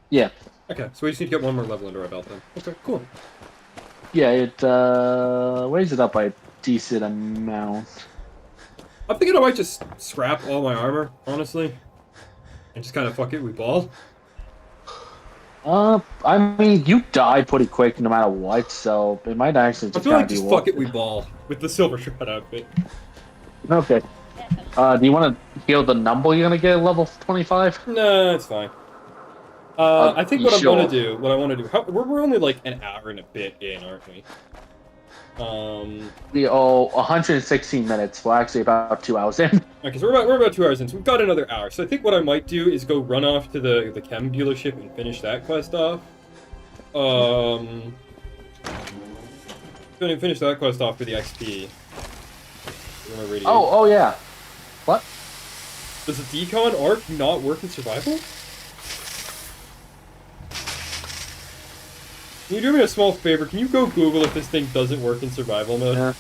Yeah. Okay, so we just need to get one more level under our belt, then. Okay, cool. Yeah, it raised it up by a decent amount. I'm thinking I might just scrap all my armor, honestly. And just kind of fuck it, we ball. I mean, you die pretty quick no matter what, so it might actually I just feel kind like of be just worth fuck it, we ball. With the Silver Shroud outfit. Okay. Do you want to heal the number you're gonna get at level 25? No, it's fine. I think you what I sure? want to do, we're only like an hour and a bit in, aren't we? We owe 116 minutes. We're actually about 2 hours in. Okay, so we're about 2 hours in, so we've got another hour. So I think what I might do is go run off to the chem dealership and finish that quest off. Gonna finish that quest off for the XP. Oh yeah. What? Does the decon arc not work in survival? Can you do me a small favor? Can you go Google if this thing doesn't work in survival mode? Yeah.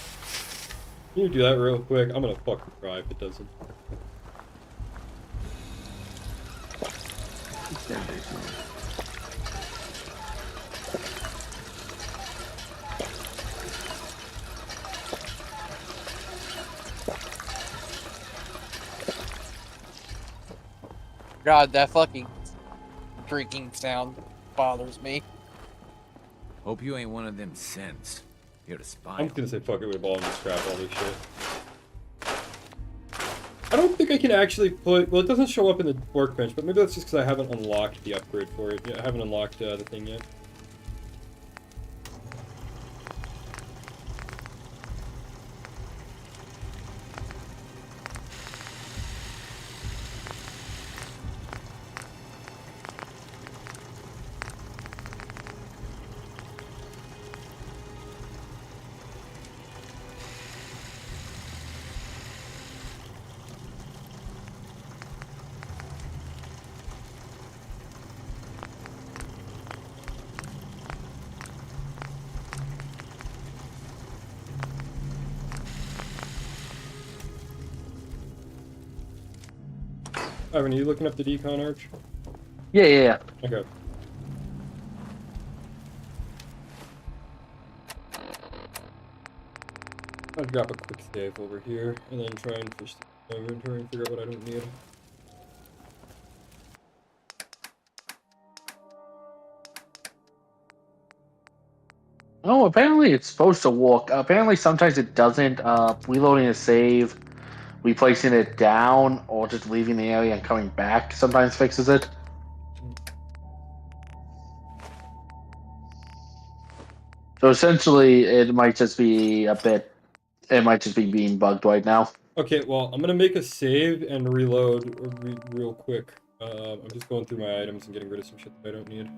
Can you do that real quick? I'm gonna fucking cry if it doesn't. God, that fucking drinking sound bothers me. Hope you ain't one of them synths. Here to spy. I'm just gonna say fuck it with a ball and just scrap all this shit. I don't think I can actually put... Well, it doesn't show up in the workbench, but maybe that's just because I haven't unlocked the upgrade for it. Yeah, I haven't unlocked the thing yet. Ivan, are you looking up the decon arch? Yeah. Okay. I'll drop a quick save over here, and then try and fish the inventory and figure out what I don't need. Oh, apparently it's supposed to work. Apparently sometimes it doesn't. Reloading a save, replacing it down, or just leaving the area and coming back sometimes fixes it. So essentially, it might just be it might just be being bugged right now. Okay, well, I'm gonna make a save and reload real quick. I'm just going through my items and getting rid of some shit that I don't need.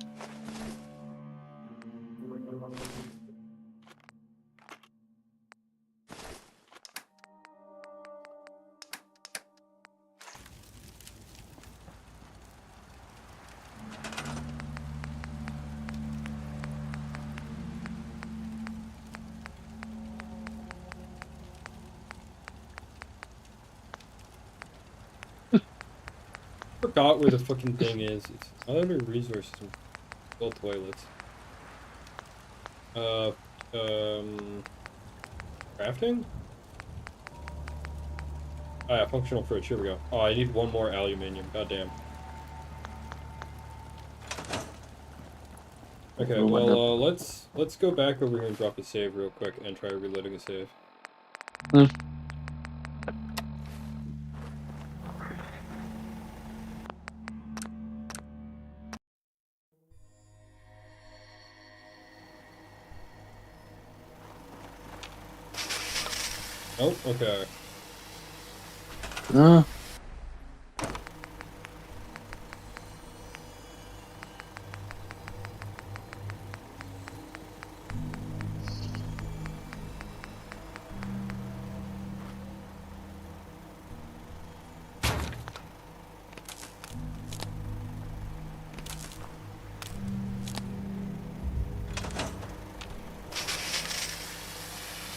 Forgot where the fucking thing is. It's under resources. Build toilets. Crafting? Oh yeah, functional fridge. Here we go. Oh, I need one more aluminium. Goddamn. Okay, well, let's go back over here and drop a save real quick and try reloading a save. Oh, okay.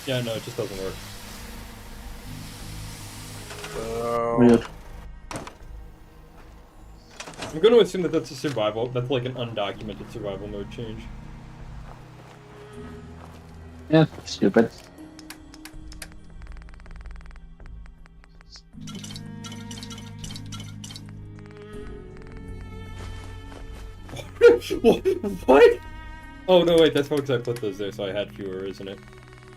Yeah, no, it just doesn't work. Weird. I'm going to assume that that's a survival. That's like an undocumented survival mode change. Yeah, stupid. What? Oh, no, wait, that's because I put those there, so I had fewer, isn't it?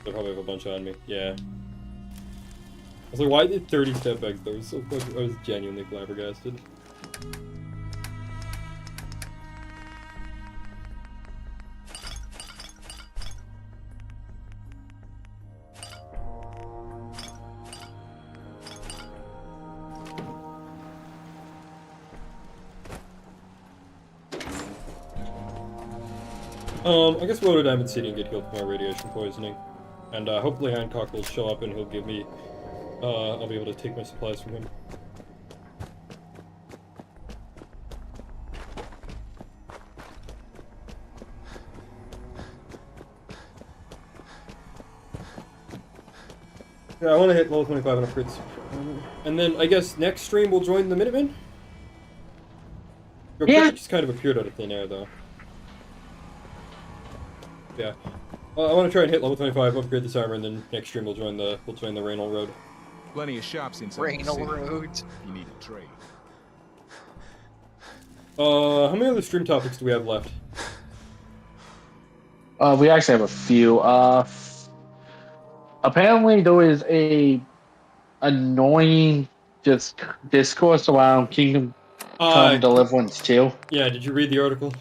I probably have a bunch on me. Yeah. I was like, why did 30 step backs? That was so fucking... I was genuinely flabbergasted. I guess we'll go to Diamond City and get healed from my radiation poisoning. And, hopefully Hancock will show up and he'll give me, I'll be able to take my supplies from him. Yeah, I want to hit level 25 on upgrades. And then, I guess, next stream we'll join the Minutemen? Your picture just kind of appeared out of thin air, though. Yeah. Well, I want to try and hit level 25, upgrade this armor, and then next stream we'll join the Rainal Road. Plenty of shops inside Rainal the city. Road. You need a trade. How many other stream topics do we have left? We actually have a few. Apparently there is a annoying just discourse around Kingdom Come Deliverance 2. Yeah, did you read the article?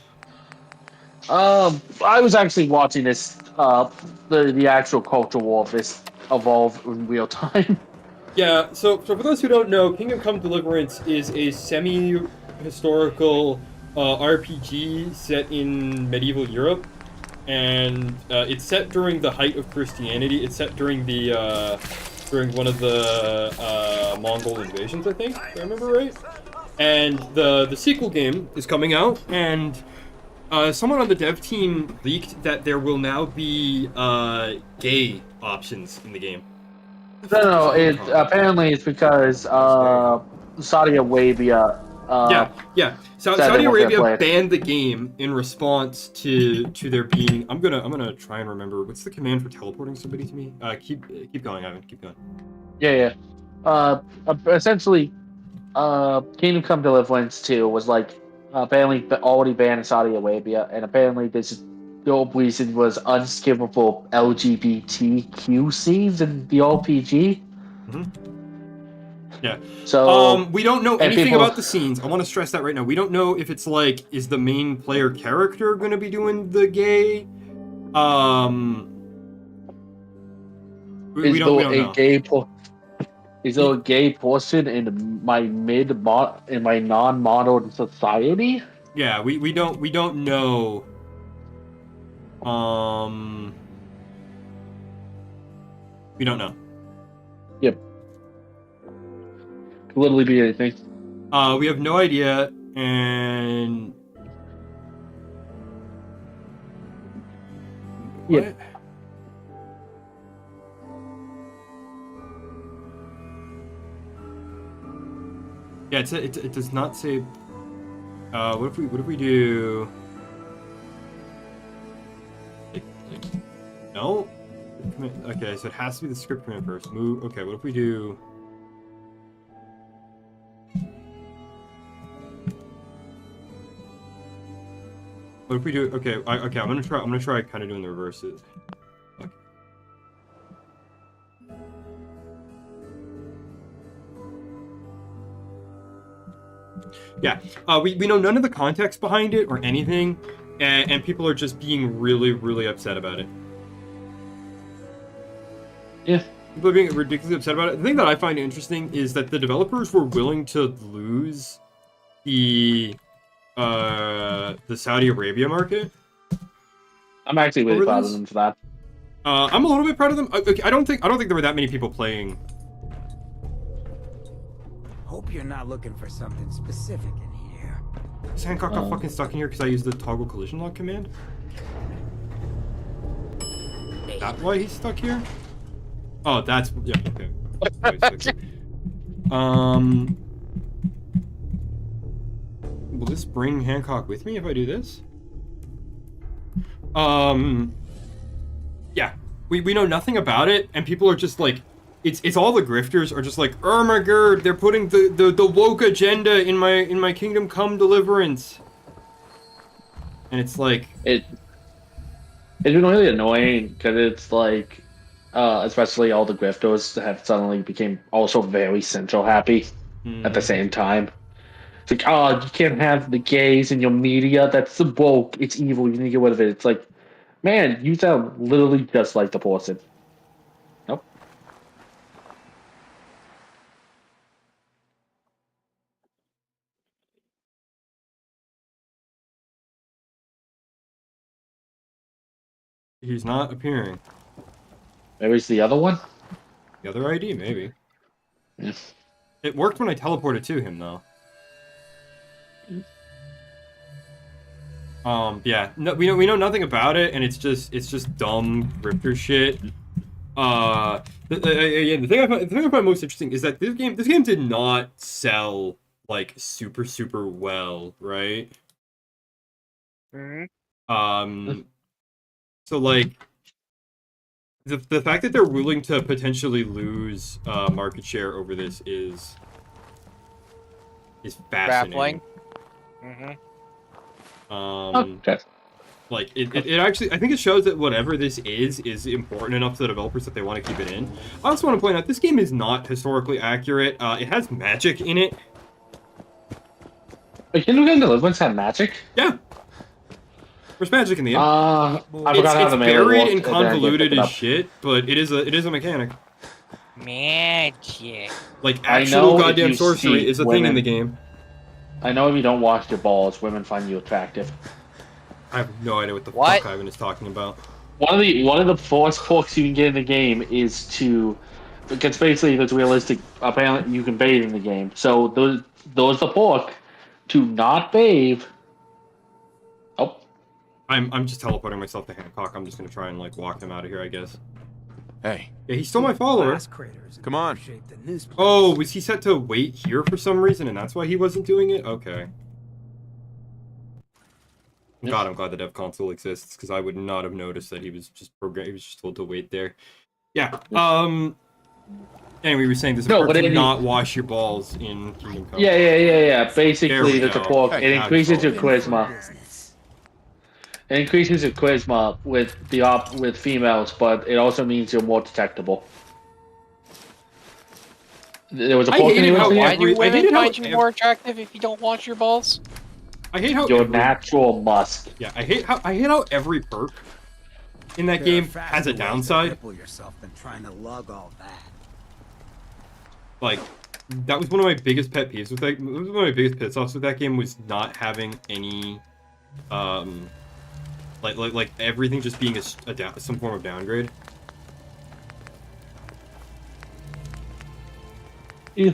I was actually watching this, the actual culture war of this evolve in real time. Yeah, so for those who don't know, Kingdom Come Deliverance is a semi-historical RPG set in medieval Europe, and it's set during the height of Christianity. It's set during the during one of the Mongol invasions, I think, if I remember right. And the sequel game is coming out, and someone on the dev team leaked that there will now be gay options in the game. No, apparently it's because Saudi Arabia. Saudi Arabia banned the game in response to there being. I'm gonna try and remember what's the command for teleporting somebody to me. Keep going, Ivan. Keep going. Yeah. Essentially, Kingdom Come Deliverance 2 was like apparently already banned in Saudi Arabia, and apparently the whole reason was unskippable LGBTQ scenes in the RPG. Yeah. So we don't know anything about the scenes. I want to stress that right now. We don't know if it's like, is the main player character going to be doing the gay? We don't know. Is there a gay person in my non-modern society? Yeah, we don't know. We don't know. Yep. Could literally be anything. We have no idea, and Yep. Yeah, it does not say. What if we do? No. Okay, so it has to be the script command first. Move. Okay, what if we do? What if we do? Okay, okay. I'm gonna try kind of doing the reverses. Okay. Yeah, we know none of the context behind it or anything, and people are just being really upset about it. Yeah. People are being ridiculously upset about it. The thing that I find interesting is that the developers were willing to lose the Saudi Arabia market. I'm actually really proud of this. them for that. I'm a little bit proud of them. I don't think there were that many people playing. Hope you're not looking for something specific in here. Is Hancock got fucking stuck in here because I used the toggle collision lock command? Is that why he's stuck here? Oh, that's yeah. Okay. Will this bring Hancock with me if I do this? Yeah, we know nothing about it, and people are just like, it's all the grifters are just like, oh my god, they're putting the woke agenda in my Kingdom Come Deliverance, and it's like it's been really annoying because it's like, especially all the grifters have suddenly became also very central happy at the same time. It's like, oh, you can't have the gays in your media. That's the woke. It's evil. You need to get rid of it. It's like, man, you sound literally just like the person. Nope. he's not appearing. Maybe the other one? The other ID, maybe. Yeah. It worked when I teleported to him, though. Yeah, no, we know nothing about it, and it's just dumb grifter shit. The thing I find most interesting is that this game did not sell like super well, right? So like the fact that they're willing to potentially lose market share over this is fascinating. Baffling. Okay. Like it actually, I think it shows that whatever this is important enough to the developers that they want to keep it in. I also want to point out this game is not historically accurate. It has magic in it. Wait, Kingdom Come Deliverance have magic? Yeah. There's magic in the game. I forgot how the melee buried worked, and and then I convoluted picked it as up. shit, but it is a mechanic. Magic. Like I actual know if goddamn you sorcery see is a thing in women- the game. I know if you don't wash your balls, women find you attractive. I have no idea what the fuck Ivan is talking about. One of the first perks you can get in the game is to, because basically it's realistic. Apparently, you can bathe in the game. So those the perk to not bathe. Oh, I'm just teleporting myself to Hancock. I'm just gonna try and like walk him out of here, I guess. Hey. Yeah, he's still my follower. Come on. Oh, was he set to wait here for some reason, and that's why he wasn't doing it? Okay. God, I'm glad the dev console exists, because I would not have noticed that he was just programmed. He was just told to wait there. Yeah. Anyway, we were saying there's a perk to not wash your balls in Kingdom Come. Yeah. Basically, There we that's a go. perk. It increases your charisma. It increases your charisma with with females, but it also means you're more detectable. There was a perk in Why do women find you more attractive if you don't wash your balls? I hate how your natural musk. Yeah, I hate how every perk in that game has a downside. Yourself than trying to lug all that. Like, that was one of my biggest pet peeves with that. It was one of my biggest pits offs with that game was not having any, like everything just being some form of downgrade. Yeah.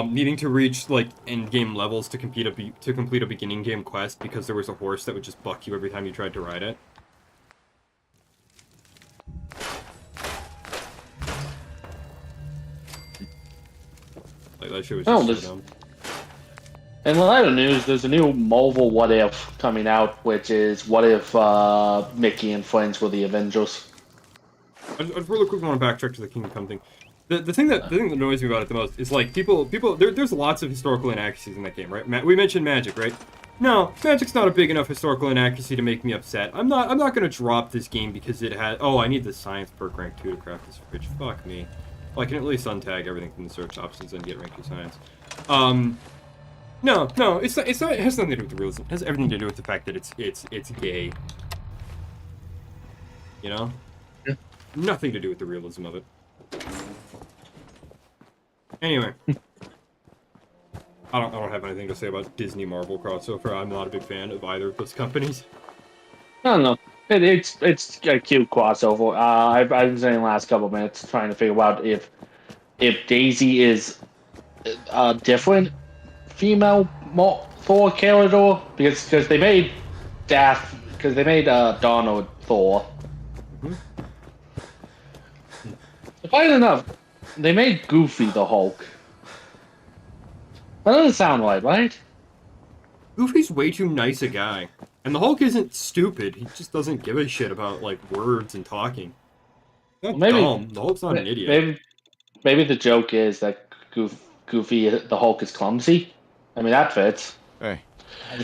Needing to reach like end game levels to complete a beginning game quest because there was a horse that would just buck you every time you tried to ride it. Like, that shit was Oh, just so dumb. In lighter news, there's a new Marvel What If coming out, which is what if Mickey and friends were the Avengers. I just really quick want to backtrack to the Kingdom Come thing. The thing that annoys me about it the most is like there's lots of historical inaccuracies in that game, right? We mentioned magic, right? No, magic's not a big enough historical inaccuracy to make me upset. I'm not gonna drop this game because it had I need the science perk rank 2 to craft this fridge. Fuck me. Well, I can at least untag everything from the search options and get rank 2 science. No, it's not, it has nothing to do with the realism. It has everything to do with the fact that it's gay. You know? Yeah. Nothing to do with the realism of it. Anyway. I don't have anything to say about Disney Marvel crossover. I'm not a big fan of either of those companies. I don't know. It's a cute crossover. I've been saying the last couple of minutes trying to figure out if Daisy is a different female Thor character because they made Donald Thor. Mm-hmm. Surprisingly enough, they made Goofy the Hulk. That doesn't sound right? Goofy's way too nice a guy. And the Hulk isn't stupid, he just doesn't give a shit about, like, words and talking. He's not dumb. The Hulk's not an idiot. Maybe the joke is that Goofy, the Hulk, is clumsy. I mean, that fits. Hey. I'm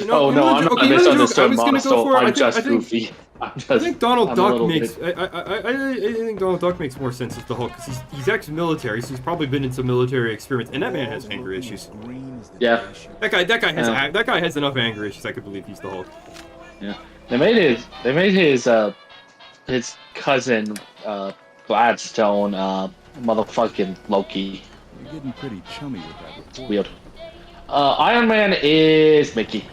not a misunderstood monster. I'm just Goofy. I think Donald Duck makes. I think Donald Duck makes more sense as the Hulk because he's ex-military, so he's probably been in some military experience, and that man has anger issues. Yeah. That guy has enough anger issues. I could believe he's the Hulk. Yeah. They made his cousin Gladstone motherfucking Loki. You're getting pretty chummy with that report. Weird. Iron Man is Mickey.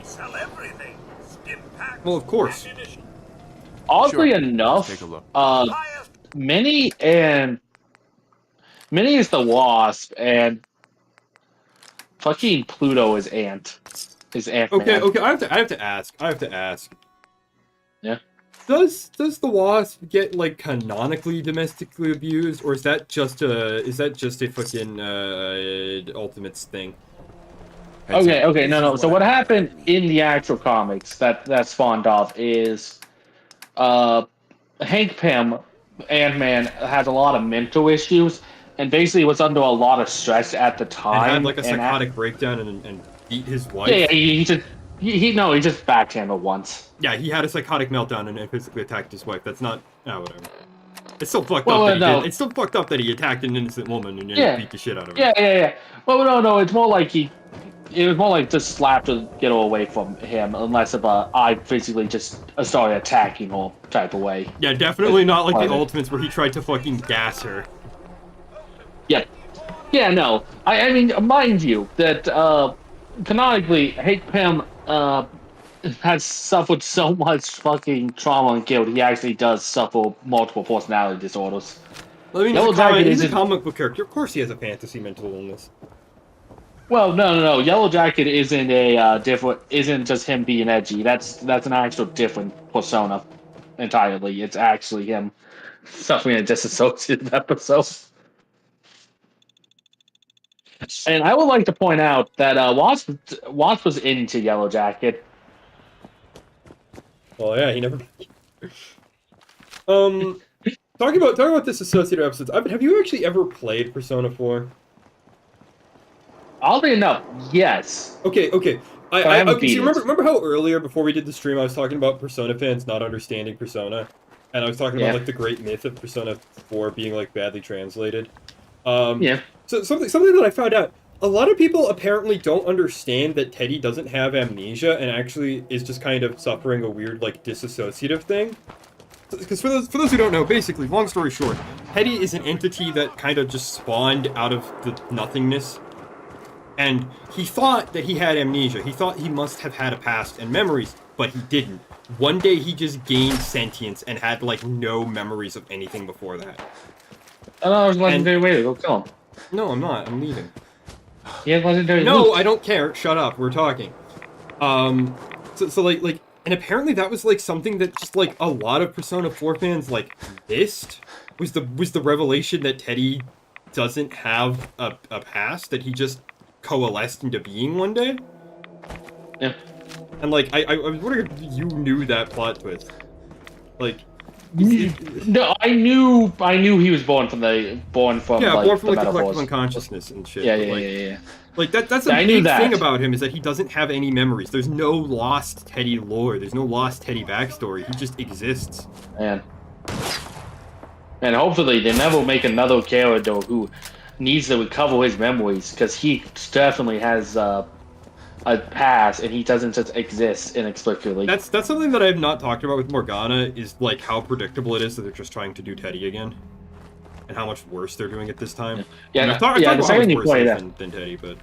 Well, of course. Oddly enough, Minnie is the Wasp, and fucking Pluto is Ant-Man. Okay. I have to ask. Yeah. Does the Wasp get like canonically domestically abused, or is that just a fucking Ultimates thing? Okay, no. So what happened in the actual comics that spawned off is, Hank Pym, Ant-Man, has a lot of mental issues, and basically was under a lot of stress at the time. And had like a psychotic breakdown and beat his wife. Yeah, he just backhandled once. Yeah, he had a psychotic meltdown and physically attacked his wife. That's not whatever. It's still fucked up that he did. It's still fucked up that he attacked an innocent woman and beat the shit out of her. Yeah. Well, no. It's more like it was more like just slapped to get her away from him, unless of I physically just started attacking her type of way. Yeah, definitely not like the Ultimates where he tried to fucking gas her. Yep. Yeah, no. I mean, mind you, that canonically, Hank Pym has suffered so much fucking trauma and guilt, he actually does suffer multiple personality disorders. I mean, he's a comic book character. Of course he has a fantasy mental illness. Well, no. Yellow Jacket isn't isn't just him being edgy. That's an actual different persona entirely. It's actually him suffering a disassociative episode. And I would like to point out that Wasp was into Yellow Jacket. Well, yeah, he never. Talking about disassociative episodes. Have you actually ever played Persona 4? Oddly enough, yes. Okay. I so remember how earlier, before we did the stream, I was talking about Persona fans not understanding Persona, and I was talking about like the great myth of Persona 4 being like badly translated. Yeah. So something that I found out, a lot of people apparently don't understand that Teddy doesn't have amnesia and actually is just kind of suffering a weird like dissociative thing. Because for those who don't know, basically, long story short, Teddy is an entity that kind of just spawned out of the nothingness. And he thought that he had amnesia. He thought he must have had a past and memories, but he didn't. One day he just gained sentience and had like no memories of anything before that. Oh, I was legendary way to go kill him. No, I'm not. I'm leaving. He has legendary. No, I don't care. Shut up. We're talking. So like, and apparently that was like something that just like a lot of Persona 4 fans like missed was the revelation that Teddy doesn't have a past that he just coalesced into being one day. Yeah. And like, I was wondering if you knew that plot twist. Like, no, I knew he was born from yeah, like, born from the like the collective metaphors. unconsciousness and shit. Yeah, but, yeah, like, yeah. Like that's a Yeah, I knew big thing that. about him is that he doesn't have any memories. There's no lost Teddy lore. There's no lost Teddy backstory. He just exists. And hopefully they never make another character who needs to recover his memories, because he definitely has a past and he doesn't just exist inexplicably. That's something that I have not talked about with Morgana, is like how predictable it is that they're just trying to do Teddy again, and how much worse they're doing it this time. Yeah, I thought the about how second much you worse pointed it that. is than Teddy, but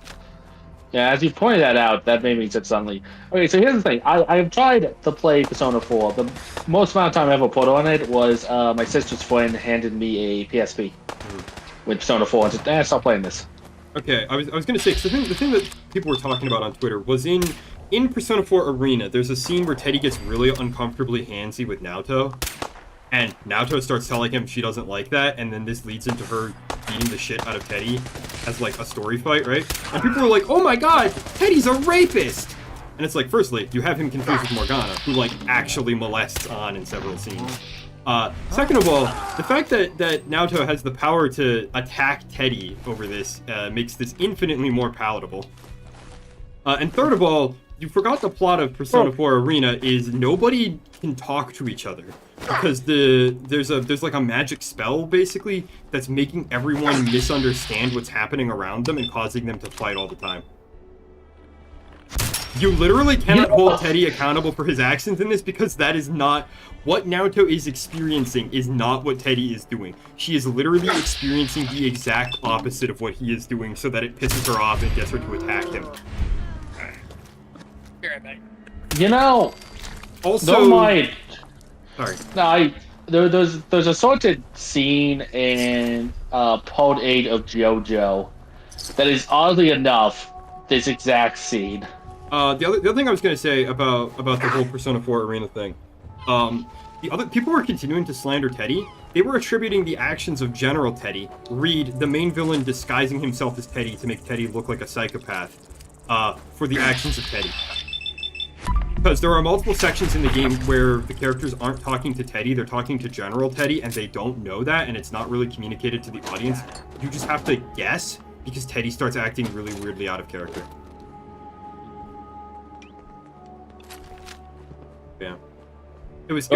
Yeah, as you pointed that out, that made me just suddenly. Okay, so here's the thing. I've tried to play Persona 4. The most amount of time I ever put on it was my sister's friend handed me a PSP with Persona 4 and said, stop playing this. okay, I was gonna say, 'cause the thing that people were talking about on Twitter was in Persona 4 Arena, there's a scene where Teddy gets really uncomfortably handsy with Naoto, and Naoto starts telling him she doesn't like that, and then this leads into her beating the shit out of Teddy as like a story fight, right? And people were like, oh my god, Teddy's a rapist! And it's like, firstly, you have him confused with Morgana, who like actually molests Ann in several scenes. Second of all, the fact that Naoto has the power to attack Teddy over this makes this infinitely more palatable. And third of all, you forgot the plot of Persona 4 Arena is nobody can talk to each other, because there's like a magic spell basically that's making everyone misunderstand what's happening around them and causing them to fight all the time. You literally cannot hold Teddy accountable for his actions in this, because that is not what Naoto is experiencing, is not what Teddy is doing. She is literally experiencing the exact opposite of what he is doing, so that it pisses her off and gets her to attack him. You know, also, don't mind. Sorry. No, there's a sorted scene in Part 8 of JoJo that is oddly enough this exact scene. The other thing I was gonna say about the whole Persona 4 Arena thing, the other people were continuing to slander Teddy. They were attributing the actions of General Teddy, Reed, the main villain, disguising himself as Teddy to make Teddy look like a psychopath, for the actions of Teddy. Because there are multiple sections in the game where the characters aren't talking to Teddy, they're talking to General Teddy, and they don't know that, and it's not really communicated to the audience. You just have to guess, because Teddy starts acting really weirdly out of character. Yeah. It's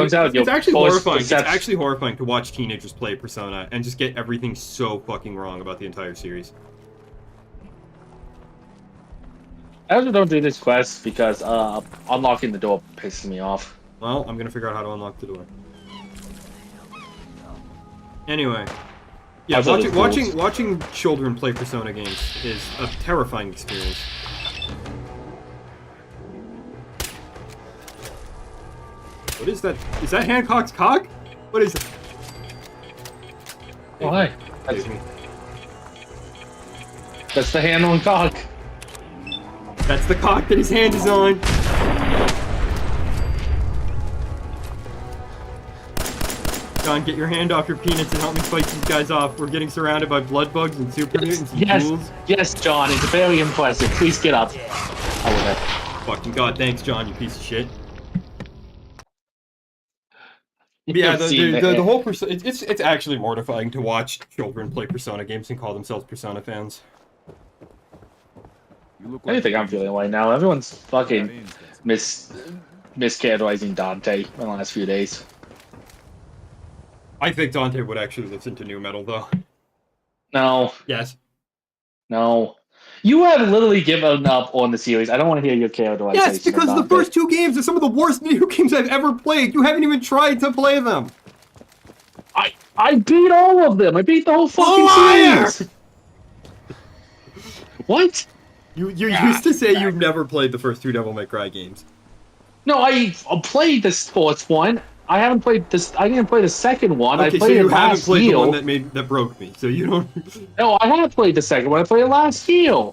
actually horrifying. It's actually horrifying to watch teenagers play Persona and just get everything so fucking wrong about the entire series. I also don't do this quest because unlocking the door pisses me off. Well, I'm gonna figure out how to unlock the door. Anyway, yeah, watching children play Persona games is a terrifying experience. What is that? Is that Hancock's cock? What is it? Oh, hi. That's the hand on cock. That's the cock that his hand is on. John, get your hand off your peanuts and help me fight these guys off. We're getting surrounded by blood bugs and super mutants and ghouls. Yes, John, it's very impressive. Please get up. Fucking god, thanks, John, you piece of shit. Yeah, the whole Persona, it's actually mortifying to watch children play Persona games and call themselves Persona fans. I don't think I'm feeling right now. Everyone's fucking mischaracterizing Dante in the last few days. I think Dante would actually listen to new metal, though. No. Yes. No. You have literally given up on the series. I don't want to hear your characterization. Yes, because the first two games are some of the worst video games I've ever played. You haven't even tried to play them. I beat all of them. I beat the whole fucking series. What? You used to say you've never played the first two Devil May Cry games. No, I played the sports one. I haven't played this. I didn't play the second one. Okay, I played so you it haven't last played year. the one that broke me. So you don't. No, I have played the second one. I played it last year.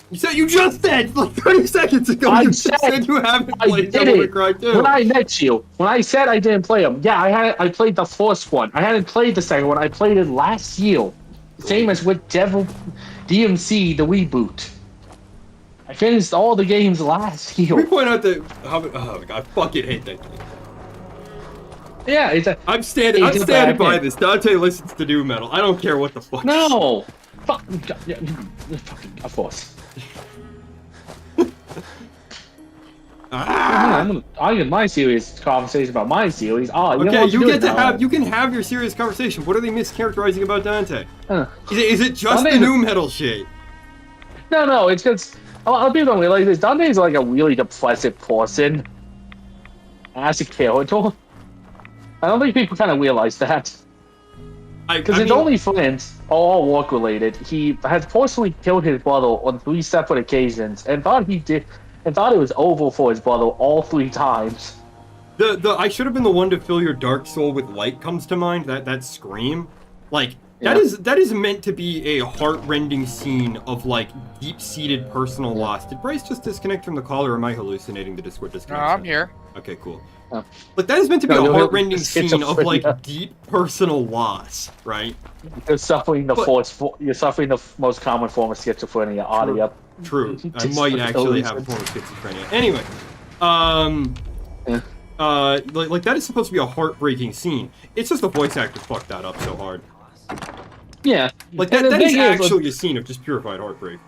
You just said like 30 seconds ago. You said you haven't played Devil May Cry 2. When I met you, when I said I didn't play them, yeah, I played the first one. I hadn't played the second one. I played it last year. Same as with Devil DMC, the reboot. I finished all the games last year. Can we point out that oh my god, I fucking hate that game. Yeah, I'm standing by this. Dante listens to new metal. I don't care what the fuck. No! Fuck. Yeah, fucking, of course. I get my serious conversation about my series. Okay, you get to have you can have your serious conversation. What are they mischaracterizing about Dante? Is it just the new metal shit? No, it's because a lot of people don't realize this. Dante's like a really depressive person as a character. I don't think people kind of realize that. Because his only friends are all work related. He has personally killed his brother on 3 separate occasions and thought it was over for his brother all 3 times. The I should have been the one to fill your dark soul with light comes to mind. That scream, like that is meant to be a heart-rending scene of like deep-seated personal loss. Did Bryce just disconnect from the call, or am I hallucinating the Discord disconnection? No, I'm here. Okay, cool. Like that is meant to be a heart-rending scene of like deep personal loss, right? You're suffering the most common form of schizophrenia. Audio. True. I might actually have a form of schizophrenia. Anyway, like that is supposed to be a heartbreaking scene. It's just the voice actor fucked that up so hard. Yeah, like that is actually a scene of just purified heartbreak.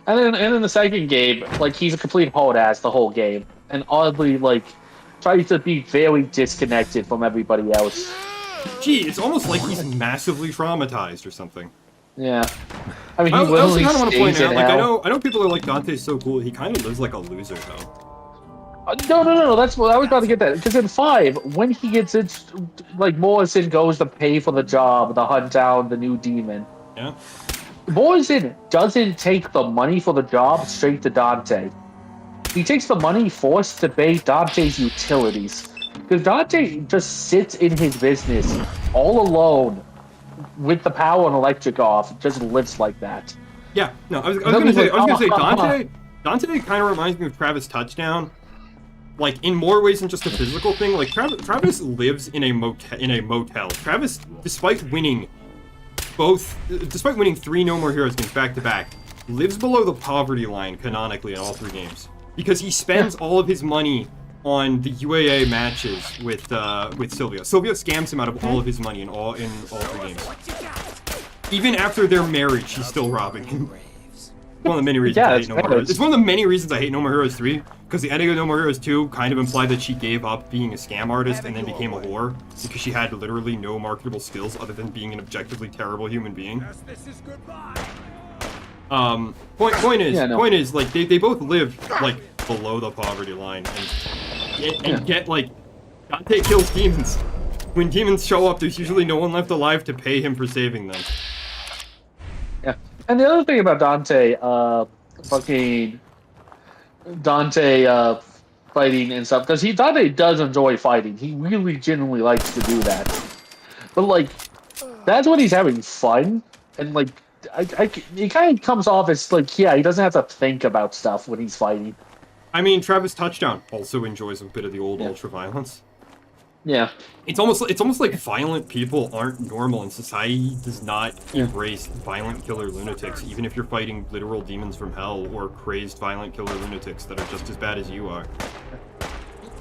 And then the second game, like he's a complete hard ass the whole game, and oddly like tries to be very disconnected from everybody else. Gee, it's almost like he's massively traumatized or something. Yeah, I mean, I also kind of want to point out, like, hell. I know people are like, Dante's so cool. He kind of lives like a loser, though. No. That's what I was about to get that. Because in 5, when he gets it, like Morrison goes to pay for the job, to hunt down the new demon. Yeah. Morrison doesn't take the money for the job straight to Dante. He takes the money first to pay Dante's utilities. Because Dante just sits in his business all alone with the power and electric off, just lives like that. Yeah, no, I was gonna say Dante kind of reminds me of Travis Touchdown, like in more ways than just a physical thing. Like Travis lives in a motel. Travis, despite winning 3 No More Heroes games back to back, lives below the poverty line canonically in all 3 games because he spends all of his money on the UAA matches with Sylvia. Sylvia scams him out of all of his money in all 3 games. Even after they're married, she's still robbing him. One of the many reasons I hate No More Heroes. It's one of the many reasons I hate No More Heroes 3, because the ending of No More Heroes 2 kind of implied that she gave up being a scam artist and then became a whore, because she had literally no marketable skills other than being an objectively terrible human being. Point is, like, they both live, like, below the poverty line, and get, like, Dante kills demons. When demons show up, there's usually no one left alive to pay him for saving them. Yeah, and the other thing about Dante, fighting and stuff, because Dante does enjoy fighting. He really genuinely likes to do that. But, like, that's when he's having fun, and, like, it kind of comes off as, like, yeah, he doesn't have to think about stuff when he's fighting. I mean, Travis Touchdown also enjoys a bit of the old ultra-violence. Yeah. It's almost like violent people aren't normal, and society does not embrace violent killer lunatics, even if you're fighting literal demons from hell or crazed violent killer lunatics that are just as bad as you are.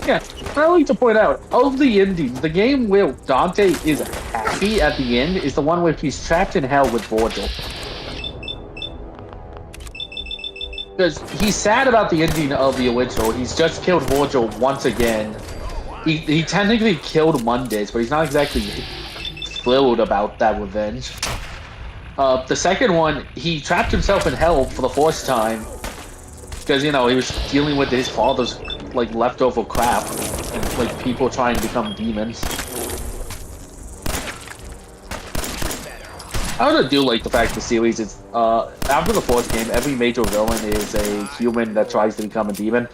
Yeah, I like to point out, of the endings, the game where Dante is happy at the end is the one where he's trapped in hell with Virgil. Because he's sad about the ending of the original. He's just killed Virgil once again. He technically killed Mondays, but he's not exactly thrilled about that revenge. The second one, he trapped himself in hell for the first time. Because, you know, he was dealing with his father's, like, leftover crap. And, like, people trying to become demons. I also do like the fact the series is, after the fourth game, every major villain is a human that tries to become a demon.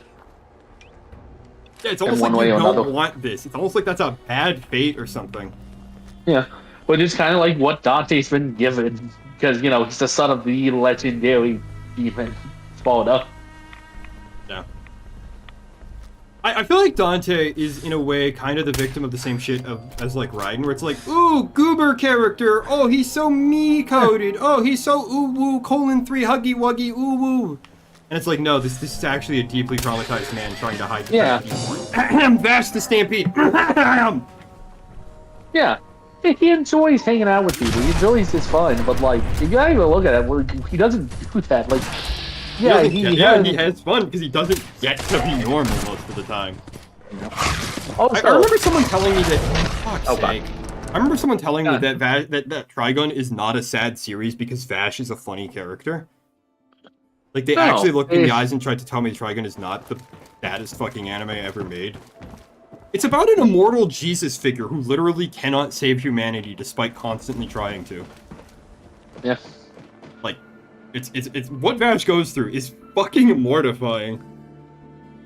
Yeah, it's almost like you don't want this. It's almost like that's a bad fate or something. Yeah, but it's kind of like what Dante's been given, because, you know, he's the son of the legendary demon, Sparta. Yeah. I feel like Dante is, in a way, kind of the victim of the same shit as, like, Raiden, where it's like, ooh, goober character, oh, he's so me-coded, oh, he's so ooh-woo, colon 3, huggy-wuggy, ooh-woo. And it's like, no, this is actually a deeply traumatized man trying to hide the fact that he's born. Vash the Stampede! Yeah. He enjoys hanging out with people. He enjoys his fun, but, like, if you not even look at it, he doesn't do that. Like, yeah, he has fun because he doesn't get to be normal most of the time. Also, I remember someone telling me that. Fuck's sake. I remember someone telling me that that Trigun is not a sad series because Vash is a funny character. Like they actually looked in the eyes and tried to tell me Trigun is not the baddest fucking anime ever made. It's about an immortal Jesus figure who literally cannot save humanity despite constantly trying to. Yeah. Like, it's what Vash goes through is fucking mortifying.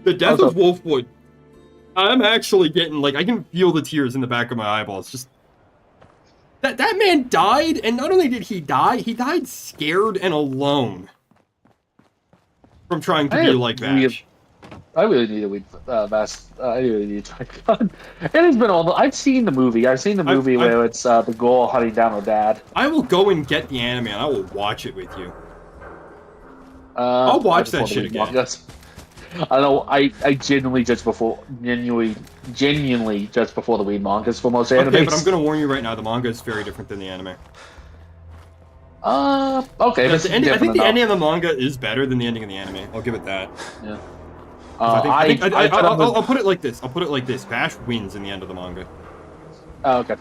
The death of Wolfwood. I'm actually getting, like, I can feel the tears in the back of my eyeballs. Just that man died, and not only did he died scared and alone from trying to be like Vash. I really need to read Vash. I really need to try. It has been all. I've seen the movie. I've seen the movie where it's the girl hunting down her dad. I will go and get the anime, and I will watch it with you. I'll watch that shit again. I know. I genuinely just before genuinely just before the read mangas for most animes. Okay, but I'm gonna warn you right now. The manga is very different than the anime. Okay. I think the ending of the manga is better than the ending of the anime. I'll give it that. Yeah. I'll put it like this. Vash wins in the end of the manga. Oh, okay.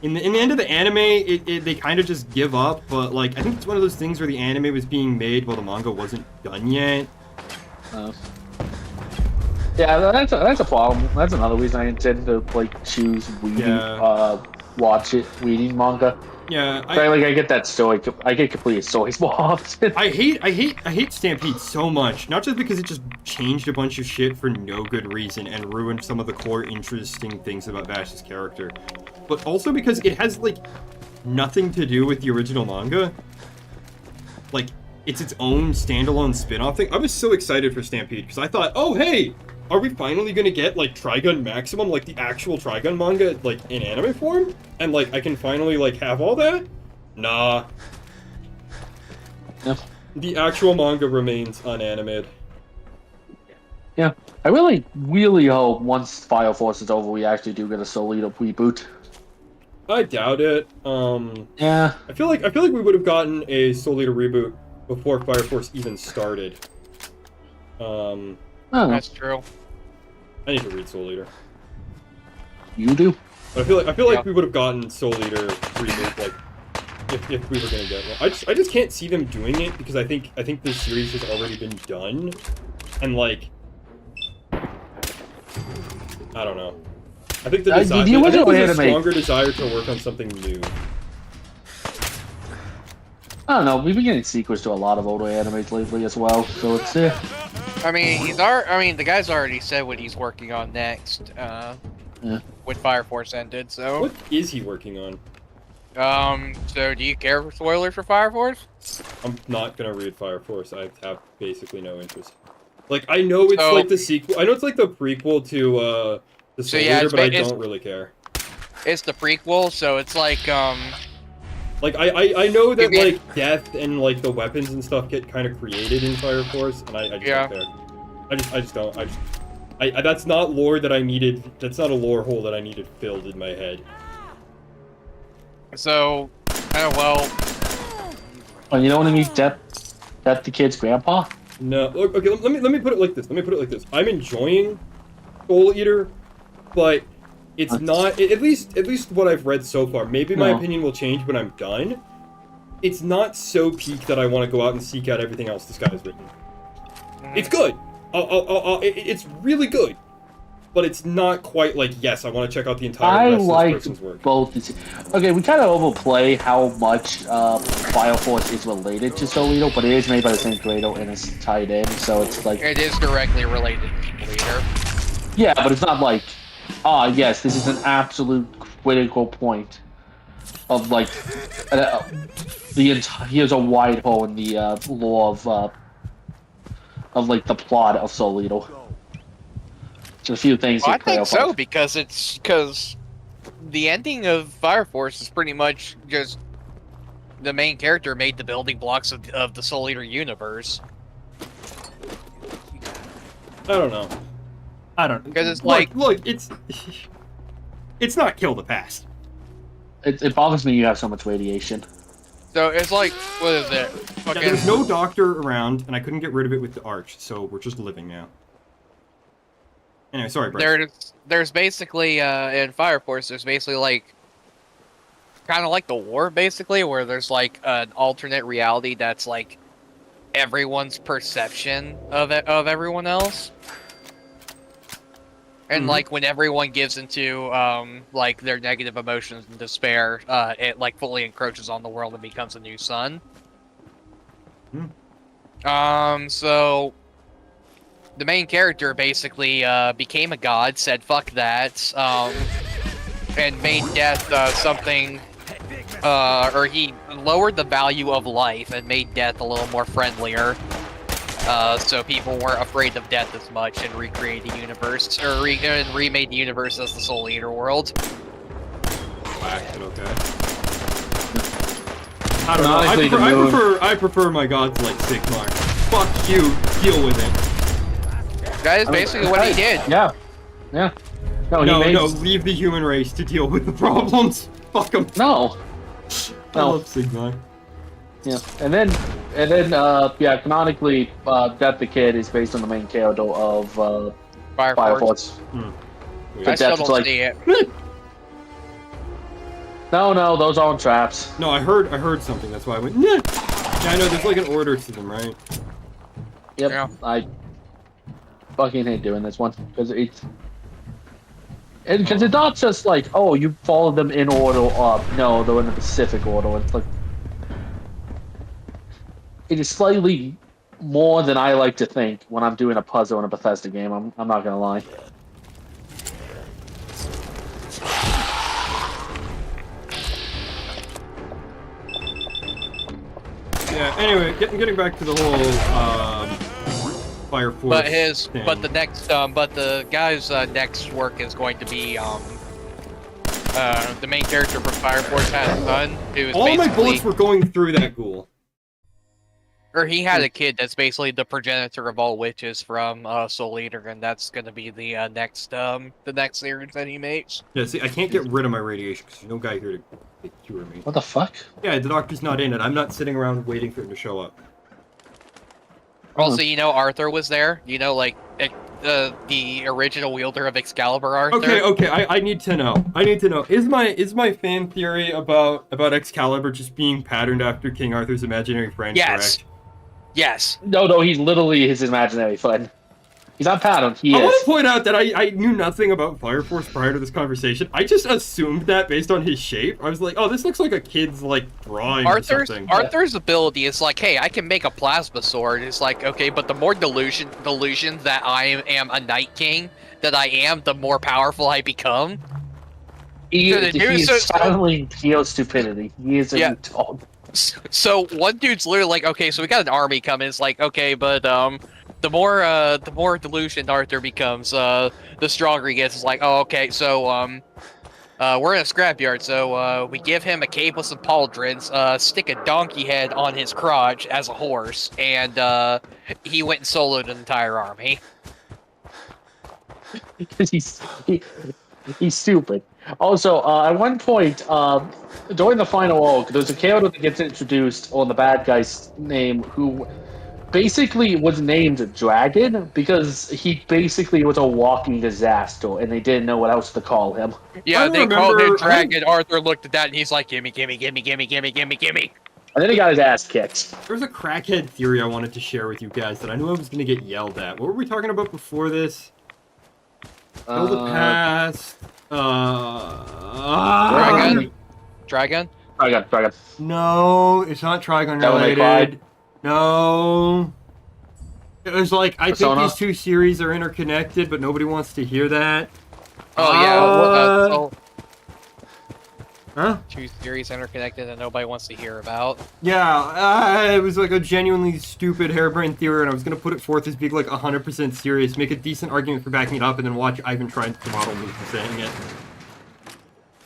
In the end of the anime, they kind of just give up. But like, I think it's one of those things where the anime was being made while the manga wasn't done yet. Yeah, that's a problem. That's another reason I intend to like choose reading, reading manga. Yeah, I get that story. I get completed stories more often. I hate Stampede so much. Not just because it just changed a bunch of shit for no good reason and ruined some of the core interesting things about Vash's character, but also because it has like nothing to do with the original manga. Like, it's its own standalone spin-off thing. I was so excited for Stampede because I thought, oh hey, are we finally gonna get like Trigun Maximum, like the actual Trigun manga, like in anime form? And like I can finally like have all that? Nah. No. The actual manga remains unanimated. Yeah. I really, really hope once Fire Force is over we actually do get a Soul Eater reboot. I doubt it. Yeah. I feel like we would have gotten a Soul Eater reboot before Fire Force even started. That's true. I need to read Soul Eater. You do? But I feel like we would have gotten Soul Eater reboot like if we were gonna get one. I just can't see them doing it because I think this series has already been done, and like I don't know. I think there's a stronger desire to work on something new. I don't know. We've been getting sequels to a lot of older animes lately as well, so it's I mean, the guy's already said what he's working on next. When Fire Force ended, so. What is he working on? So do you care for spoilers for Fire Force? I'm not gonna read Fire Force. I have basically no interest. Like, I know it's like the sequel. I know it's like the prequel to the Soul Eater, but I don't really care. It's the prequel, so it's like Like I know that like death and like the weapons and stuff get kind of created in Fire Force, and I just don't care. I just don't. That's not lore that I needed. That's not a lore hole that I needed filled in my head. So, well. Oh, you don't want to meet that the kid's grandpa? No. Okay. Let me put it like this. I'm enjoying Soul Eater, but it's not. At least what I've read so far. Maybe my opinion will change when I'm done. It's not so peak that I want to go out and seek out everything else this guy has written. It's good. It's really good, but it's not quite like, yes, I want to check out the entire rest of this person's work. Both. Okay, we kind of overplay how much Fire Force is related to Soul Eater, but it is made by the same creator and it's tied in, so it's like... It is directly related to Soul Eater. Yeah, but it's not like, yes, this is an absolute critical point of, like, here's a wide hole in the lore of like, the plot of Soul Eater. Just a few things. Well, I to think clarify. so because the ending of Fire Force is pretty much just the main character made the building blocks of the Soul Eater universe. I don't know. I don't. Because it's like, look, it's not kill the past. It bothers me you have so much radiation. so it's like, what is it? Yeah, Fucking, there's no doctor around, and I couldn't get rid of it with the arch, so we're just living now. Anyway, sorry, Bryce. there's basically in Fire Force, there's basically like kind of like the war, basically, where there's like an alternate reality that's like everyone's perception of everyone else. And like when everyone gives into like their negative emotions and despair, it like fully encroaches on the world and becomes a new sun. So the main character basically became a god, said fuck that, and made death something, or he lowered the value of life and made death a little more friendlier. So people weren't afraid of death as much, and recreated the universe, or remade the universe as the Soul Eater world. Whack, but okay. I don't know. I prefer my gods like Sigmar. Fuck you. Deal with it. That is basically what he did. Yeah. Yeah. No, leave the human race to deal with the problems. Fuck them. No. I love Sigmar. Yeah, and then, yeah, canonically, Death the Kid is based on the main character of Fire Force. I still don't see it. No, those aren't traps. No, I heard something. That's why I went. Nah. Yeah, I know. There's like an order to them, right? Yep. Yeah. I fucking hate doing this one because it's not just like, oh, you follow them in order up. No, they're in a specific order. It's like. It is slightly more than I like to think when I'm doing a puzzle in a Bethesda game. I'm not gonna lie. Yeah. Anyway, getting back to the whole Fire Force. But the guy's next work is going to be the main character from Fire Force had a son who was all my bullets were going through that ghoul. Or he had a kid that's basically the progenitor of all witches from Soul Eater, and that's gonna be the next series that he makes. Yeah, see, I can't get rid of my radiation because there's no guy here to cure me. What the fuck? Yeah, the doctor's not in it. I'm not sitting around waiting for him to show up. Also, you know Arthur was there. You know, like the original wielder of Excalibur, Arthur. Okay. I need to know. Is my fan theory about Excalibur just being patterned after King Arthur's imaginary friend correct? Yes. No, he's literally his imaginary friend. He's not patterned. I want to point out that I knew nothing about Fire Force prior to this conversation. I just assumed that based on his shape. I was like, oh, this looks like a kid's like drawing or something. Arthur's ability is like, hey, I can make a plasma sword. It's like, okay, but the more delusion that I am a Night King that I am, the more powerful I become. He is silently pure stupidity. He is a dog. So one dude's literally like, okay, so we got an army coming. It's like, okay, but the more delusioned Arthur becomes, the stronger he gets. It's like, oh, okay, so we're in a scrapyard, so we give him a cape with some pauldrons, stick a donkey head on his crotch as a horse, and he went and soloed an entire army. Because he's stupid. Also, at one point, during the final arc, there's a character that gets introduced on the bad guy's name who basically was named Dragon because he basically was a walking disaster and they didn't know what else to call him. Yeah, they called him Dragon. Arthur looked at that and he's like, gimme. And then he got his ass kicked. There's a crackhead theory I wanted to share with you guys that I knew I was going to get yelled at. What were we talking about before this? Kill the past. Dragon? No, it's not Trigon related. No. It was like, I think these two series are interconnected, but nobody wants to hear that. Oh, yeah. Huh? Two series interconnected that nobody wants to hear about. Yeah, it was like a genuinely stupid harebrained theory, and I was gonna put it forth as being like 100% serious, make a decent argument for backing it up, and then watch Ivan try and throttle me for saying it.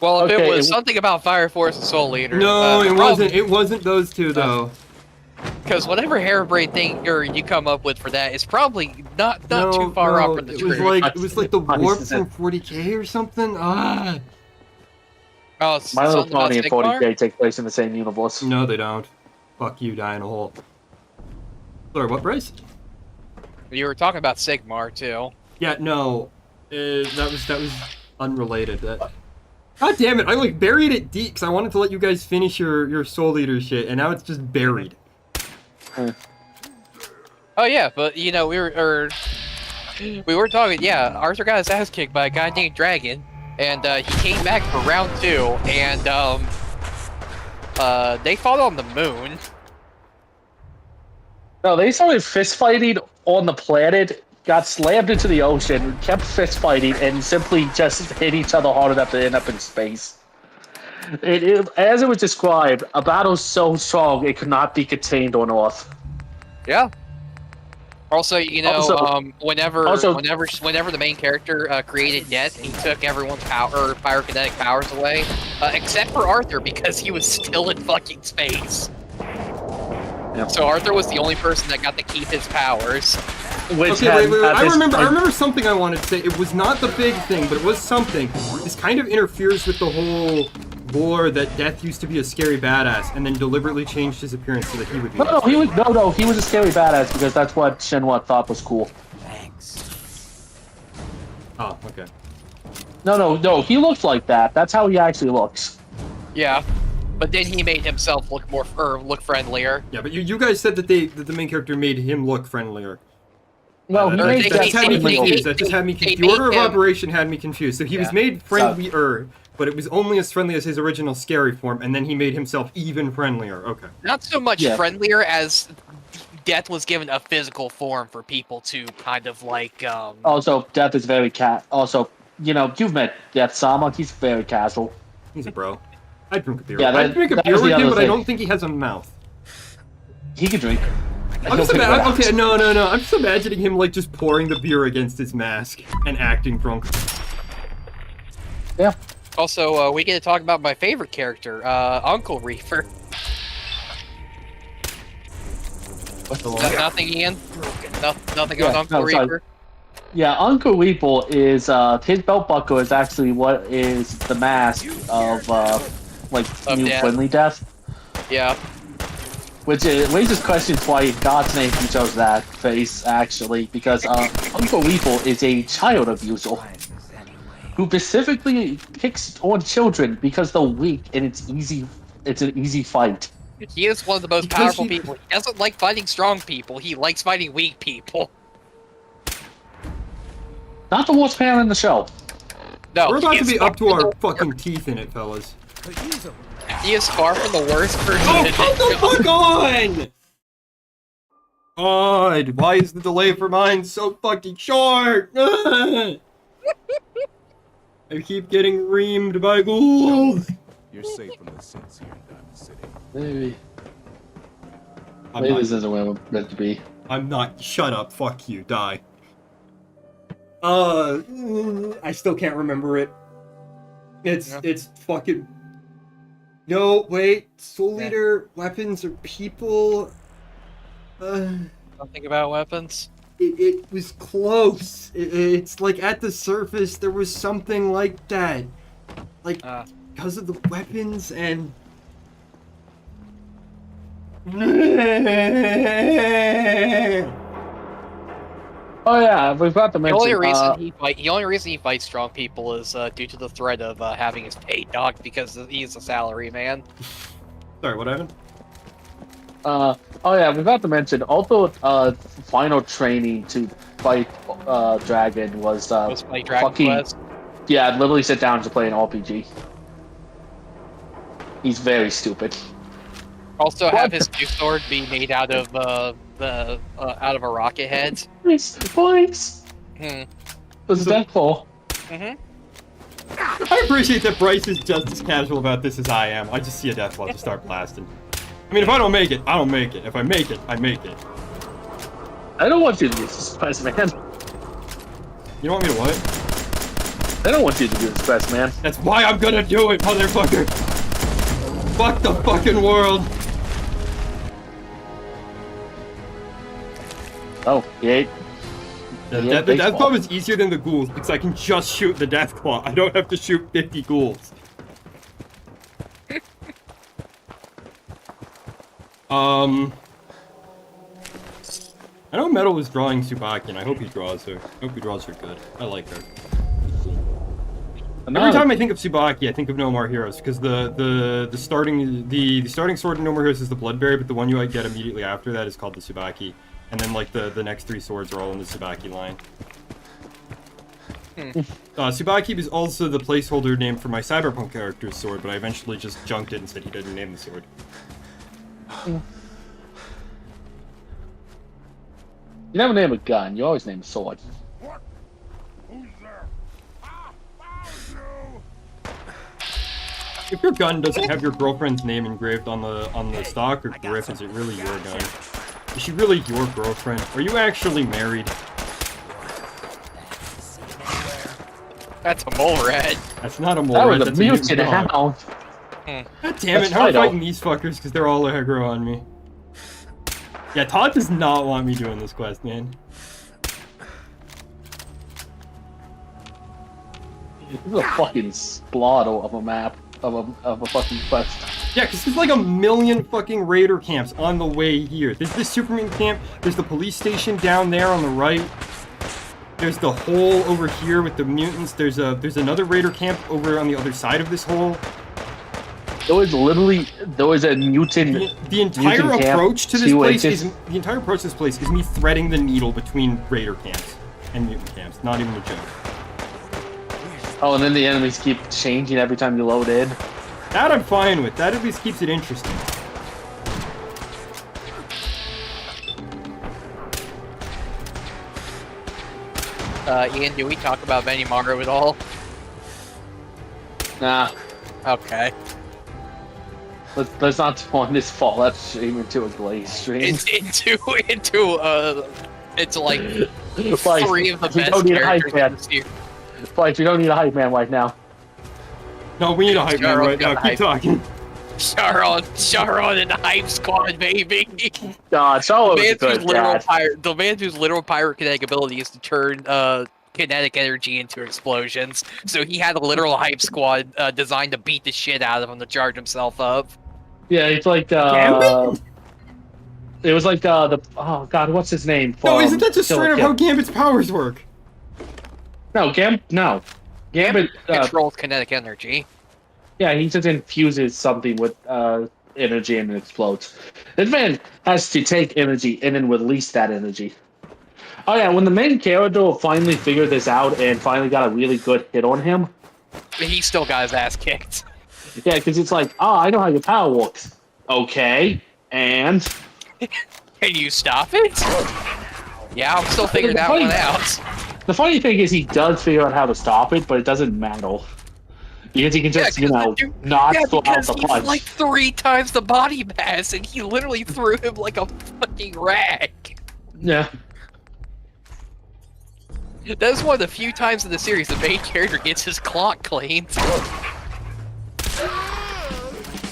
Well, if Okay, it was something about Fire Force and Soul Leader. No, it wasn't. It wasn't those two though. Because whatever harebrained thing you come up with for that is probably not No, too far no, off from the it truth. was like the warp from 40K or something. Ah. Oh, My Little something about Pony and Sigmar? 40K take place in the same universe. No, they don't. Fuck you, die in a hole. Sorry, what, Bryce? You were talking about Sigmar too. Yeah, no, that was unrelated. God damn it! I like buried it deep because I wanted to let you guys finish your Soul Eater shit, and now it's just buried. Oh yeah, but you know we were talking. Yeah, Arthur got his ass kicked by a guy named Dragon, and he came back for round 2, and they fought on the moon. No, they started fist fighting on the planet, got slammed into the ocean, kept fist fighting, and simply just hit each other hard enough to end up in space. As it was described, a battle so strong it could not be contained on Earth. Yeah. Also, you know, whenever the main character created death, he took everyone's pyrokinetic powers away, except for Arthur because he was still in fucking space. Yep. So Arthur was the only person that got to keep his powers. Okay, wait. I remember something I wanted to say. It was not the big thing, but it was something. This kind of interferes with the whole lore that Death used to be a scary badass and then deliberately changed his appearance so that he would be. He was a scary badass because that's what Shenhua thought was cool. Thanks. Oh, okay. No, he looks like that. That's how he actually looks. Yeah. But then he made himself look look friendlier. Yeah, but you guys said that the main character made him look friendlier. No, that just had me confused. That just had me confused. The order of operation had me confused. So he was made friendlier, but it was only as friendly as his original scary form, and then he made himself even friendlier. Okay. Not so much friendlier as Death was given a physical form for people to kind of like. Also, Death is very Also, you know, you've met Death Sama. He's very casual. He's a bro. I'd drink a beer. Yeah, I'd drink a beer with him, but I don't think he has a mouth. He can drink. I'm just no. I'm just imagining him like just pouring the beer against his mask and acting drunk. Yeah. Also, we get to talk about my favorite character, Uncle Reaper. Nothing, Ian? Nothing on Uncle Reaper? Yeah, Uncle Weeple is, his belt buckle is actually what is the mask of New Death. Friendly Death. Yeah. Which raises questions why in God's name he chose that face, actually, because Uncle Weeple is a child abuser who specifically picks on children because they're weak and it's an easy fight. He is one of the most powerful people. He doesn't like fighting strong people, he likes fighting weak people. Not the worst man in the show. No, we're about to be up to our fucking teeth in it, fellas. He is far from the worst person. Oh, come the fuck on! God, why is the delay for mine so fucking short? I keep getting reamed by ghouls. You're safe from the sins here in Diamond City. Maybe. Maybe this isn't where we're meant to be. I'm not. Shut up. Fuck you. Die. I still can't remember it. It's fucking. No, wait. Soul Eater weapons or people? Something about weapons? It was close. It's like at the surface there was something like that. Like, because of the weapons and... Oh yeah, we've got to mention. The only reason he fights strong people is due to the threat of having his pay docked because he's a salary man. Sorry, what happened? Oh yeah, we got to mention. Also, final training to fight Dragon was fight Dragon fucking. Quest? Yeah, literally sit down to play an RPG. He's very stupid. Also, have his new sword be made out of out of a rocket head. Please. Was that cool? I appreciate that Bryce is just as casual about this as I am. I just see a death claw, just start blasting. I mean, if I don't make it, I don't make it. If I make it, I make it. I don't want you to be suppressed, man. You don't want me to what? I don't want you to be suppressed, man. That's why I'm gonna do it, motherfucker! Fuck the fucking world! Oh, yay. The death claw is easier than the ghouls because I can just shoot the death claw. I don't have to shoot 50 ghouls. I know Metal was drawing Tsubaki, and I hope he draws her. I hope he draws her good. I like her. Every time I think of Tsubaki, I think of No More Heroes because the starting sword in No More Heroes is the Bloodberry, but the one you get immediately after that is called the Tsubaki, and then like the next 3 swords are all in the Tsubaki line. Tsubaki was also the placeholder name for my Cyberpunk character's sword, but I eventually just junked it and said he didn't name the sword. You never name a gun, you always name a sword. If your gun doesn't have your girlfriend's name engraved on the stock or grip, is it really your gun? Is she really your girlfriend? Are you actually married? That's a mole rat. That's not a mole rat, that's a mutant dog. Hound. God damn it, how am I fighting these fuckers because they're all aggro on me? Yeah, Todd does not want me doing this quest, man. This is a fucking splotto of a map, of a fucking quest. Yeah, because there's like a million fucking raider camps on the way here. There's this Superman camp, there's the police station down there on the right. There's the hole over here with the mutants. There's another raider camp over on the other side of this hole. There was a mutant. The entire approach to this place is me threading the needle between raider camps and mutant camps. Not even a joke. Oh, and then the enemies keep changing every time you load in. That I'm fine with. That at least keeps it interesting. Ian, do we talk about Benimaru at all? Nah. Okay. Let's not turn this Fallout stream into a Glaze stream. Into like Like, 3 of the we best don't need a hype characters man. in this series. Like, we don't need a hype man right now. No, we need a hype man right now. Keep talking. Sharon in the hype squad, baby. God, Charlotte was a good dad. The man whose literal pirate kinetic ability is to turn kinetic energy into explosions. So he had a literal hype squad designed to beat the shit out of him to charge himself up. Yeah, it's like it was like oh god, what's his name? No, isn't that just straight up how Gambit's powers work? No, Gambit controls kinetic energy. Yeah, he just infuses something with energy and it explodes. This man has to take energy and then release that energy. Oh yeah, when the main character finally figured this out and finally got a really good hit on him, he still got his ass kicked. Yeah, because it's like, oh, I know how your power works. Okay, and can you stop it? Yeah, I'm still figuring that one out. The funny thing is, he does figure out how to stop it, but it doesn't matter. Because he can just, not throw out the punch. He's like 3 times the body mass, and he literally threw him like a fucking rag. Yeah. That's one of the few times in the series the main character gets his clock cleaned.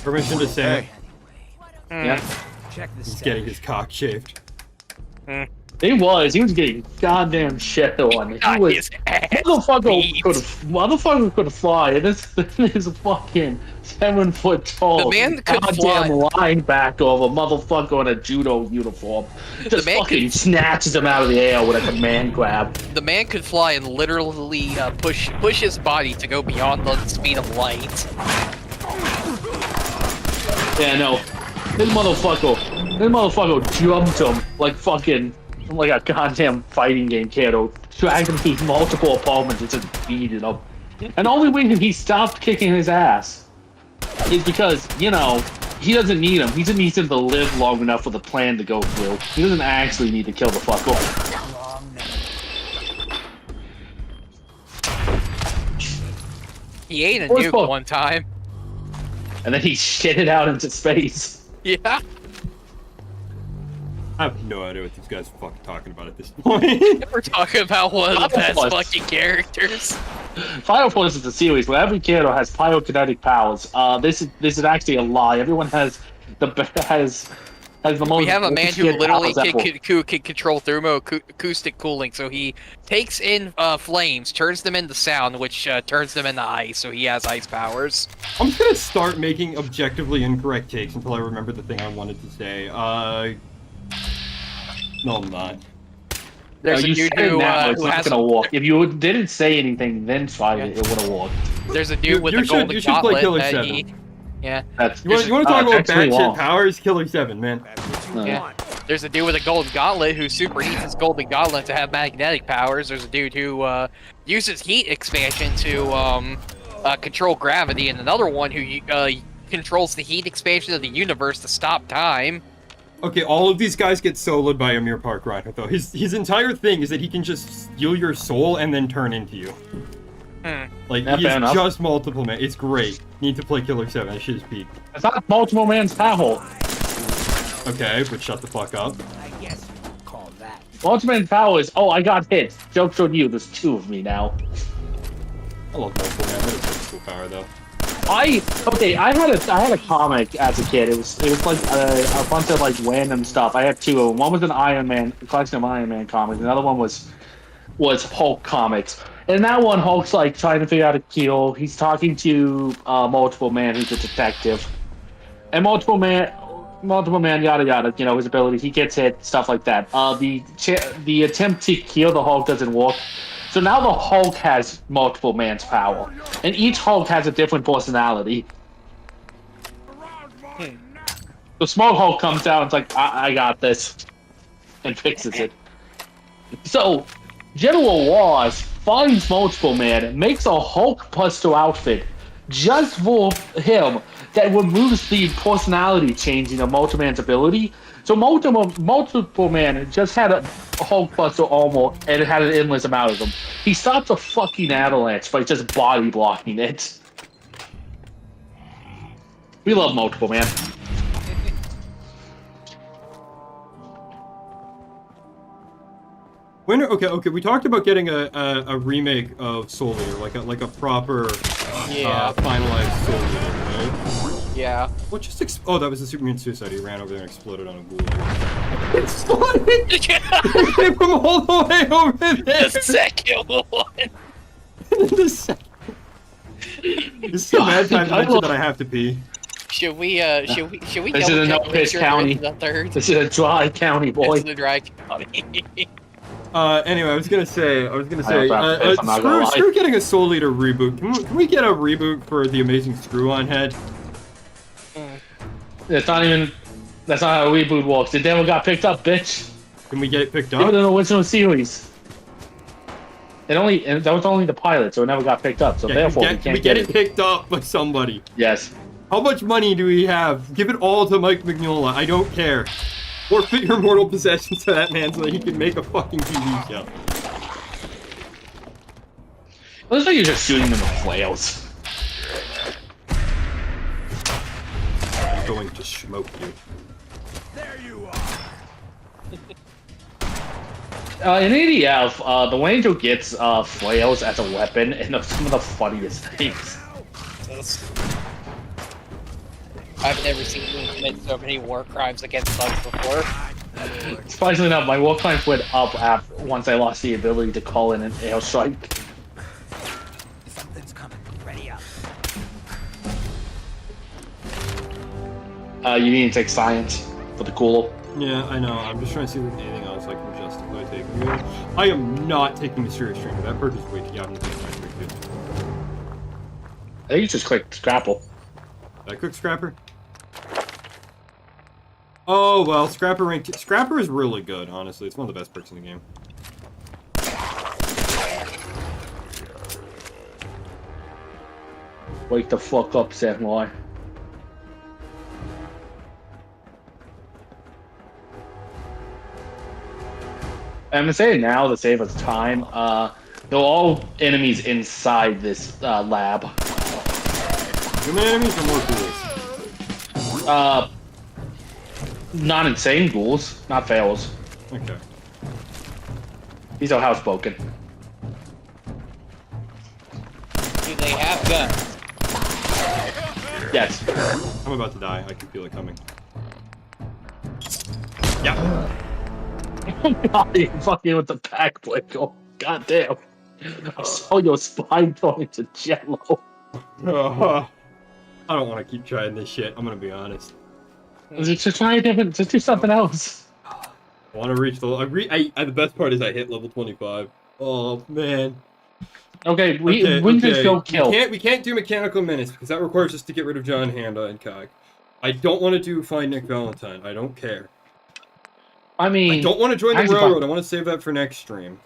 Permission to say. Yeah. He's getting his cock shaved. He was getting goddamn shit on. He was motherfucker could fly, and this is a fucking 7 foot tall. The man could goddamn linebacker of a motherfucker in a judo uniform. Just fucking snatches him out of the air with a command grab. The man could fly and literally push his body to go beyond the speed of light. Yeah, no. This motherfucker jumped him like a goddamn fighting game kiddo, dragged him through multiple opponents and just beat it up. And the only reason he stopped kicking his ass is because, he doesn't need him. He just needs him to live long enough for the plan to go through. He doesn't actually need to kill the fucker. He ate a Force nuke book. one time. And then he shit it out into space. Yeah. I have no idea what these guys are fucking talking about at this point. We're talking about one of the Fire best Force. fucking characters. Fire Force is a series where every character has pyrokinetic powers. This is actually a lie. Everyone has the most. We have a man who bullshit literally powers ever. can control thermoacoustic cooling, so he takes in flames, turns them into sound, which turns them into ice, so he has ice powers. I'm just gonna start making objectively incorrect takes until I remember the thing I wanted to say. No, I'm not. There's a you dude said it who now, it's not has gonna work. If you didn't say anything, then tried it, it would have worked. There's a dude with a golden you should play gauntlet Killer that 7. he... Yeah. You want to talk about actually batshit long. powers? Killer 7, man. Yeah. There's a dude with a golden gauntlet who superheats his golden gauntlet to have magnetic powers. There's a dude who uses heat expansion to control gravity, and another one who controls the heat expansion of the universe to stop time. Okay, all of these guys get soloed by Amir Park Rhino, though. His entire thing is that he can just steal your soul and then turn into you. Like, Yeah, he's fair enough. just multiple man. It's great. Need to play Killer 7. That shit is peak. It's not multiple man's power. Okay, but shut the fuck up. I guess you could call that. Multiple man's power is, oh, I got hit. Joke's on you. There's two of me now. I love multiple man. That is such a cool power, though. I had a comic as a kid. It was like a bunch of like random stuff. I had two of them. One was an Iron Man, a collection of Iron Man comics. Another one was Hulk comics. And that one, Hulk's like trying to figure out a kill. He's talking to Multiple Man, who's a detective. And Multiple Man, yada yada. You know his ability. He gets hit, stuff like that. The attempt to kill the Hulk doesn't work. So now the Hulk has multiple man's power, and each Hulk has a different personality. The small Hulk comes out and it's like, I got this, and fixes it. So, General Ross finds Multiple Man, makes a Hulk Buster outfit just for him that removes the personality changing of Multiple Man's ability. So Multiple Man just had a Hulk Buster armor and it had an endless amount of them. He stops a fucking avalanche by just body blocking it. We love Multiple Man. When okay, we talked about getting a remake of Soul Eater, like a proper finalized Soul Eater, right? Yeah. What just oh, that was the Superman Suicide. He ran over there and exploded on a ghoul. It exploded! It came from all the way over there! The second one! The second. This is a bad time to mention that I have to pee. Should we This double is a check to make no-piss sure county. we're into the third? This is a dry county, boy. It's the dry county. Anyway, I was gonna say, not gonna lie. screw getting a Soul Eater reboot. Can we get a reboot for the Amazing Screw-On Head? That's not how a reboot works. It never got picked up, bitch. Can we get it picked Even up? in the original series. That was only the pilot, so it never got picked up. So Yeah, therefore, we can can't we get it picked up by somebody? Yes. How much money do we have? Give it all to Mike Mignola. I don't care. Forfeit your mortal possessions to that man so that he can make a fucking TV show. It looks like you're just shooting them with flails. I'm going to smoke you. In ADF, the Ranger gets flails as a weapon, and they're some of the funniest things. I've never seen him commit so many war crimes against bugs before. Surprisingly enough, my war crimes went up once I lost the ability to call in an airstrike. Something's coming. Ready up. You need to take science for the cooler. Yeah, I know. I'm just trying to see if there's anything else I can justify taking. I am not taking Mysterious Streamer. That bird is way too young to take my streak, dude. I think you just click Scrapple. Did I click Scrapper? Oh, well, Scrapper ranked... Scrapper is really good, honestly. It's one of the best perks in the game. Wake the fuck up, Samurai. I'm gonna say it now to save us time. They're all enemies inside this lab. human enemies or more ghouls? Not insane ghouls, not fails. Okay. These are housebroken. Do they have guns? Yes. I'm about to die. I can feel it coming. Yeah. God, you fucking with the back blade. Oh, god damn. I saw your spine turn into jello. I don't want to keep trying this shit. I'm gonna be honest. Just try a different. Just do something else. I want to reach the. The best part is I hit level 25. Oh man. Okay, we just go kill. We can't do mechanical menace because that requires us to get rid of John Handa and Cog. I don't want to do find Nick Valentine. I don't care. I mean, I don't want to join the railroad. I want to save that for next stream.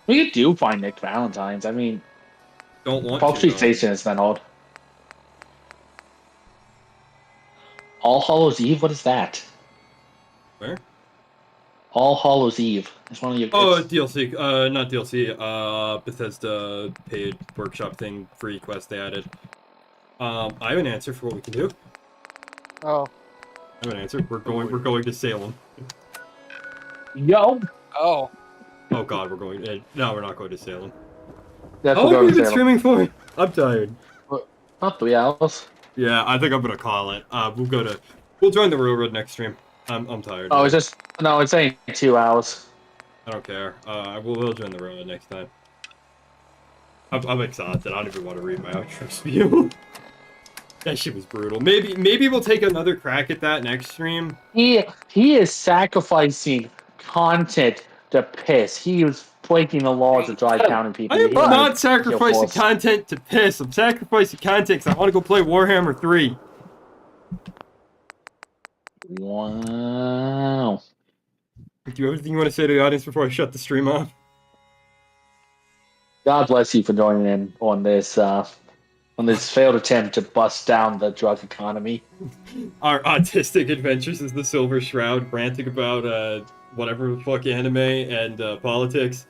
We could do find Nick Valentine's. I mean, don't want Park to. Street Station has been old. All Hallows Eve. What is that? Where? All Hallows Eve. It's one of your. Oh, DLC. Not DLC. Bethesda paid workshop thing, free quest they added. I have an answer for what we can do. Oh. I have an answer. We're going to Salem. Yo. Oh. Oh God, we're going. No, we're not going to Salem. That's How long have we been streaming for? I'm tired. About 3 hours. Yeah, I think I'm gonna call it. We'll join the railroad next stream. I'm tired. Oh, it's saying 2 hours. I don't care. We'll join the railroad next time. I'm exhausted. I don't even want to read my outro spiel. That shit was brutal. Maybe we'll take another crack at that next stream. He is sacrificing content to piss. He is breaking the laws of Dry County people. I am not sacrificing content to piss. I'm sacrificing content because I want to go play Warhammer 3. Wow. Do you have anything you want to say to the audience before I shut the stream off? God bless you for joining in on this failed attempt to bust down the drug economy. Our autistic adventures as the Silver Shroud, ranting about whatever the fuck anime and politics.